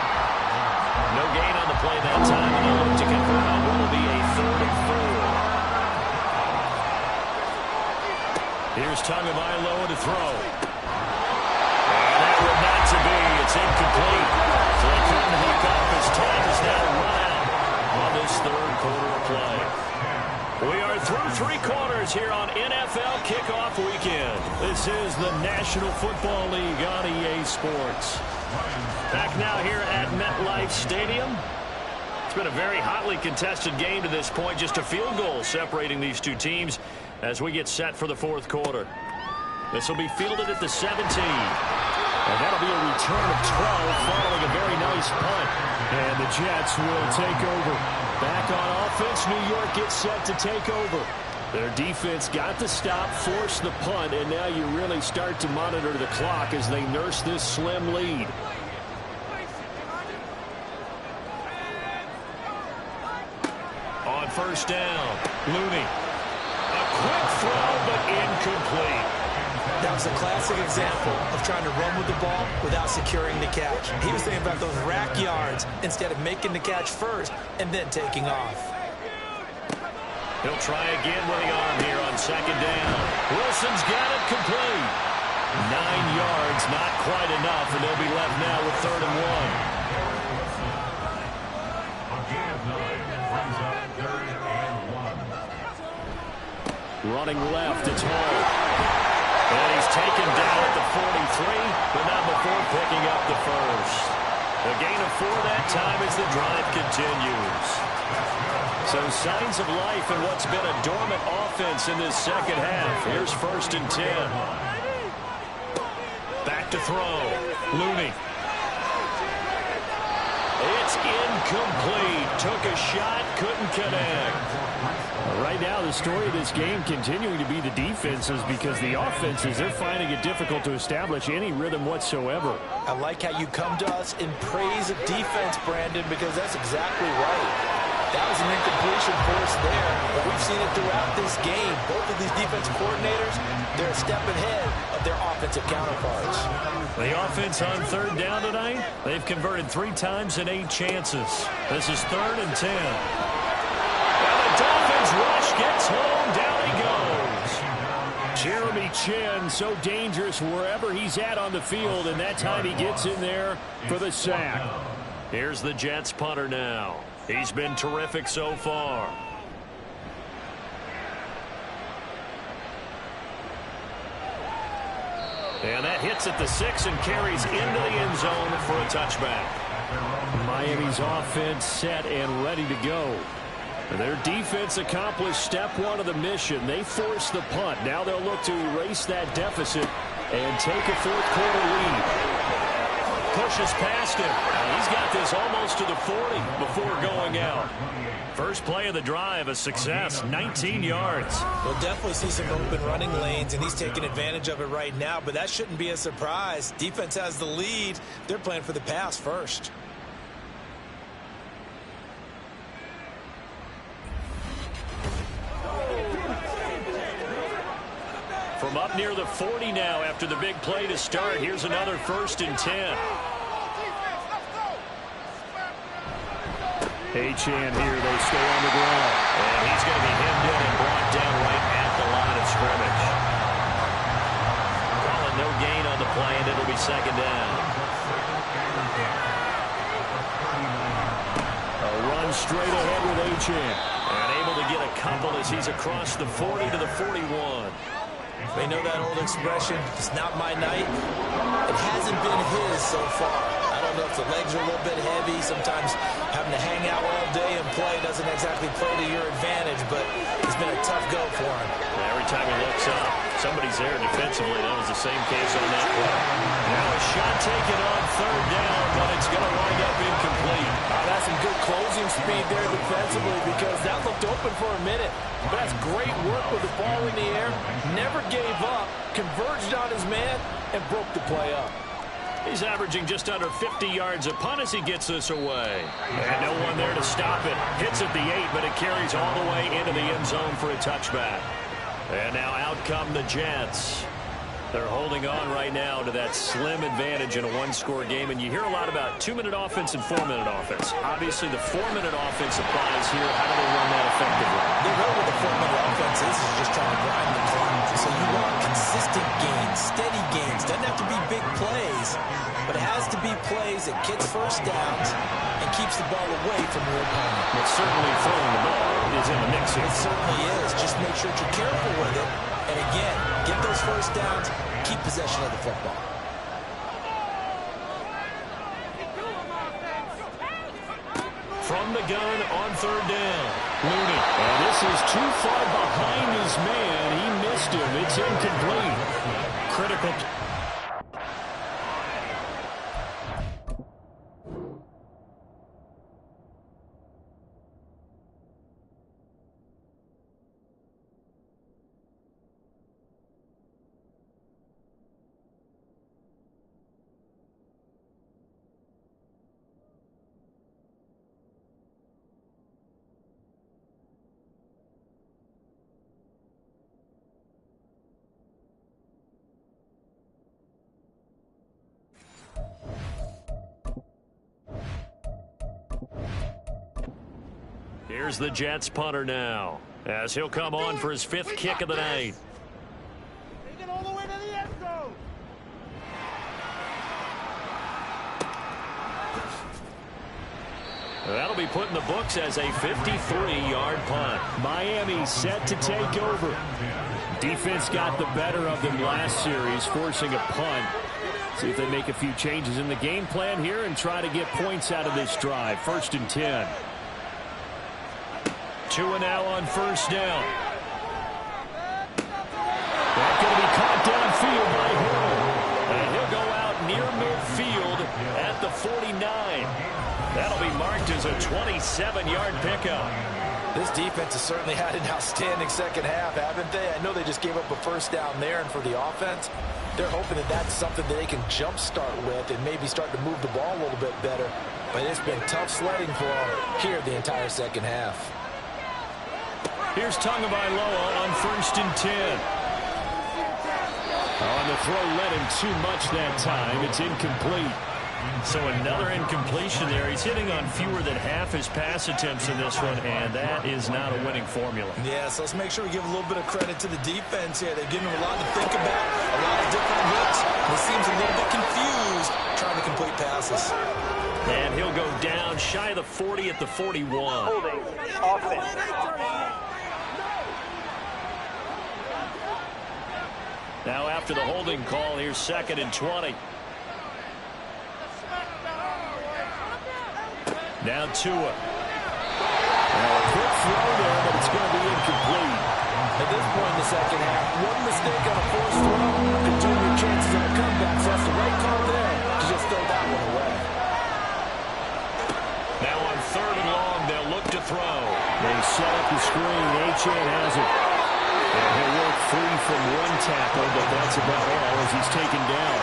No gain on the play that time, and they'll look to convert on what will be a 3rd and 4. Here's Tagovailoa to throw. And that would not to be. It's incomplete. So they couldn't hook up as time is now run out on this 3rd quarter of play. We are through 3 quarters here on NFL Kickoff Weekend. This is the National Football League on EA Sports. Back now here at MetLife Stadium. It's been a very hotly contested game to this point. Just a field goal separating these two teams as we get set for the 4th quarter. This will be fielded at the 17. And that'll be a return of 12 following a very nice punt. And the Jets will take over. Back on offense, New York gets set to take over. Their defense got the stop, forced the punt, and now you really start to monitor the clock as they nurse this slim lead. On 1st down, Looney. A quick throw, but incomplete. That was a classic example of trying to run with the ball without securing the catch. He was thinking about those rack yards instead of making the catch first and then taking off. He'll try again with the arm here on 2nd down. Wilson's got it complete. 9 yards, not quite enough, and they'll be left now with 3rd and 1. A gain of 9 brings up 3rd and 1. Running left, it's Hall. And he's taken down at the 43, but not before picking up the 1st. A gain of 4 that time as the drive continues. So signs of life in what's been a dormant offense in this 2nd half. Here's 1st and 10. Back to throw. Looney. It's incomplete. Took a shot, couldn't connect. Right now, the story of this game continuing to be the defenses because the offenses, they're finding it difficult to establish any rhythm whatsoever. I like how you come to us in praise of defense, Brandon, because that's exactly right. That was an incompletion force there, but we've seen it throughout this game. Both of these defense coordinators, they're a step ahead of their offensive counterparts. The offense on 3rd down tonight, they've converted 3 times in 8 chances. This is 3rd and 10. Dolphins rush, gets home, down he goes. Jeremy Chinn, so dangerous wherever he's at on the field, and that time he gets in there for the sack. Here's the Jets punter now. He's been terrific so far. And that hits at the 6 and carries into the end zone for a touchback. Miami's offense set and ready to go. Their defense accomplished step 1 of the mission. They forced the punt. Now they'll look to erase that deficit and take a 4th quarter lead. Pushes past him. He's got this almost to the 40 before going out. First play of the drive, a success, 19 yards. We'll definitely see some open running lanes, and he's taking advantage of it right now, but that shouldn't be a surprise. Defense has the lead. They're playing for the pass first. From up near the 40 now after the big play to start. Here's another 1st and 10. Achane here, they stay on the ground. And he's going to be hemmed in and brought down right at the line of scrimmage. Calling no gain on the play, and it'll be 2nd down. A straight ahead with Achane. And able to get a couple as he's across the 40 to the 41. They know that old expression, it's not my night. It hasn't been his so far. I don't know if the legs are a little bit heavy. Sometimes having to hang out all day and play doesn't exactly play to your advantage, but it's been a tough go for him. Every time he looks up, somebody's there defensively. That was the same case on that play. Now a shot taken on third down, but it's going to wind up incomplete. That's some good closing speed there defensively because that looked open for a minute. But that's great work with the ball in the air. Never gave up, converged on his man, and broke the play up. He's averaging just under 50 yards a punt as he gets this away. And no one there to stop it. Hits at the 8, but it carries all the way into the end zone for a touchback. And now out come the Jets. They're holding on right now to that slim advantage in a one-score game. And you hear a lot about 2-minute offense and 4-minute offense. Obviously, the 4-minute offense applies here. How do they run that effectively? They know what the 4-minute offense is just trying to grind the clock. So you want consistent gains, steady gains. Doesn't have to be big plays, but it has to be plays that gets first downs and keeps the ball away from your opponent. But certainly throwing the ball is in the mix here. It certainly is. Just make sure that you're careful with it. And again, get those first downs, keep possession of the football. From the gun on third down, Looney. And this is too far behind his man. He missed him. It's incomplete. critical. Here's the Jets punter now, as he'll come on for his fifth kick of the night. Take it all the way to the end zone. That'll be put in the books as a 53-yard punt. Miami set to take over. Defense got the better of them last series, forcing a punt. See if they make a few changes in the game plan here and try to get points out of this drive. 1st and 10. Tua now on first down. That's going to be caught downfield by Hill. And he'll go out near midfield at the 49. That'll be marked as a 27-yard pickup. This defense has certainly had an outstanding second half, haven't they? I know they just gave up a first down there, and for the offense, they're hoping that that's something that they can jumpstart with and maybe start to move the ball a little bit better. But it's been tough sledding for them here the entire second half. Here's Tagovailoa on 1st and 10. On the throw, led him too much that time. It's incomplete. So another incompletion there. He's hitting on fewer than half his pass attempts in this one, and that is not a winning formula. Yeah, so let's make sure we give a little bit of credit to the defense here. They're giving him a lot to think about, a lot of different looks. He seems a little bit confused trying to complete passes. And he'll go down shy of the 40 at the 41. Holding offense. Now after the holding call, here's 2nd and 20. Now Tua. Now a quick throw there, but it's going to be incomplete. At this point in the second half, one mistake on a forced throw could turn your chances on a comeback. So that's the right call there to just throw that one away. Now on 3rd and long, they'll look to throw. They set up the screen. Achane has it. And he'll work free from one tackle, but that's about all as he's taken down.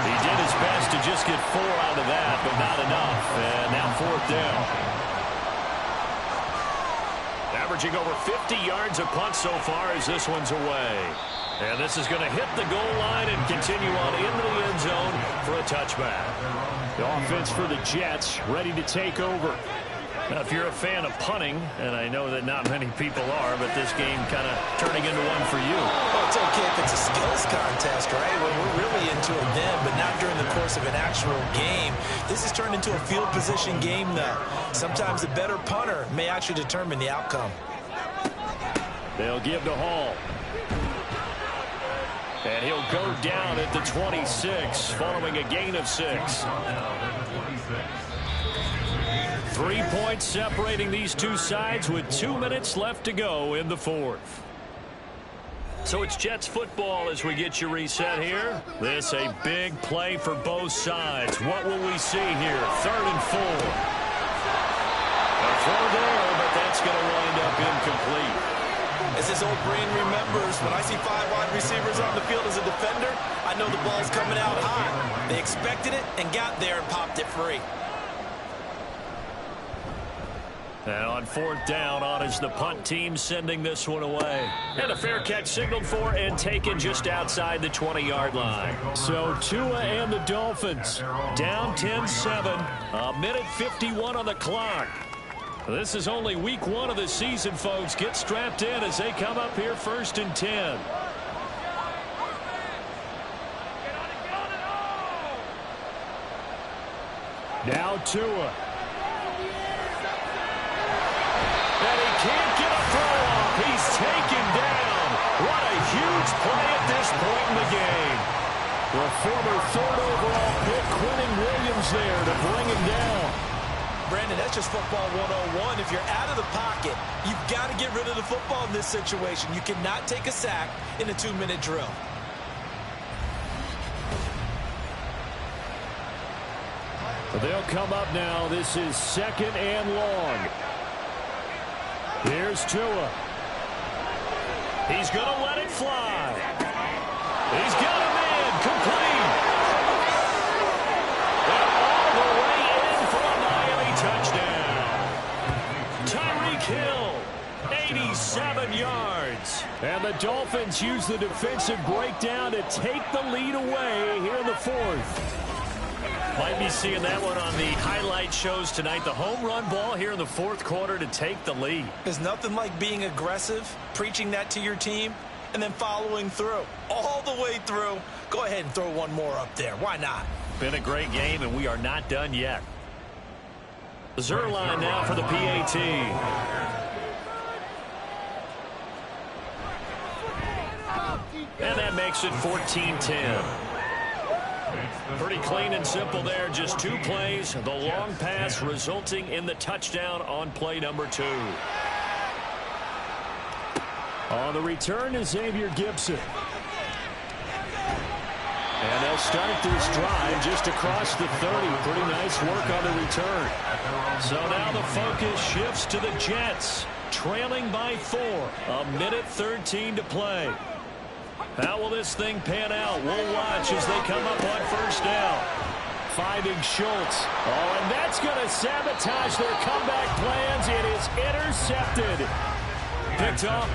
He did his best to just get 4 out of that, but not enough. And now 4th down. Averaging over 50 yards a punt so far as this one's away. And this is going to hit the goal line and continue on into the end zone for a touchback. The offense for the Jets ready to take over. Now, if you're a fan of punting, and I know that not many people are, but this game kind of turning into one for you. Well, it's okay if it's a skills contest, right? When we're really into it then, but not during the course of an actual game. This has turned into a field position game, though. Sometimes the better punter may actually determine the outcome. They'll give to Hall. And he'll go down at the 26, following a gain of 6. 3 points separating these two sides with 2 minutes left to go in the fourth. So it's Jets football as we get you reset here. This a big play for both sides. What will we see here? 3rd and 4. A throw there, but that's going to wind up incomplete. As his old brain remembers, when I see 5 wide receivers on the field as a defender, I know the ball's coming out hot. They expected it and got there and popped it free. And on 4th down, on is the punt team sending this one away. And a fair catch signaled for and taken just outside the 20-yard line. So Tua and the Dolphins down 10-7, a minute 51 on the clock. This is only week 1 of the season, folks. Get strapped in as they come up here 1st and 10. Now Tua. And he can't get a throw off. He's taken down. What a huge play at this point in the game. The former 3rd overall pick, Quentin Williams there to bring him down. Brandon, that's just football 101. If you're out of the pocket, you've got to get rid of the football in this situation. You cannot take a sack in a 2-minute drill. They'll come up now. This is 2nd and long. Here's Tua. He's going to let it fly. He's got him in. Complete. And all the way in for a Miami touchdown. Tyreek Hill, 87 yards. And the Dolphins use the defensive breakdown to take the lead away here in the 4th. Might be seeing that one on the highlight shows tonight. The home run ball here in the 4th quarter to take the lead. There's nothing like being aggressive, preaching that to your team, and then following through. All the way through. Go ahead and throw one more up there. Why not? Been a great game, and we are not done yet. Zuerlein now for the PAT. And that makes it 14-10. Pretty clean and simple there. Just 2 plays. The long pass resulting in the touchdown on play number 2. On the return is Xavier Gipson. And they'll start this drive just across the 30. Pretty nice work on the return. So now the focus shifts to the Jets, trailing by 4. A minute 13 to play. How will this thing pan out? We'll watch as they come up on 1st down. Finding Schultz. Oh, and that's going to sabotage their comeback plans. It is intercepted. Picked up.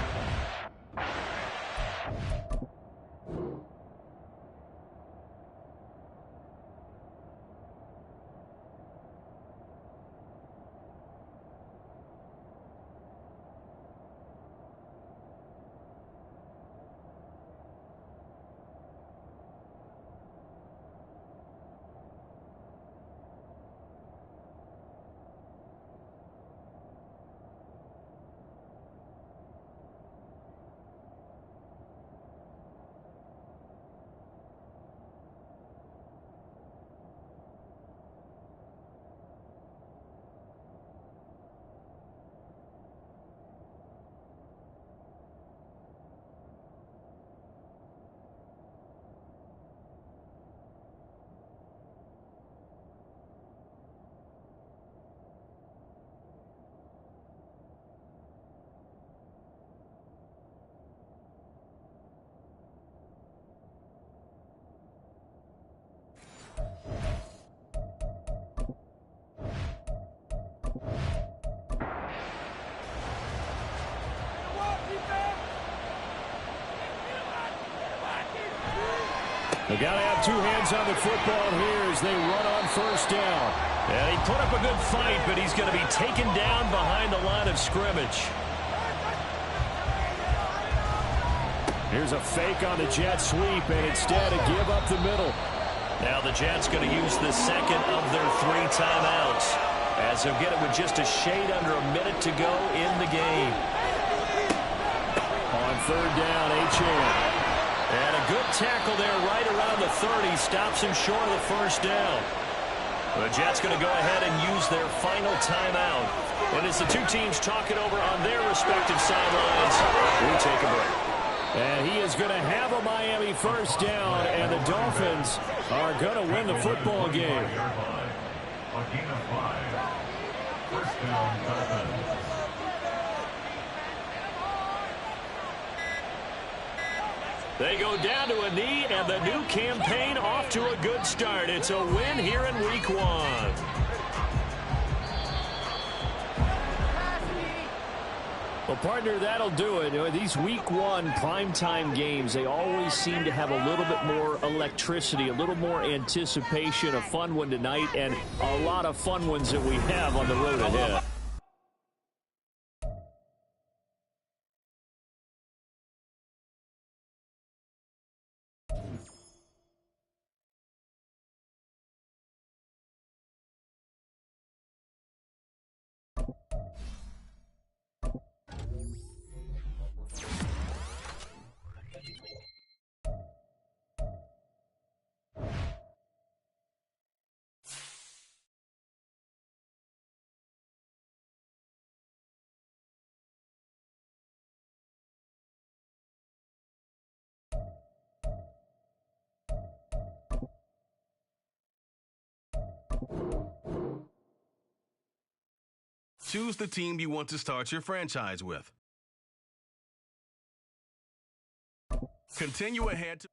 They got to have 2 hands on the football here as they run on 1st down. And he They put up a good fight, but he's going to be taken down behind the line of scrimmage. Here's a fake on the jet sweep, and instead a give up the middle. Now the Jets going to use the second of their 3 timeouts, as they'll get it with just a shade under a minute to go in the game. On third down, Achane. And a good tackle there right around the 30. Stops him short of the first down. The Jets going to go ahead and use their final timeout. And as the two teams talk it over on their respective sidelines, we take a break. And he is going to have a Miami first down, and the Dolphins are going to win the football game. A gain of 5. First down, Dolphins. They go down to a knee, and the new campaign off to a good start. It's a win here in Week 1. Well, partner, that'll do it. These Week 1 primetime games, they always seem to have a little bit more electricity, a little more anticipation. A fun one tonight, and a lot of fun ones that we have on the road ahead. Choose the team you want to start your franchise with. Continue ahead to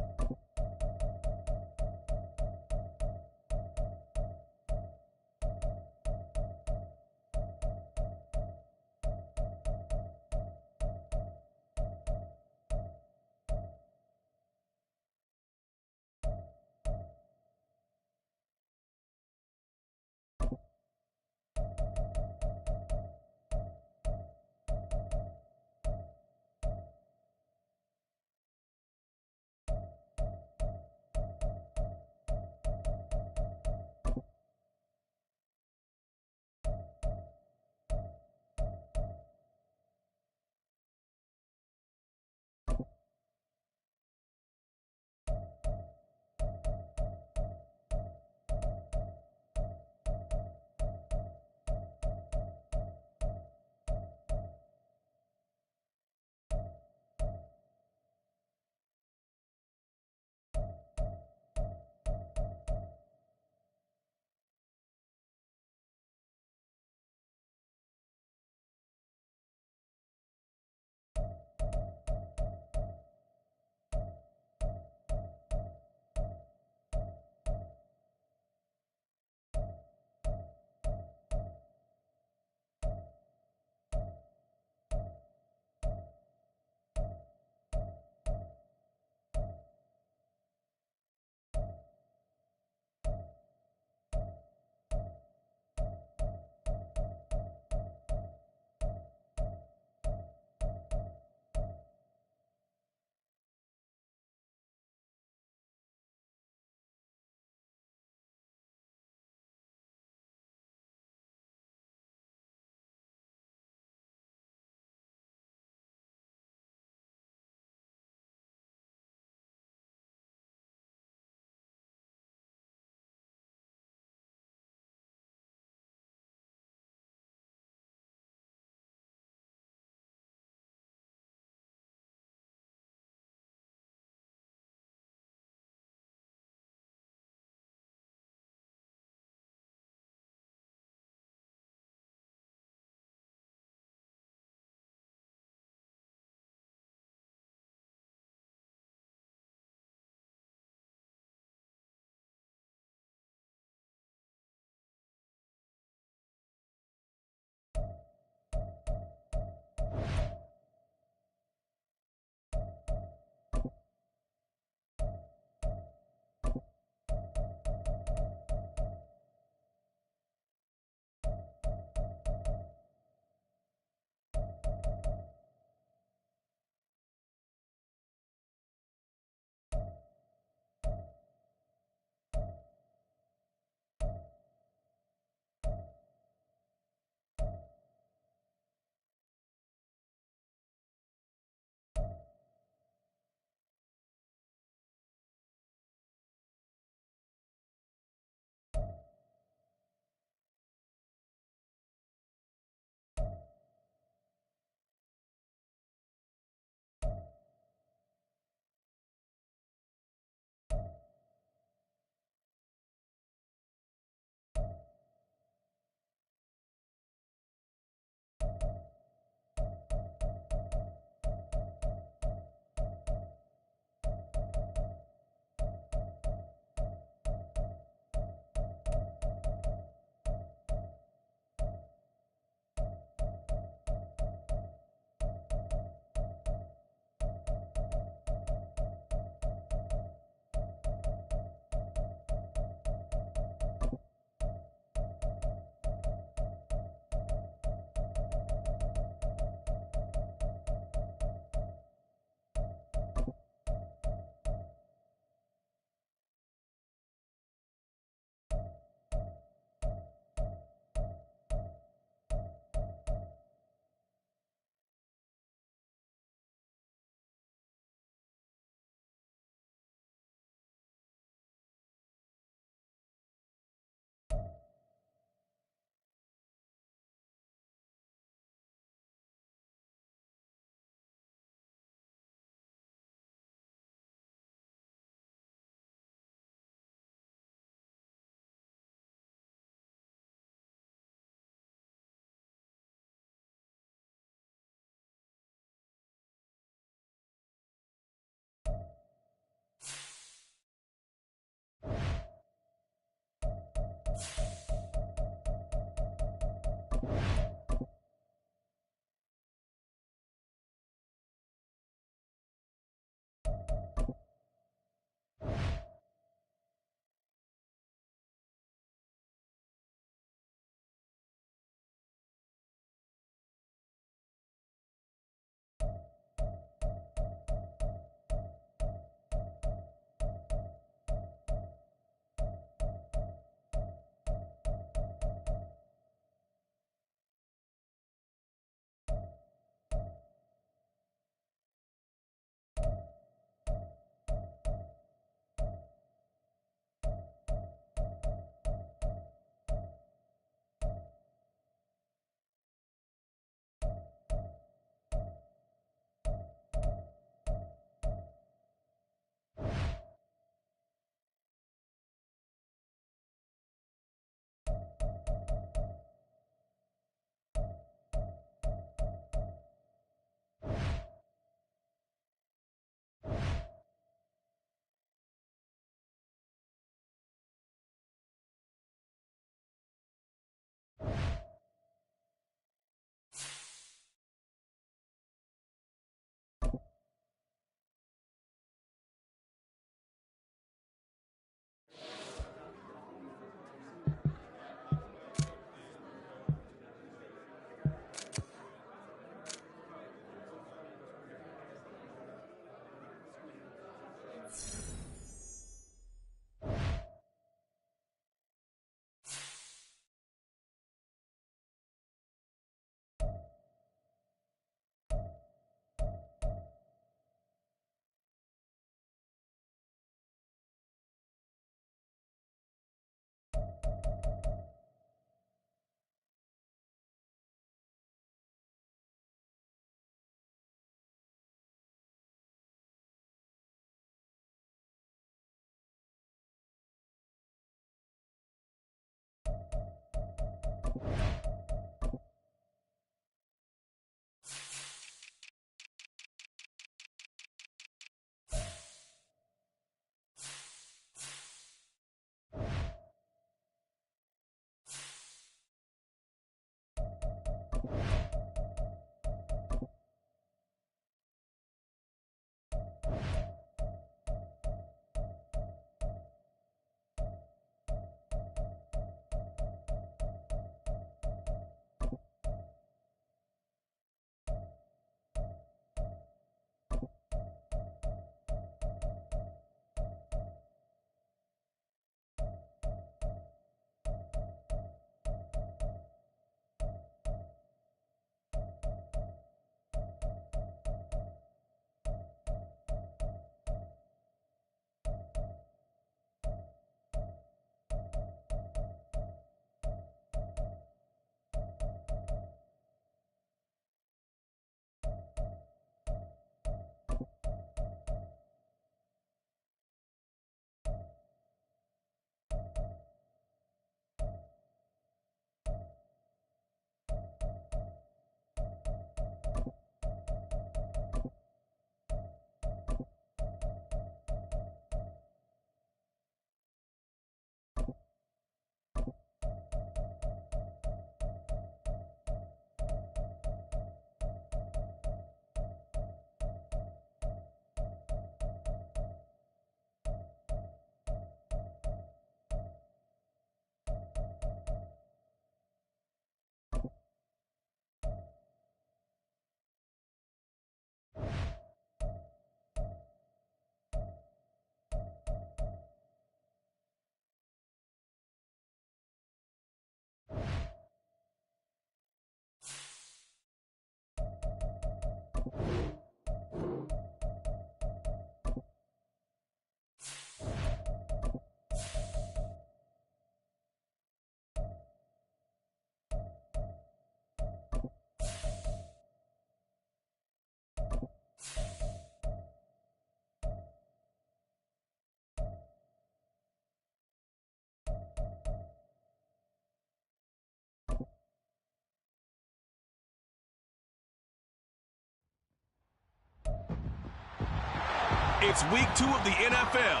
It's week 2 of the NFL,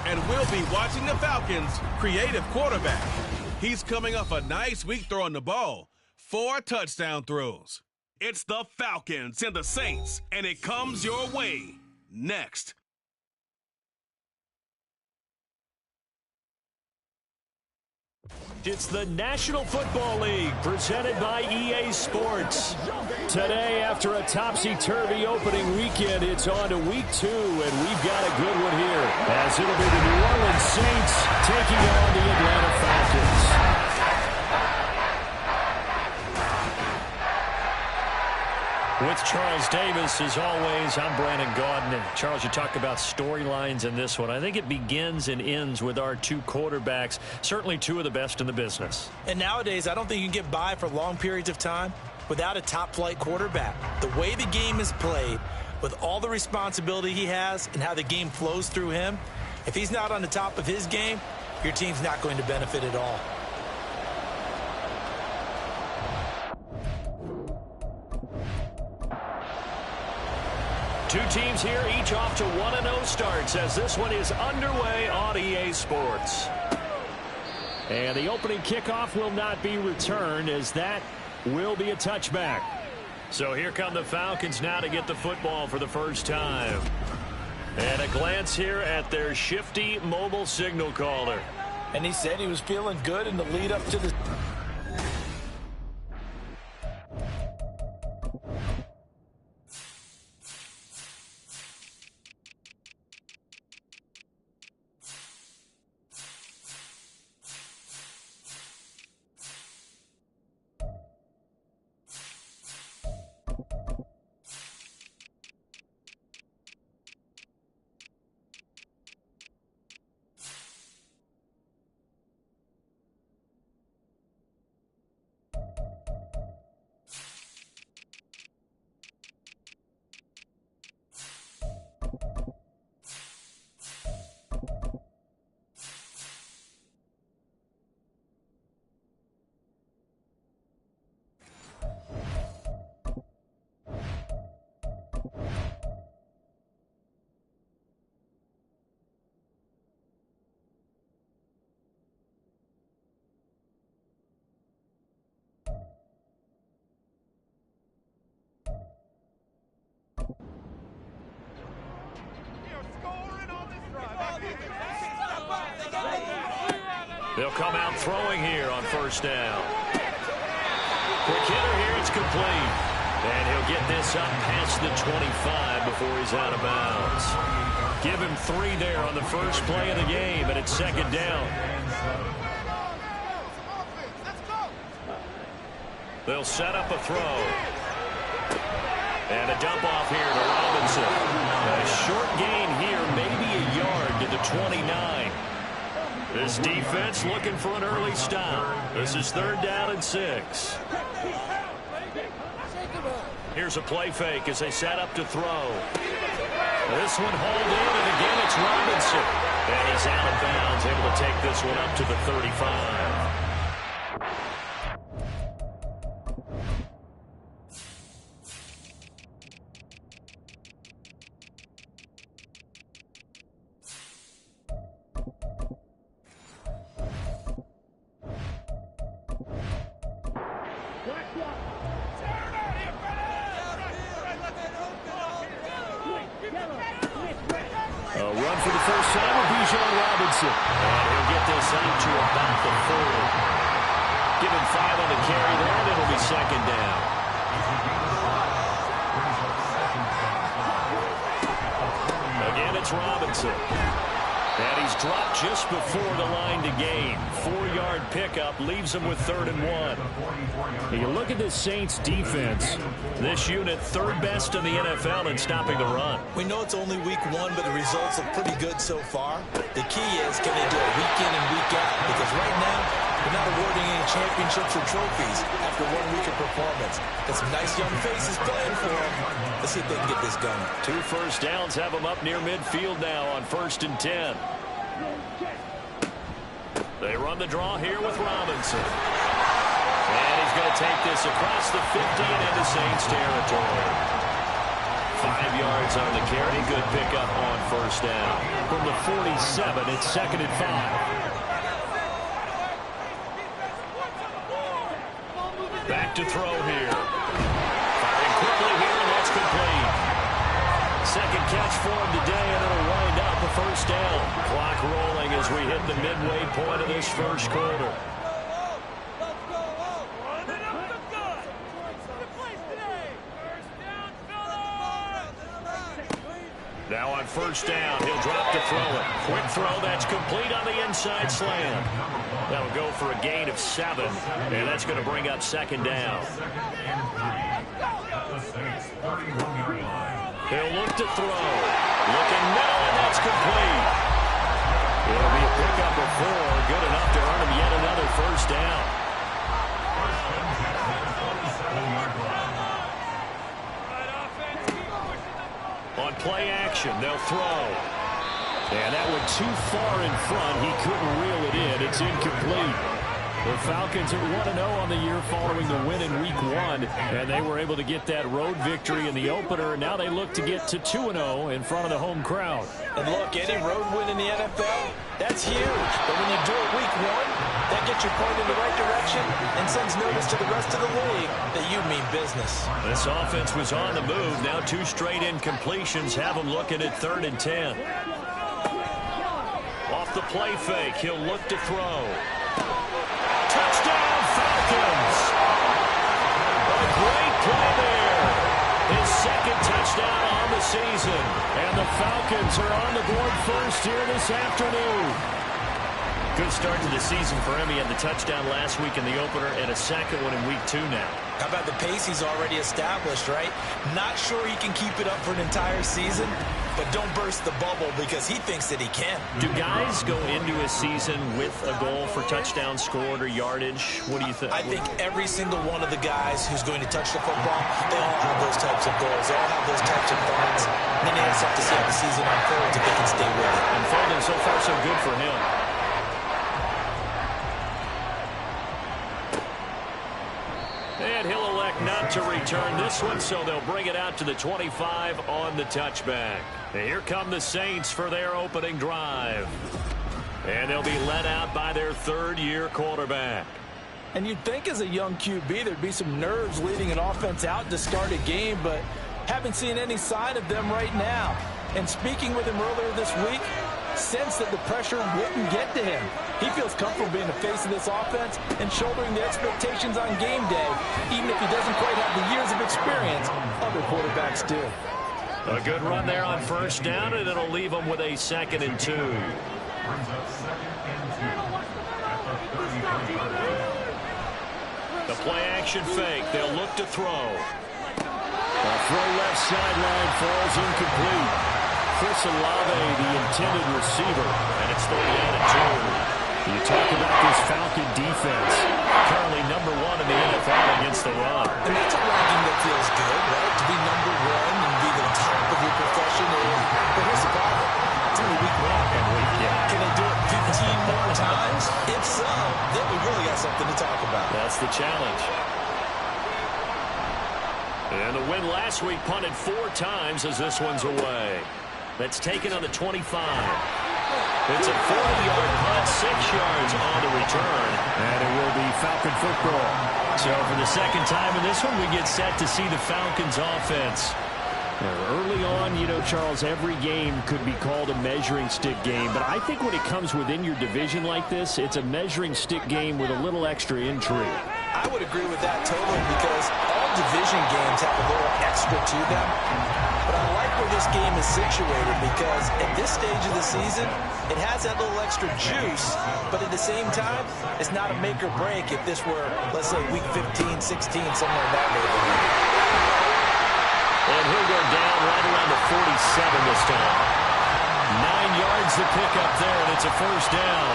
and we'll be watching the Falcons' creative quarterback. He's coming off a nice week throwing the ball, 4 touchdown throws. It's the Falcons and the Saints, and it comes your way next. It's the National Football League presented by EA Sports. Today, after a topsy-turvy opening weekend, it's on to week 2, and we've got a good one here, as it'll be the New Orleans Saints taking on the Atlanta Falcons. With Charles Davis, as always, I'm Brandon Gaudin. And Charles, you talk about storylines in this one. I think it begins and ends with our 2 quarterbacks, certainly 2 of the best in the business. And nowadays, I don't think you can get by for long periods of time without a top-flight quarterback. The way the game is played, with all the responsibility he has and how the game flows through him, if he's not on the top of his game, your team's not going to benefit at all. Two teams here, each off to 1-0 starts as this one is underway on EA Sports. And the opening kickoff will not be returned, as that will be a touchback. So here come the Falcons now to get the football for the first time. And a glance here at their shifty mobile signal caller. And he said he was feeling good in the lead up to the... They'll come out throwing here on first down. Quick hitter here, it's complete. And he'll get this up past the 25 before he's out of bounds. Give him 3 there on the first play of the game, and it's second down. They'll set up a throw. And a dump off here to Robinson. A short gain here, maybe a yard to the 29. This defense looking for an early stop. This is 3rd down and 6. Here's a play fake as they set up to throw. This one hauled in, and again it's Robinson. And he's out of bounds, able to take this one up to the 35. And he'll get this out to about the 40. Give him 5 on the carry there, and it'll be second down. Again, it's Robinson. And he's dropped just before the line to gain. 4-yard pickup leaves him with 3rd and 1. You look at this Saints defense. This unit 3rd best in the NFL in stopping the run. We know it's only week 1, but the results look pretty good so far. The key is, can they do it week in and week out? Because right now, they're not awarding any championships or trophies after 1 week of performance. Got some nice young faces playing for them. Let's see if they can get this going. 2 first downs have them up near midfield now on 1st and 10. They run the draw here with Robinson. And he's going to take this across the 50 and into Saints territory. 5 yards on the carry. Good pickup on first down. From the 47, it's 2nd and 5. Back to throw here. Firing quickly here, and that's complete. Second catch for him today, and it'll wind up a first down. Clock rolling as we hit the midway point of this first quarter. Now on first down, he'll drop to throw it. Quick throw, that's complete on the inside slant. That'll go for a gain of 7, and that's going to bring up second down. He'll look to throw. Looking middle, and that's complete. It'll be a pickup of 4, good enough to earn him yet another first down. On play action, they'll throw. And that went too far in front. He couldn't reel it in. It's incomplete. The Falcons are 1-0 on the year following the win in Week 1, and they were able to get that road victory in the opener. Now they look to get to 2-0 in front of the home crowd. And look, any road win in the NFL, that's huge. But when you do it Week 1, that gets you pointed in the right direction and sends notice to the rest of the league that you mean business. This offense was on the move. Now 2 straight incompletions have them looking at 3rd and 10. Off the play fake, he'll look to throw. Touchdown, Falcons! A great play there. His 2nd touchdown on the season. And the Falcons are on the board first here this afternoon. Good start to the season for him. He had the touchdown last week in the opener and a 2nd one in Week 2 now. How about the pace he's already established, right? Not sure he can keep it up for an entire season, but don't burst the bubble because he thinks that he can. Do guys go into a season with a goal for touchdowns scored or yardage? What do you think? I think every single one of the guys who's going to touch the football, they all have those types of goals. They all have those types of thoughts. And then they just have to see how the season unfolds if they can stay with it. Unfolding so far so good for him. And he'll elect not to return this one, so they'll bring it out to the 25 on the touchback. And here come the Saints for their opening drive. And they'll be led out by their 3rd-year quarterback. And you'd think as a young QB there'd be some nerves leading an offense out to start a game, but haven't seen any sign of them right now. And speaking with him earlier this week, sensed that the pressure wouldn't get to him. He feels comfortable being the face of this offense and shouldering the expectations on game day, even if he doesn't quite have the years of experience other quarterbacks do. A good run there on first down, and it'll leave them with a 2nd and 2. Brings up 2nd and 2 at the 33-yard line. The play action fake. They'll look to throw. A throw left sideline falls incomplete. Chris Olave, the intended receiver. And it's 3rd down and 2. You talk about this Falcon defense. Currently number 1 in the NFL against the run. And that's a ranking that feels good, right? To be number 1 and be the top of your profession. But here's the problem. It's only week 1. And week, yeah. Can they do it 15 more times? If so, then we really got something to talk about. That's the challenge. And the win last week punted 4 times as this one's away. That's taken on the 25. It's a 40-yard punt, 6 yards on the return. And it will be Falcon football. So for the second time in this one, we get set to see the Falcons offense. Early on, you know, Charles, every game could be called a measuring stick game. But I think when it comes within your division like this, it's a measuring stick game with a little extra intrigue. I would agree with that totally because all division games have a little extra to them. But I like where this game is situated because at this stage of the season, it has that little extra juice. But at the same time, it's not a make or break if this were, let's say, week 15, 16, somewhere in that neighborhood. And he'll go down right around the 47 this time. 9 yards to pick up there, and it's a first down.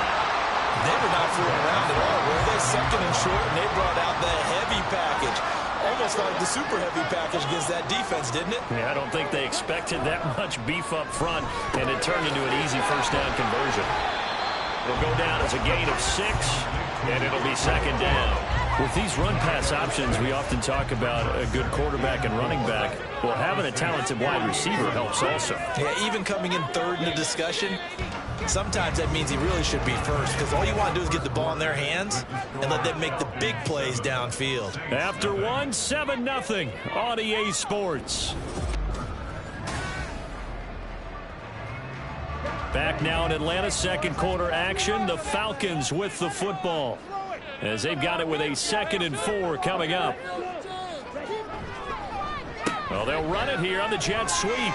They were not fooling around at all, were they? 2nd and short, and they brought out the heavy package. Almost like the super heavy package against that defense, didn't it? Yeah, I don't think they expected that much beef up front, and it turned into an easy first down conversion. It'll go down as a gain of 6, and it'll be 2nd down. With these run-pass options, we often talk about a good quarterback and running back. Well, having a talented wide receiver helps also. Yeah, even coming in 3rd in the discussion, sometimes that means he really should be first because all you want to do is get the ball in their hands and let them make the big plays downfield. After 1, 7-0 on EA Sports. Back now in Atlanta, 2nd quarter action. The Falcons with the football as they've got it with a 2nd and 4 coming up. Well, they'll run it here on the jet sweep.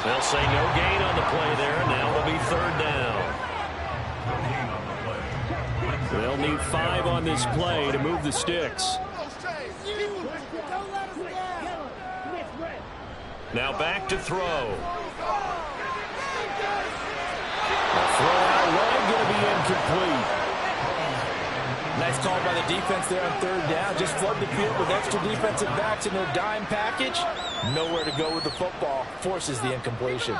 They'll say no gain on the play there, and now it'll be 3rd down. They'll need 5 on this play to move the sticks. Now back to throw. A throw out wide, going to be incomplete. Nice call by the defense there on 3rd down. Just flood the field with extra defensive backs in their dime package. Nowhere to go with the football. Forces the incompletion.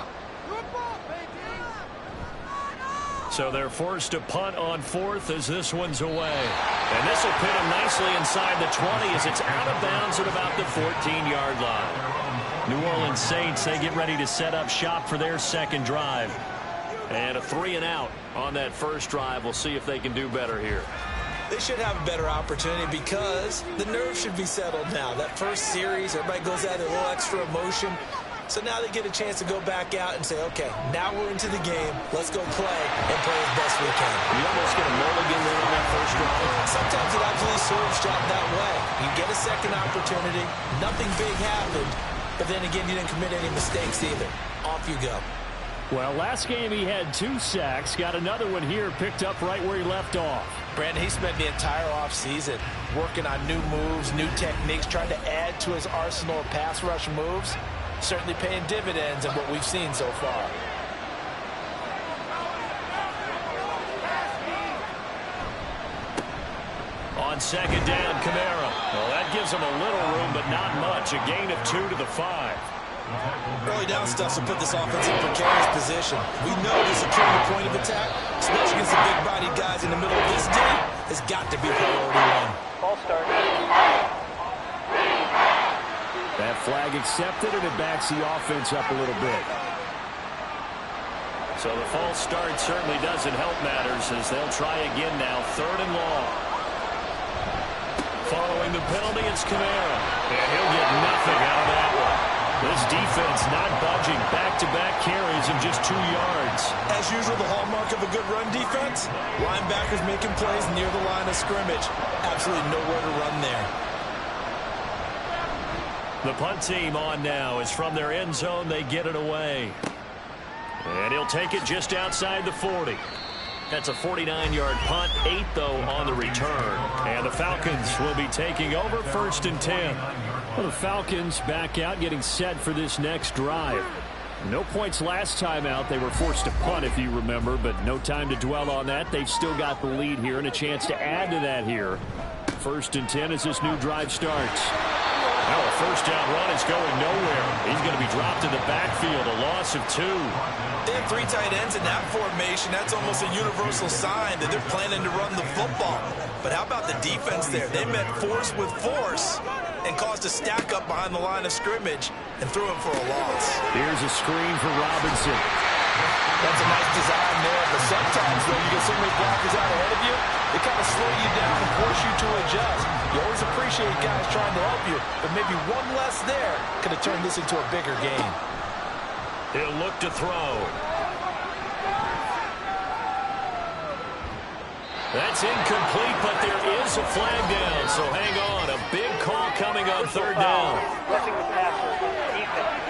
So they're forced to punt on 4th as this one's away. And this will pin them nicely inside the 20 as it's out of bounds at about the 14-yard line. New Orleans Saints, they get ready to set up shop for their 2nd drive. And a 3 and out on that first drive. We'll see if they can do better here. They should have a better opportunity because the nerves should be settled now. That first series, everybody goes out with a little extra emotion. So now they get a chance to go back out and say, okay, now we're into the game. Let's go play and play as best we can. You almost get a mulligan there on that first drive. Sometimes it absolutely serves job that way. You get a 2nd opportunity. Nothing big happened. But then again, you didn't commit any mistakes either. Off you go. Well, last game he had 2 sacks. Got another one here, picked up right where he left off. Brandon, he spent the entire offseason working on new moves, new techniques, trying to add to his arsenal of pass rush moves. Certainly paying dividends in what we've seen so far. On 2nd down, Kamara. Well, that gives him a little room, but not much. A gain of 2 to the 5. Early down stuff will put this offense in a precarious position. We know that securing the point of attack, especially against the big-bodied guys in the middle of this D, has got to be priority 1. Ball start. That flag accepted, and it backs the offense up a little bit. So the false start certainly doesn't help matters as they'll try again now. 3rd and long. Following the penalty, it's Kamara. And he'll get nothing out of that one. This defense not budging. Back-to-back carries and just 2 yards. As usual, the hallmark of a good run defense, linebackers making plays near the line of scrimmage. Absolutely nowhere to run there. The punt team on now is from their end zone. They get it away. And he'll take it just outside the 40. That's a 49-yard punt, 8, though, on the return. And the Falcons will be taking over 1st and 10. Well, the Falcons back out, getting set for this next drive. No points last time out. They were forced to punt, if you remember, but no time to dwell on that. They've still got the lead here and a chance to add to that here. 1st and 10 as this new drive starts. Now a first down run is going nowhere. He's going to be dropped in the backfield, a loss of 2. They have 3 tight ends in that formation. That's almost a universal sign that they're planning to run the football. But how about the defense there? They met force with force and caused a stack up behind the line of scrimmage and threw him for a loss. Here's a screen for Robinson. That's a nice design there, but sometimes when you get so many blockers out ahead of you, they kind of slow you down and force you to adjust. You always appreciate guys trying to help you, but maybe one less there could have turned this into a bigger game. He'll look to throw. That's incomplete, but there is a flag down, so hang on. A big call coming on 3rd down. Roughing the passer. Defense.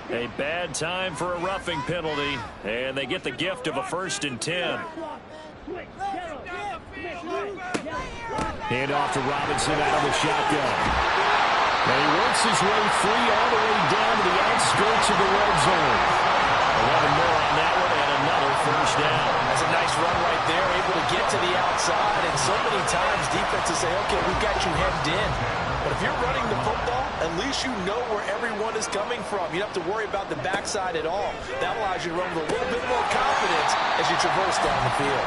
A bad time for a roughing penalty, and they get the gift of a 1st and 10. Hand off to Robinson out of the shotgun. And he works his way free all the way down to the outskirts of the red zone. 11 more on that one, and another 1st down. That's a nice run right there, able to get to the outside. And so many times defenses say, okay, we've got you hemmed in. But if you're running the football, at least you know where everyone is coming from. You don't have to worry about the backside at all. That allows you to run with a little bit more confidence as you traverse down the field.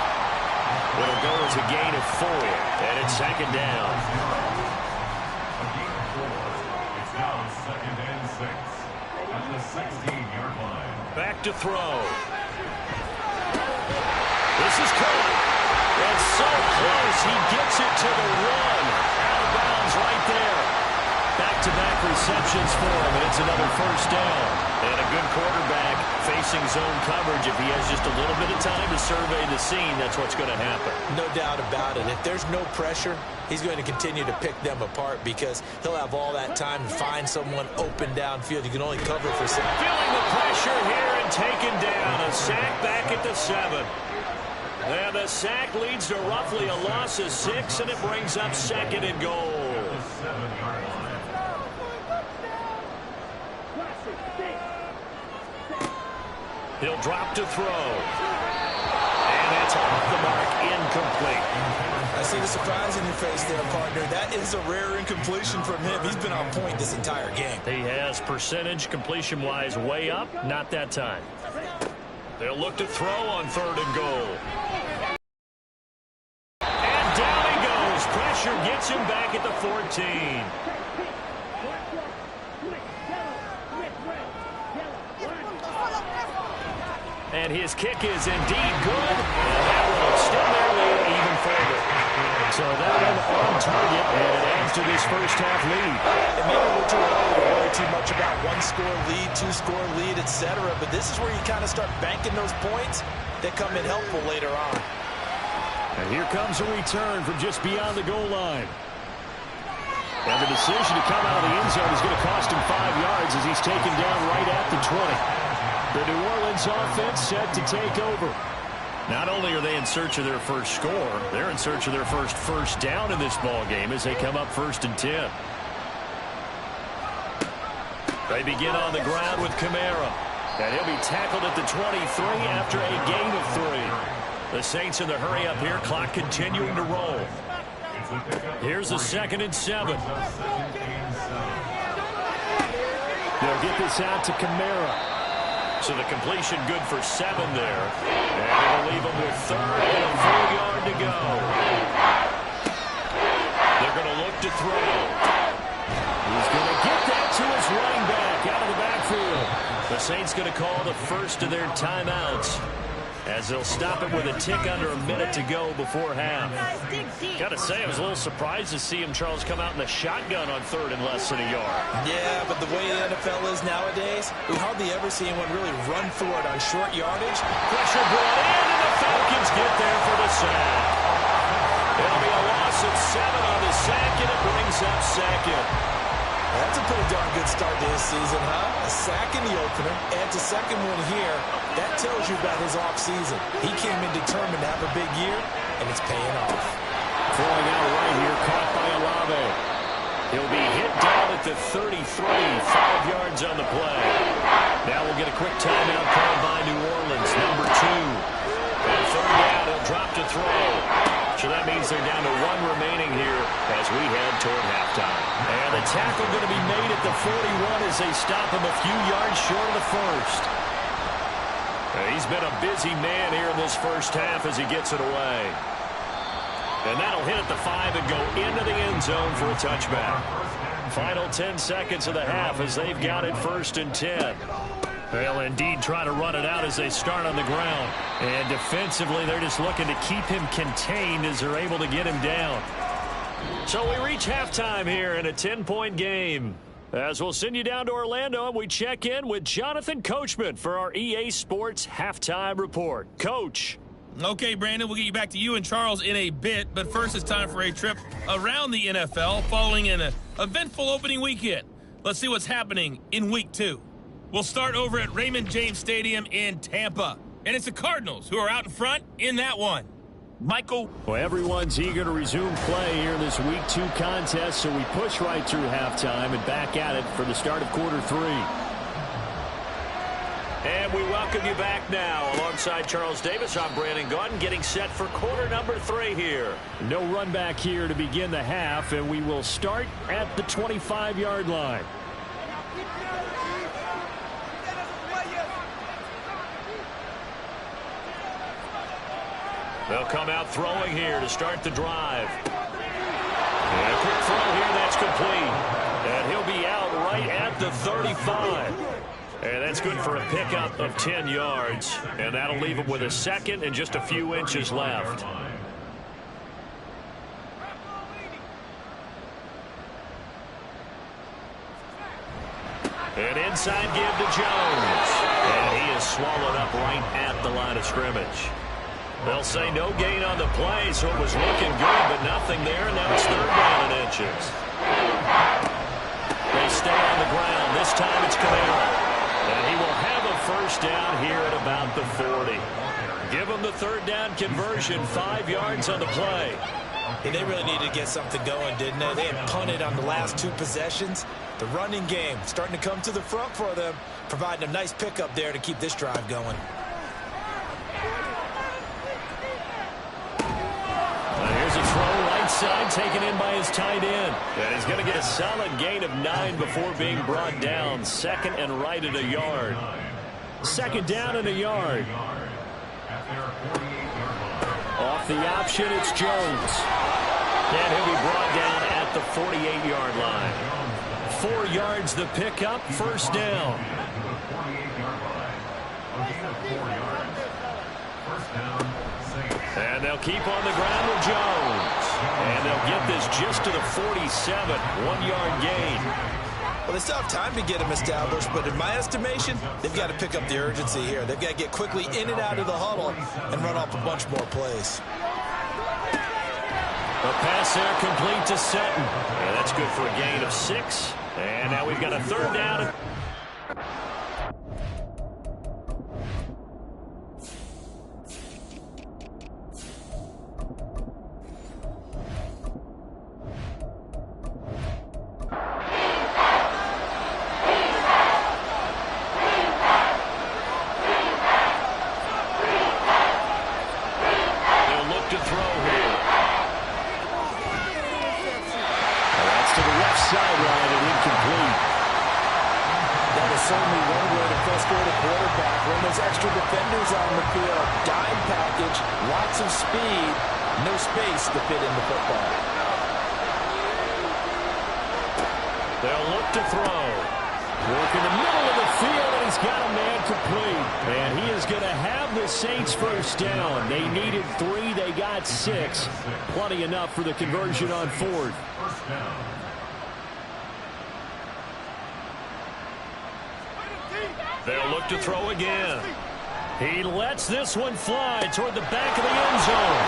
It'll go as a gain of 4, and it's 2nd down. It's now 2nd and 6 at the 16-yard line. Back to throw. This is caught. And so close. He gets it to the run. Out of bounds right there. Back-to-back receptions for him, and it's another 1st down. And a good quarterback facing zone coverage. If he has just a little bit of time to survey the scene, that's what's going to happen. No doubt about it. If there's no pressure, he's going to continue to pick them apart because he'll have all that time to find someone open downfield. You can only cover for 7. Feeling the pressure here and taken down. A sack back at the 7. And the sack leads to roughly a loss of 6, and it brings up 2nd and goal. He'll drop to throw. And that's off the mark, incomplete. I see the surprise in your face there, partner. That is a rare incompletion from him. He's been on point this entire game. He has percentage completion-wise way up, not that time. They'll look to throw on 3rd and goal. And down he goes. Pressure gets him back at the 14. And his kick is indeed good. And that will extend their lead even further. So that one on target, and it adds to this first half lead. And maybe we're too early to worry too much about 1-score lead, 2-score lead, etc. But this is where you kind of start banking those points that come in helpful later on. And here comes a return from just beyond the goal line. And the decision to come out of the end zone is going to cost him 5 yards as he's taken down right at the 20. The New Orleans offense set to take over. Not only are they in search of their first score, they're in search of their first down in this ball game as they come up 1st and 10. They begin on the ground with Kamara. And he'll be tackled at the 23 after a gain of 3. The Saints in the hurry up here, clock continuing to roll. Here's a 2nd and 7. They'll get this out to Kamara. So the completion good for 7 there. And it'll leave them with 3rd and a full yard to go. They're going to look to throw. He's going to get that to his running back out of the backfield. The Saints going to call the first of their timeouts. as they'll stop it with a tick under a minute to go before half. Got to say, I was a little surprised to see him, Charles, come out in the shotgun on third and less than a yard. Yeah, but the way the NFL is nowadays, we hardly ever see anyone really run for it on short yardage. Pressure brought in, and the Falcons get there for the sack. It'll be a loss of 7 on the sack, and it brings up second. That's a pretty darn good start to his season, huh? A sack in the opener, adds a second one here. That tells you about his offseason. He came in determined to have a big year, and it's paying off. Throwing out right here, caught by Olave. He'll be hit down at the 33, 5 yards on the play. Now we'll get a quick timeout called by New Orleans, number 2. And third down, he'll drop to throw. So that means they're down to 1 remaining here as we head toward halftime. And the tackle going to be made at the 41 as they stop him a few yards short of the first. He's been a busy man here in this first half as he gets it away. And that'll hit at the 5 and go into the end zone for a touchback. Final 10 seconds of the half as they've got it 1st and 10. They'll indeed try to run it out as they start on the ground. And defensively, they're just looking to keep him contained as they're able to get him down. So we reach halftime here in a 10-point game. As we'll send you down to Orlando, and we check in with Jonathan Coachman for our EA Sports Halftime Report. Coach. Okay, Brandon, we'll get you back to you and Charles in a bit, but first it's time for a trip around the NFL following an eventful opening weekend. Let's see what's happening in Week 2. We'll start over at Raymond James Stadium in Tampa, and it's the Cardinals who are out in front in that one. Michael? Well, everyone's eager to resume play here in this Week 2 contest, so we push right through halftime and back at it for the start of quarter 3. And we welcome you back now. Alongside Charles Davis, I'm Brandon Gaudin, getting set for quarter number 3 here. No run back here to begin the half, and we will start at the 25-yard line. They'll come out throwing here to start the drive. And a quick throw here, that's complete. And he'll be out right at the 35. And that's good for a pickup of 10 yards. And that'll leave him with a second and just a few inches left. An inside give to Jones. And he is swallowed up right at the line of scrimmage. They'll say no gain on the play, so it was looking good, but nothing there, and now it's 3rd down and inches. They stay on the ground. This time it's Kamara. And he will have a 1st down here at about the 40. Give him the 3rd down conversion, 5 yards on the play. And they really needed to get something going, didn't they? They had punted on the last 2 possessions. The running game starting to come to the front for them, providing a nice pickup there to keep this drive going. Here's a throw right side taken in by his tight end. And he's going to get a solid gain of 9 before being brought down. 2nd and right at a yard. 2nd down and a yard. Off the option, it's Jones. And he'll be brought down at the 48-yard line. 4 yards the pickup, 1st down. And they'll keep on the ground with Jones. And they'll get this just to the 47, 1-yard gain. Well, they still have time to get him established, but in my estimation, they've got to pick up the urgency here. They've got to get quickly in and out of the huddle and run off a bunch more plays. A pass there complete to Sutton. And that's good for a gain of 6. And now we've got a 3rd down. Certainly one way to frustrate a quarterback when there's extra defenders on the field. Dime package, lots of speed, no space to fit in the football. They'll look to throw. Work in the middle of the field, and he's got a man complete. And he is going to have the Saints first down. They needed 3. They got 6. Plenty enough for the conversion on 4th. They'll look to throw again. He lets this one fly toward the back of the end zone.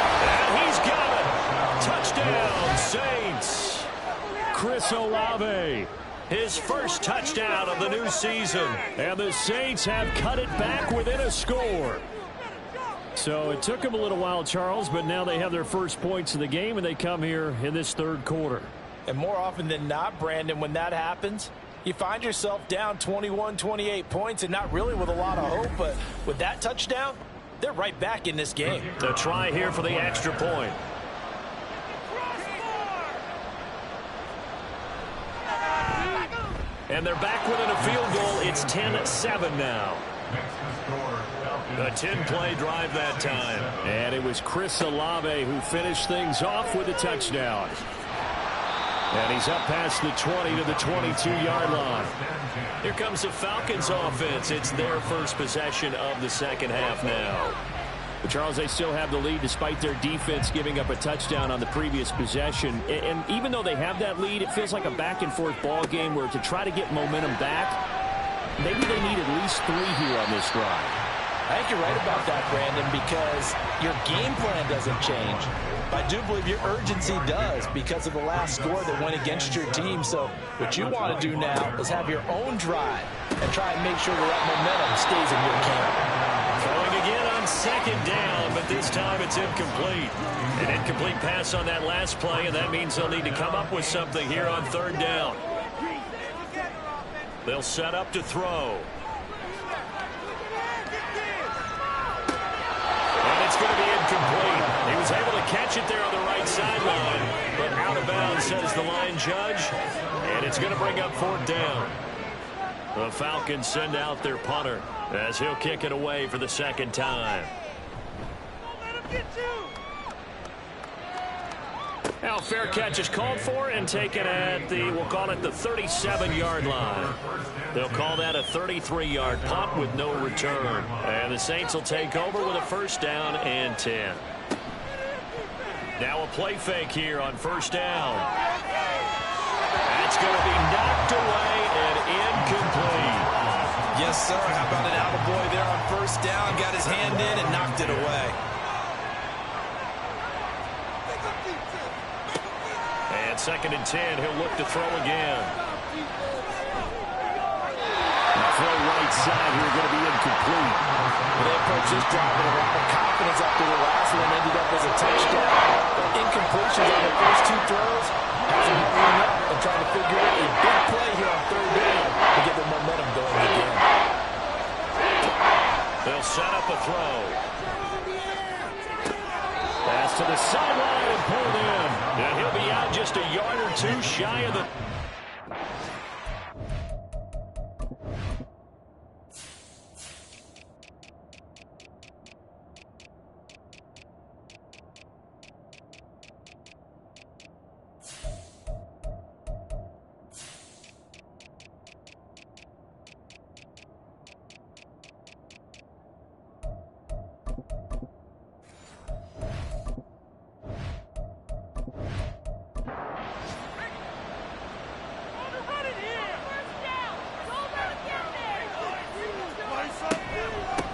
And he's got it. Touchdown, Saints. Chris Olave. His first touchdown of the new season. And the Saints have cut it back within a score. So it took them a little while, Charles, but now they have their first points of the game, and they come here in this third quarter. And more often than not, Brandon, when that happens, you find yourself down 21, 28 points and not really with a lot of hope, but with that touchdown, they're right back in this game. The try here for the extra point. And they're back within a field goal. It's 10-7 now. A 10-play drive that time. And it was Chris Olave who finished things off with a touchdown. And he's up past the 20 to the 22-yard line. Here comes the Falcons offense. It's their first possession of the second half now. But Charles, they still have the lead despite their defense giving up a touchdown on the previous possession. And even though they have that lead, it feels like a back-and-forth ball game where to try to get momentum back, maybe they need at least 3 here on this drive. I think you're right about that, Brandon, because your game plan doesn't change. I do believe your urgency does because of the last score that went against your team. So what you want to do now is have your own drive and try and make sure that momentum stays in your camp. Throwing again on second down, but this time it's incomplete. An incomplete pass on that last play, and that means they'll need to come up with something here on third down. They'll set up to throw. And it's going to be incomplete. He was able to catch it there on the right sideline, but out of bounds, says the line judge, and it's going to bring up fourth down. The Falcons send out their punter as he'll kick it away for the second time. Now fair catch is called for and taken at the, we'll call it the 37-yard line. They'll call that a 33-yard punt with no return. And the Saints will take over with a first down and 10. Now a play fake here on first down. That's going to be knocked away and incomplete. Yes, sir. How about an attaboy there on first down? Got his hand in and knocked it away. And second and 10, he'll look to throw again. The throw right side here going to be incomplete. They approach this drive with a lot of confidence after the last one ended up as a touchdown. Incompletions on the first 2 throws has them hurrying up and trying to figure out a big play here on third down to get the momentum going again. They'll set up a throw. Pass to the sideline and pulled in. And he'll be out just a yard or 2 shy of the...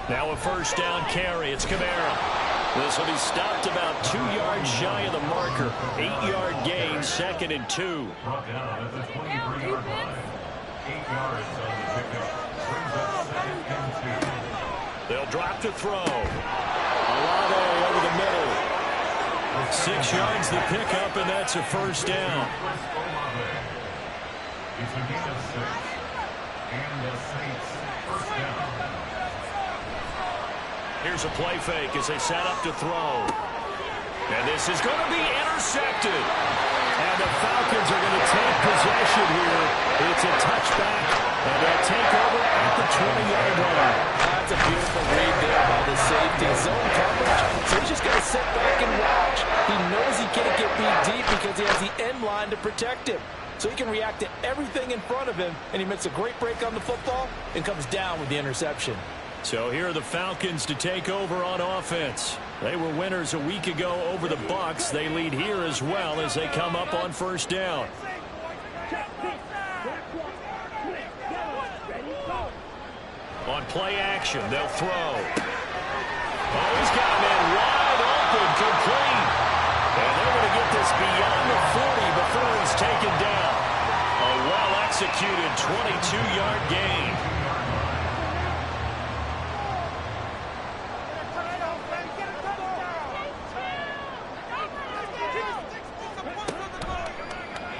Now a first down carry. It's Kamara. This will be stopped about 2 yards shy of the marker. 8-yard gain, second and 2. Brought down at the 23-yard line. 8 yards on the pickup. Brings up second and 2. They'll drop to throw. Olave over the middle. 6 yards the pickup, and that's a first down. It's a gain of 6. And the Saints first down. Here's a play fake as they set up to throw. And this is going to be intercepted. And the Falcons are going to take possession here. It's a touchback, and they'll take over at the 20-yard line. That's a beautiful read there by the safety. Zone coverage, so he's just going to sit back and watch. He knows he can't get beat deep because he has the end line to protect him. so he can react to everything in front of him, and he makes a great break on the football and comes down with the interception. So here are the Falcons to take over on offense. They were winners a week ago over the Bucs. They lead here as well as they come up on first down. On play action, they'll throw. Oh, he's got a man wide open, complete. And they're going to get this beyond the 40 before he's taken down. A well-executed 22-yard gain.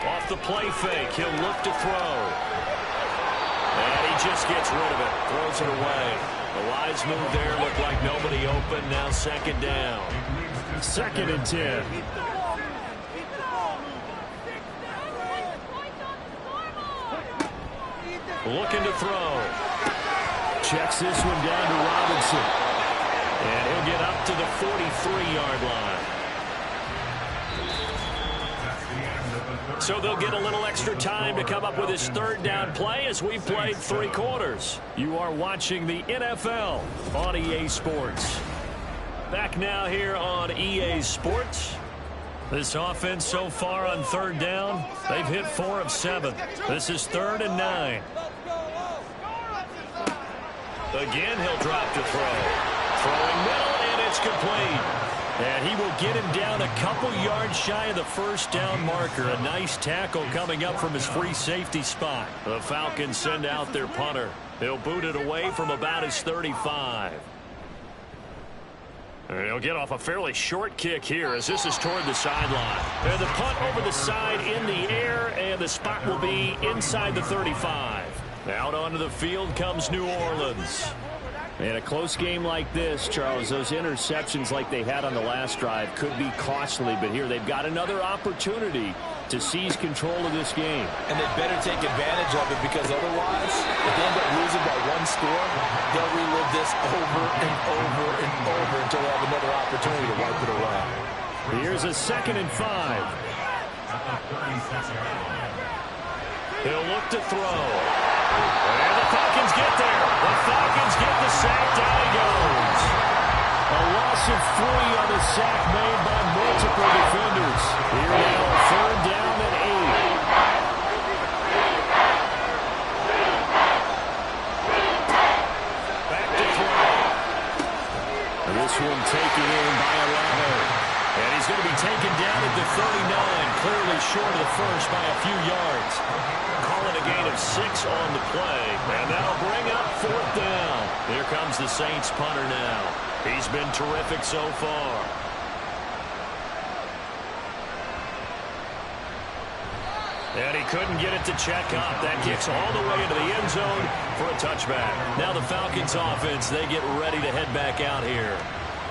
Off the play fake, he'll look to throw. And he just gets rid of it, throws it away. The wise move there, looked like nobody open, now second down. 2nd and 10. Looking to throw. Checks this one down to Robinson. And he'll get up to the 43-yard line. So they'll get a little extra time to come up with his 3rd down play as we've played 3 quarters. You are watching the NFL on EA Sports. Back now here on EA Sports. This offense so far on 3rd down, they've hit 4 of 7. This is 3rd and 9. Again, he'll drop to throw. Throwing middle, and it's complete. And he will get him down a couple yards shy of the 1st down marker. A nice tackle coming up from his free safety spot. The Falcons send out their punter. He'll boot it away from about his 35. And he'll get off a fairly short kick here as this is toward the sideline. And the punt over the side in the air, and the spot will be inside the 35. Out onto the field comes New Orleans. In a close game like this, Charles, those interceptions like they had on the last drive could be costly, but here they've got another opportunity to seize control of this game. And they better take advantage of it, because otherwise, if they end up losing by 1 score, they'll relive this over and over and over until they have another opportunity to wipe it away. Here's a 2nd and 5. He'll look to throw. And the Falcons get there. The Falcons get the sack. Down he goes. A loss of 3 on the sack made by multiple defenders. Here now, 3rd down and 8. Back to throw. And this one taken in by Alano. And he's going to be taken down at the 39, clearly short of the 1st by a few yards. Calling a gain of 6 on the play, and that'll bring up 4th down. Here comes the Saints punter now. He's been terrific so far. And he couldn't get it to check up. That kicks all the way into the end zone for a touchback. Now the Falcons offense, they get ready to head back out here.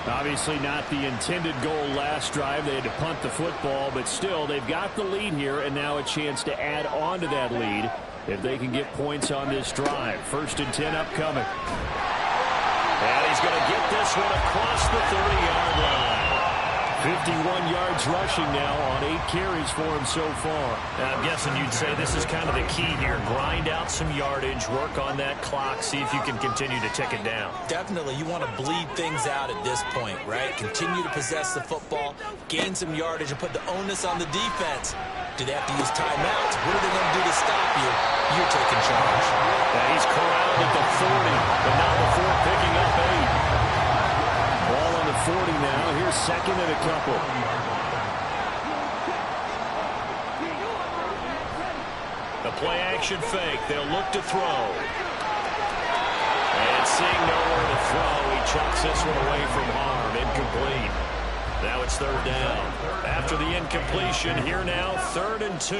Obviously not the intended goal last drive. They had to punt the football, but still, they've got the lead here, and now a chance to add on to that lead if they can get points on this drive. 1st and 10 upcoming. And he's going to get this one across the 30-yard line. 51 yards rushing now on 8 carries for him so far. I'm guessing you'd say this is kind of the key here. Grind out some yardage, work on that clock, see if you can continue to tick it down. Definitely, you want to bleed things out at this point, right? Continue to possess the football, gain some yardage, and put the onus on the defense. Do they have to use timeouts? What are they going to do to stop you? You're taking charge. And he's corralled at the 40, but now the 4 picking up 8. Ball on the 40 now. Here's 2nd and a couple. The play action fake. They'll look to throw. And seeing nowhere to throw, he chucks this one away from harm. Incomplete. Now it's 3rd down. After the incompletion, here now, 3rd and 2.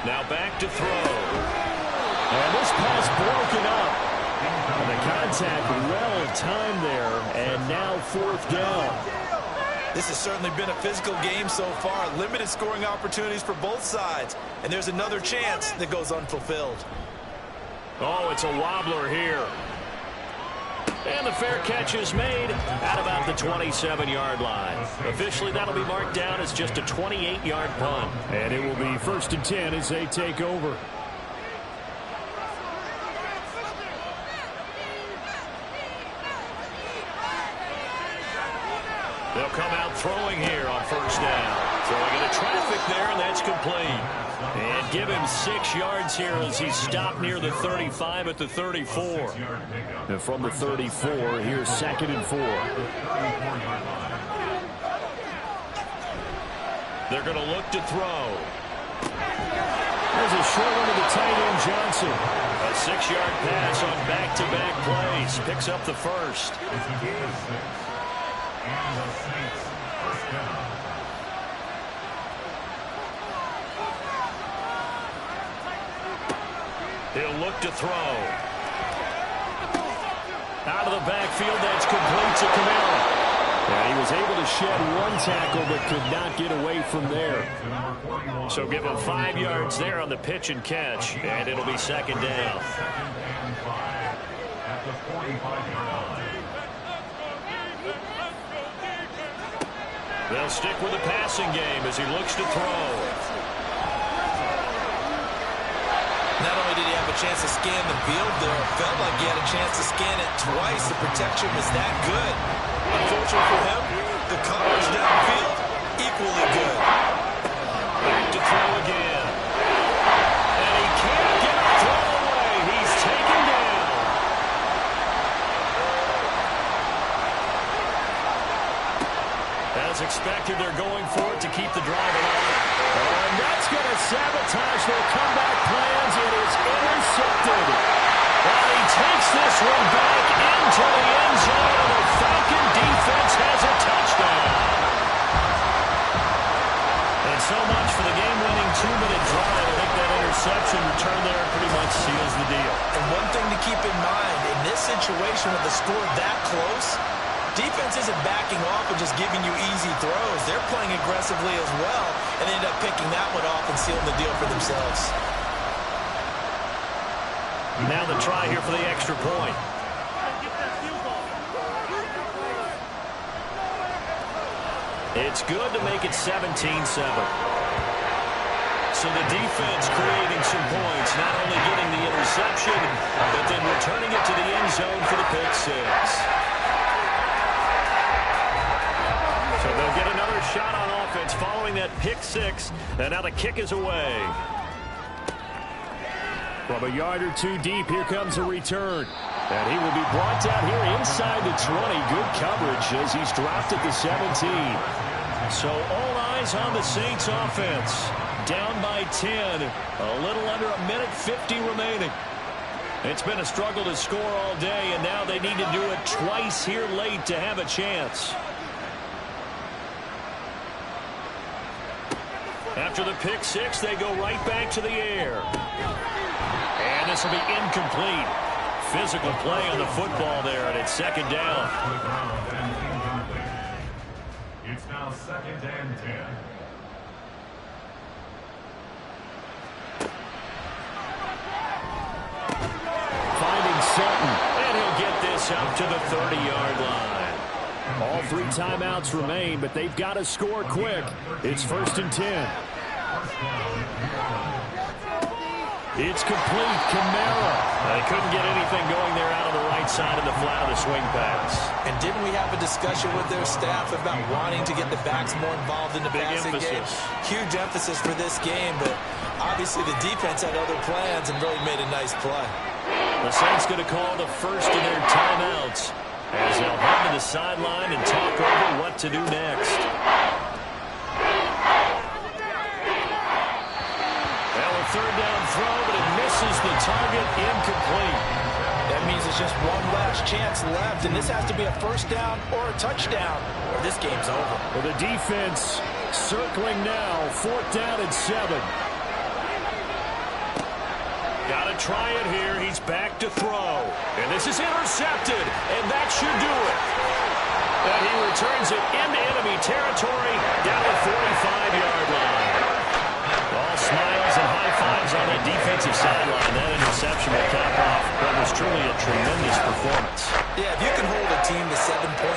Now back to throw. And this pass broken up. And the contact well timed there, and now 4th down. This has certainly been a physical game so far. Limited scoring opportunities for both sides. And there's another chance that goes unfulfilled. Oh, it's a wobbler here. And the fair catch is made at about the 27-yard line. Officially, that'll be marked down as just a 28-yard punt. And it will be 1st and 10 as they take over. They'll come out throwing here on 1st down. Throwing into traffic there, and that's complete. And give him 6 yards here as he's stopped near the 35 at the 34. And from the 34, here's 2nd and 4. They're going to look to throw. There's a short one to the tight end, Johnson. A 6-yard pass on back-to-back plays. Picks up the first. And the Saints first down. He'll look to throw. Out of the backfield, that's complete to Kamara. Yeah, he was able to shed one tackle but could not get away from there. So give him 5 yards there on the pitch and catch, and it'll be 2nd down. 2nd and 5 at the 45-yard line. They'll stick with the passing game as he looks to throw. Not only did he have a chance to scan the field there, it felt like he had a chance to scan it twice. The protection was that good. Unfortunately for him, the coverage downfield, equally good. Back to throw again. And he can't get a throw away. He's taken down. As expected, they're going for it to keep the drive alive. And that's going to sabotage their comeback plans. It is intercepted. And he takes this one back into the end zone. And the Falcon defense has a touchdown. And so much for the game-winning 2-minute drive. I think that interception return there pretty much seals the deal. And one thing to keep in mind, in this situation with the score that close, defense isn't backing off and just giving you easy throws. They're playing aggressively as well, and they end up picking that one off and sealing the deal for themselves. Now the try here for the extra point. It's good to make it 17-7. So the defense creating some points, not only getting the interception, but then returning it to the end zone for the pick six. So they'll get another shot on offense following that pick six, and now the kick is away. From a yard or two deep, here comes a return. And he will be brought down here inside the 20. Good coverage as he's dropped at the 17. So all eyes on the Saints offense. Down by 10. A little under a minute 50 remaining. It's been a struggle to score all day, and now they need to do it twice here late to have a chance. After the pick six, they go right back to the air. And this will be incomplete. Physical play on the football there, and it's second down. It's now 2nd and 10. Finding Sutton, and he'll get this up to the 30-yard line. All 3 timeouts remain, but they've got to score quick. It's 1st and 10. It's complete. Kamara. They couldn't get anything going there out on the right side of the flat of the swing pass. And didn't we have a discussion with their staff about wanting to get the backs more involved in the passing game? Huge emphasis for this game, but obviously the defense had other plans and really made a nice play. The Saints going to call the first of their timeouts as they'll head to the sideline and talk over what to do next. Third down throw, but it misses the target, incomplete. That means it's just one last chance left, and this has to be a first down or a touchdown, or this game's over. Well, the defense circling now, 4th down and 7. Got to try it here. He's back to throw, and this is intercepted, and that should do it. And he returns it into enemy territory down the 45-yard line. All smiles and high fives on that defensive sideline. That interception will cap off what was truly a tremendous performance. Yeah, if you can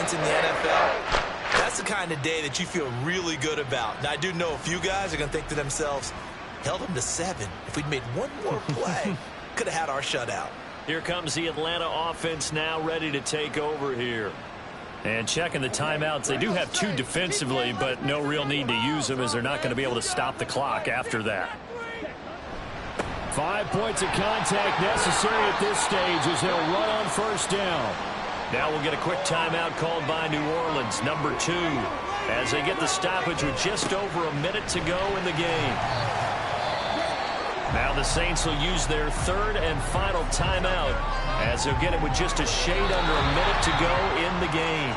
offense in the NFL, that's the kind of day that you feel really good about. Now, I do know a few guys are going to think to themselves, held them to 7. If we'd made one more play, could have had our shutout. Here comes the Atlanta offense now ready to take over here. And checking the timeouts, they do have 2 defensively, but no real need to use them as they're not going to be able to stop the clock after that. 5 points of contact necessary at this stage as they'll run on first down. Now we'll get a quick timeout called by New Orleans, number 2, as they get the stoppage with just over a minute to go in the game. Now the Saints will use their 3rd and final timeout as they'll get it with just a shade under a minute to go in the game.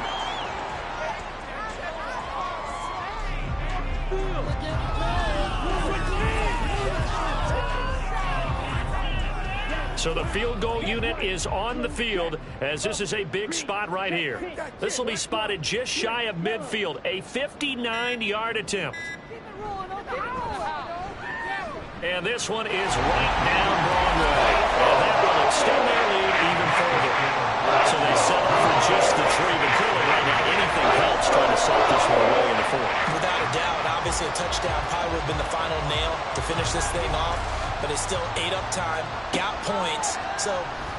So the field goal unit is on the field as this is a big spot right here. This will be spotted just shy of midfield, a 59-yard attempt. And this one is right down Broadway. And that will extend their lead even further. So they settle for just the 3, but clearly right now anything helps trying to sock this one away in the 4th. Without a doubt, obviously a touchdown probably would have been the final nail to finish this thing off. But it's still 8 up time, got points. So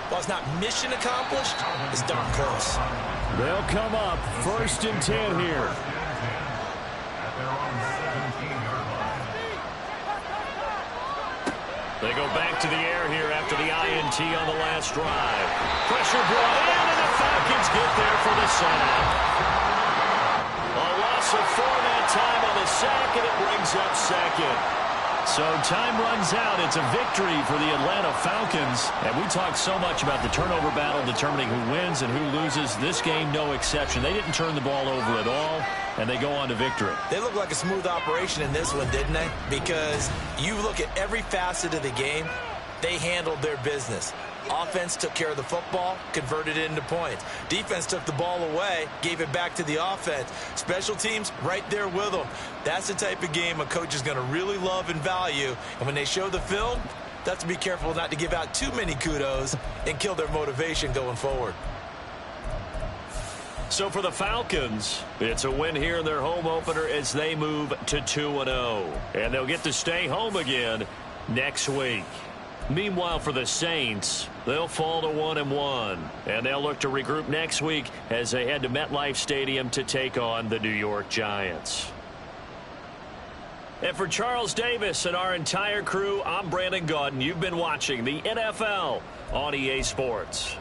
while it's not mission accomplished, it's darn close. They'll come up 1st and 10 here. They go back to the air here after the INT on the last drive. Pressure brought in, and the Falcons get there for the sack. A loss of 4 that time on the sack, and it brings up 2nd. So time runs out. It's a victory for the Atlanta Falcons. And we talked so much about the turnover battle determining who wins and who loses. This game, no exception. They didn't turn the ball over at all, and they go on to victory. They look like a smooth operation in this one, didn't they? Because you look at every facet of the game, they handled their business. Offense took care of the football, converted it into points. Defense took the ball away, gave it back to the offense. Special teams, right there with them. That's the type of game a coach is going to really love and value. And when they show the film, they have to be careful not to give out too many kudos and kill their motivation going forward. So for the Falcons, it's a win here in their home opener as they move to 2-0. And they'll get to stay home again next week. Meanwhile, for the Saints, they'll fall to 1-1, and they'll look to regroup next week as they head to MetLife Stadium to take on the New York Giants. And for Charles Davis and our entire crew, I'm Brandon Gaudin. You've been watching the NFL on EA Sports.